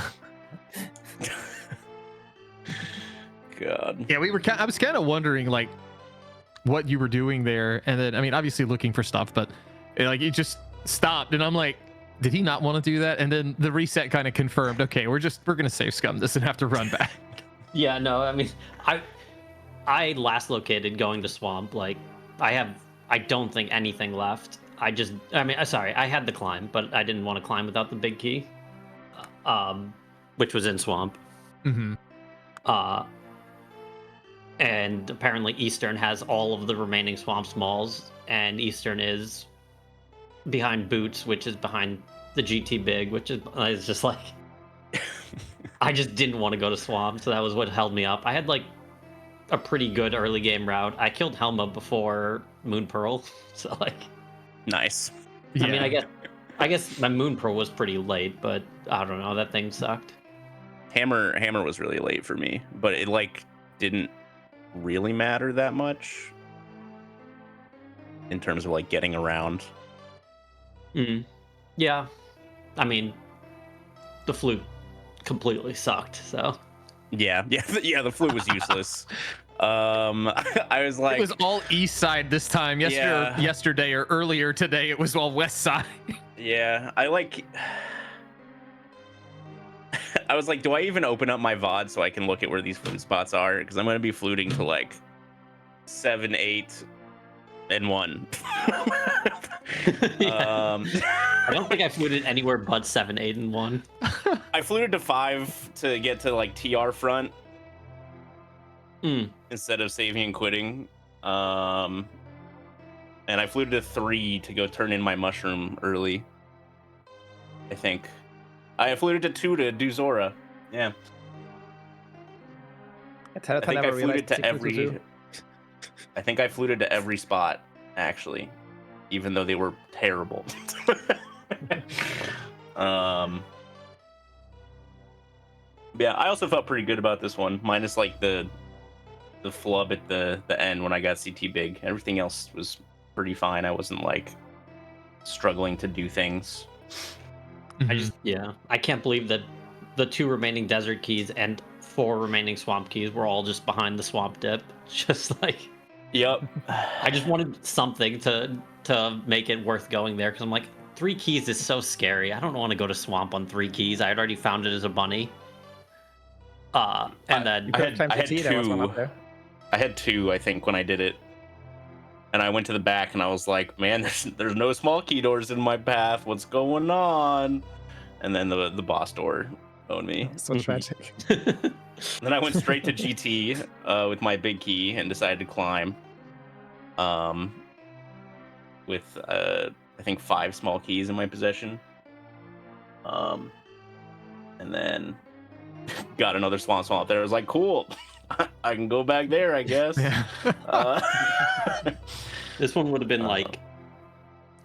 S4: God.
S1: Yeah, I was kind of wondering like what you were doing there, and then I mean obviously looking for stuff, but like it just stopped, and I'm like, did he not want to do that? And then the reset kind of confirmed, okay, we're gonna save scum this and have to run back.
S3: Yeah, no, I mean, I last located going to Swamp, like I don't think anything left. I had the climb, but I didn't want to climb without the big key, which was in Swamp. And apparently Eastern has all of the remaining Swamp Smalls, and Eastern is behind Boots, which is behind the GT Big, which is just like I just didn't want to go to Swamp, so that was what held me up. I had like a pretty good early game route. I killed Helma before Moon Pearl, so like
S4: nice.
S3: I mean, I guess my Moon Pearl was pretty late, but I don't know, that thing sucked.
S4: Hammer was really late for me, but it like didn't really matter that much in terms of like getting around.
S3: Yeah, I mean, the flute completely sucked. So
S4: yeah. The flu was useless. I was like,
S1: it was all east side this time. Yesterday or earlier today, it was all west side.
S4: Yeah, I was like, do I even open up my VOD so I can look at where these flute spots are? Because I'm going to be fluting to like 7, 8, and 1.
S3: I don't think I fluted anywhere but 7, 8, and 1.
S4: I fluted to 5 to get to like TR front instead of saving and quitting. And I fluted to 3 to go turn in my mushroom early. I think. I fluted to 2 to do Zora. Yeah. I think I fluted to every. I think I fluted to every spot, actually, even though they were terrible. Yeah, I also felt pretty good about this one, minus like the flub at the end when I got CT big. Everything else was pretty fine. I wasn't like struggling to do things.
S3: I can't believe that the 2 remaining desert keys and 4 remaining swamp keys were all just behind the swamp dip. Just like,
S4: yep.
S3: I just wanted something to make it worth going there, because I'm like, 3 keys is so scary. I don't want to go to swamp on 3 keys. I had already found it as a bunny. And then
S4: I had 2, I think, when I did it. And I went to the back and I was like, man, there's no small key doors in my path. What's going on? And then the boss door owned me.
S2: So tragic.
S4: Then I went straight to GT with my big key and decided to climb. With I think 5 small keys in my possession. And then got another swamp up there. I was like, cool. I can go back there, I guess.
S1: Yeah.
S3: This one would have been like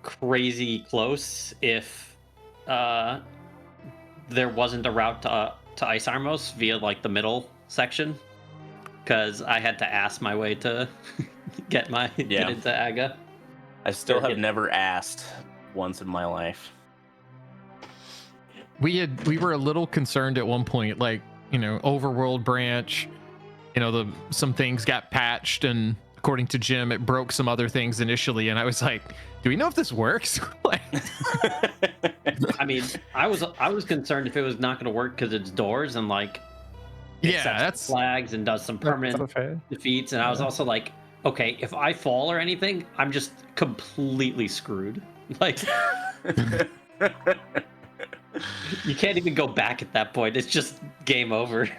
S3: crazy close if there wasn't a route to Ice Armos via like the middle section, because I had to ask my way to get into Aga.
S4: I still have never asked once in my life.
S1: We were a little concerned at one point, like, Overworld branch, some things got patched, and according to Jim, it broke some other things initially, and I was like, do we know if this works?
S3: I mean, I was concerned if it was not going to work because it's doors and like
S1: that's
S3: flags and does some permanent defeats, and I was also like, okay, if I fall or anything, I'm just completely screwed. Like, you can't even go back at that point. It's just game over.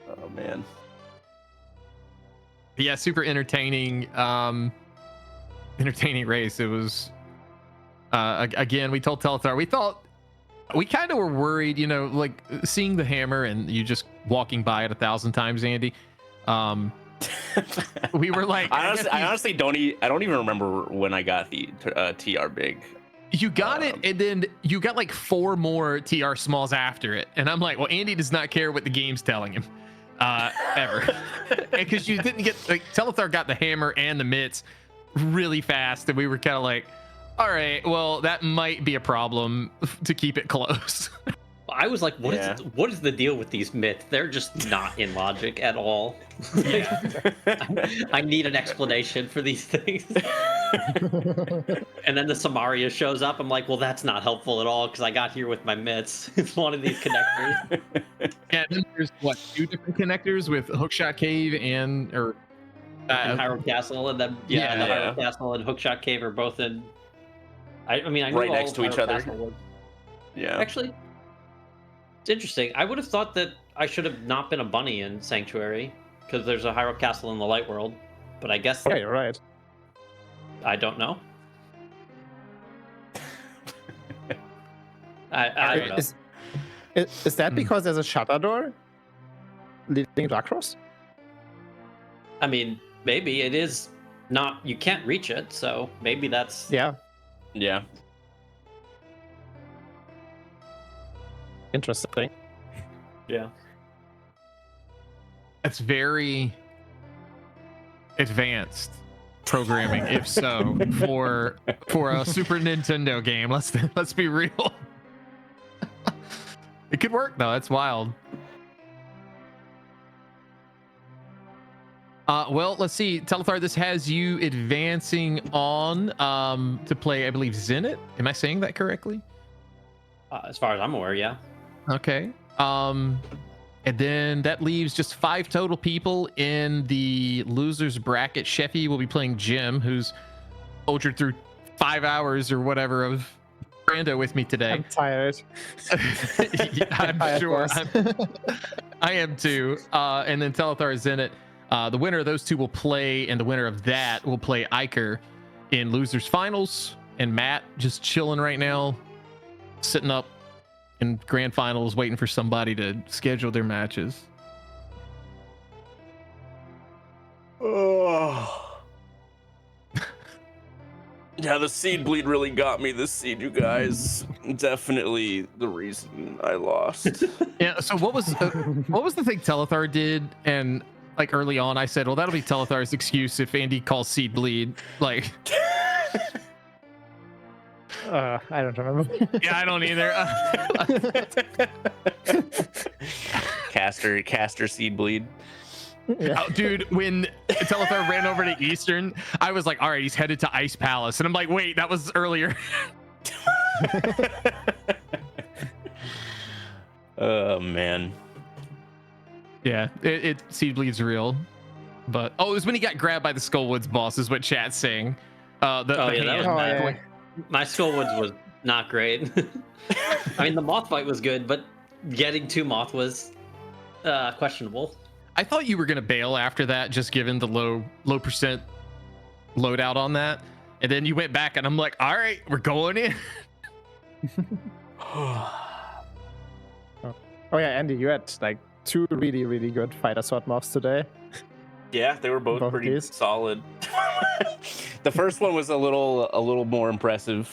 S4: Oh man.
S1: Yeah, super entertaining race. It was again, we told Telethar, we kind of were worried, like seeing the hammer and you just walking by it 1,000 times, Andy. We were like,
S4: I honestly don't even remember when I got the TR big.
S1: You got it, and then you got like 4 more TR smalls after it, and I'm like, well, Andy does not care what the game's telling him, ever, because you didn't get, like, Telethar got the hammer and the mitts really fast, and we were kind of like, all right, well, that might be a problem to keep it close.
S3: I was like, what is the deal with these myths? They're just not in logic at all. I need an explanation for these things. And then the Samaria shows up. I'm like, well, that's not helpful at all because I got here with my myths. It's one of these connectors.
S1: Yeah, then there's 2 different connectors with Hookshot Cave and
S3: Hyrule Castle, and then Hyrule Castle and Hookshot Cave are both in. I knew
S4: right next to each other.
S3: Yeah. Actually, it's interesting. I would have thought that I should have not been a bunny in Sanctuary because there's a Hyrule Castle in the Light World, but I guess.
S2: Yeah, you're right.
S3: I don't know. I don't know.
S2: Is that because there's a shutter door leading to Akros?
S3: I mean, maybe it is not. You can't reach it, so maybe that's.
S2: Yeah.
S4: Yeah.
S2: Interesting.
S3: Yeah.
S1: It's very advanced programming, if so, for a Super Nintendo game. Let's be real. It could work though. That's wild. Well, let's see. Telethar, this has you advancing on to play, I believe, Zenit. Am I saying that correctly?
S3: As far as I'm aware, yeah.
S1: Okay. And then that leaves just 5 total people in the losers bracket. Sheffy will be playing Jim, who's soldiered through 5 hours or whatever of Brando with me today.
S2: I'm tired.
S1: I'm sure. I am too. And then Telethar is in it. The winner of those 2 will play, and the winner of that will play Iker in losers finals. And Matt just chilling right now, sitting up in grand finals, waiting for somebody to schedule their matches.
S4: Oh. Yeah, the seed bleed really got me this seed, you guys. Definitely the reason I lost.
S1: Yeah. So what was the thing Telethar did? And like early on, I said, well, that'll be Telethar's excuse if Andy calls seed bleed. Like,
S2: I don't remember.
S1: yeah, I don't either.
S4: Caster seed bleed.
S2: Yeah.
S1: Oh, dude, when Telethar ran over to Eastern, I was like, all right, he's headed to Ice Palace. And I'm like, wait, that was earlier.
S4: Oh, man.
S1: Yeah, it seed bleed's real. But, oh, it was when he got grabbed by the Skullwoods boss, is what chat's saying.
S3: That was bad.
S2: Yeah.
S3: My Skullwoods was not great. I mean, the moth fight was good, but getting to moth was questionable.
S1: I thought you were gonna bail after that, just given the low percent loadout on that, and then you went back, and I'm like, all right, we're going in.
S2: Oh yeah, Andy, you had like 2 really, really good fighter sword moths today.
S4: Yeah, they were both pretty
S2: these.
S4: solid. The first one was a little more impressive,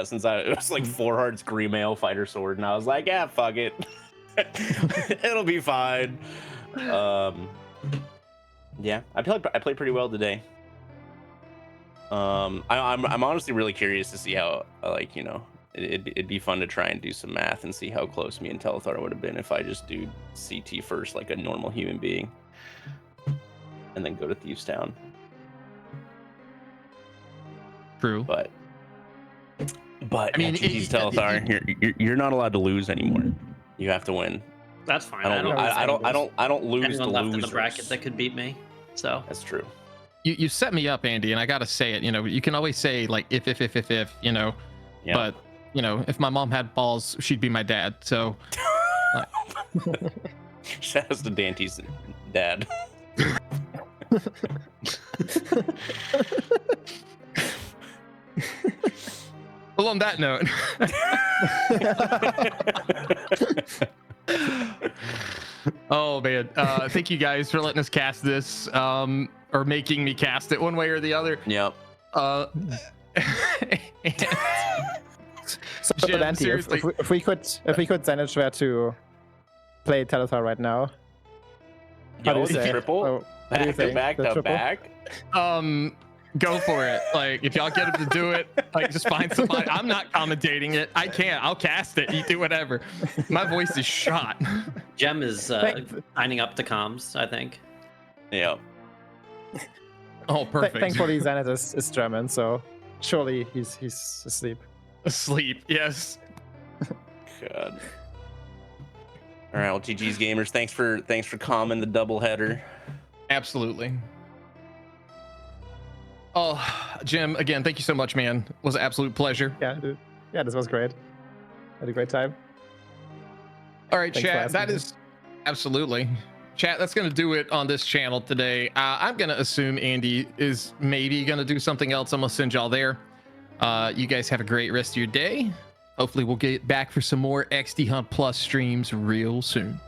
S4: since it was like 4 hard Screamail fighter sword, and I was like, yeah, fuck it. It'll be fine. Yeah, I played pretty well today. I'm honestly really curious to see how, like, you know, it'd be fun to try and do some math and see how close me and Telethar would have been if I just do CT first like a normal human being, and then go to Thieves Town.
S1: True.
S4: But I mean, geez, Telethar, you're not allowed to lose anymore. You have to win.
S3: That's fine.
S4: I don't lose
S3: anyone
S4: to
S3: left
S4: losers.
S3: in the bracket that could beat me. So
S4: That's true.
S1: You set me up, Andy, and I gotta say it. You know, you can always say like if, you know,
S4: Yeah.
S1: but you know, if my mom had balls, she'd be my dad. So
S4: Shout out to Dante's dad.
S1: well, on that note. Oh man, thank you guys for letting us cast this, or making me cast it one way or the other.
S4: Yep.
S2: So
S1: Jim,
S2: Dante, if we could send it where to play Telethar right now. How do you say?
S4: Triple?
S2: Oh, what do you think?
S4: Back
S2: The
S4: to
S2: triple?
S4: back.
S1: Go for it. Like, if y'all get him to do it, like, just find somebody. I'm not commentating it. I can't. I'll cast it. You do whatever. My voice is shot.
S3: Jem is signing up to comms, I think.
S4: Yep.
S1: Oh, perfect.
S2: Thankfully, Zenith is German, so surely he's asleep.
S1: Asleep. Yes.
S4: God. All right, well, GG's gamers. Thanks for calming the doubleheader.
S1: Absolutely. Oh, Jim, again, thank you so much, man. It was an absolute pleasure.
S2: Yeah, dude. Yeah, this was great. Had a great time.
S1: All right,
S2: Thanks for
S1: chat.
S2: asking
S1: That
S2: me.
S1: is absolutely. Chat, that's going to do it on this channel today. I'm going to assume Andy is maybe going to do something else. I'm going to send y'all there. You guys have a great rest of your day. Hopefully, we'll get back for some more XD Hunt Plus streams real soon.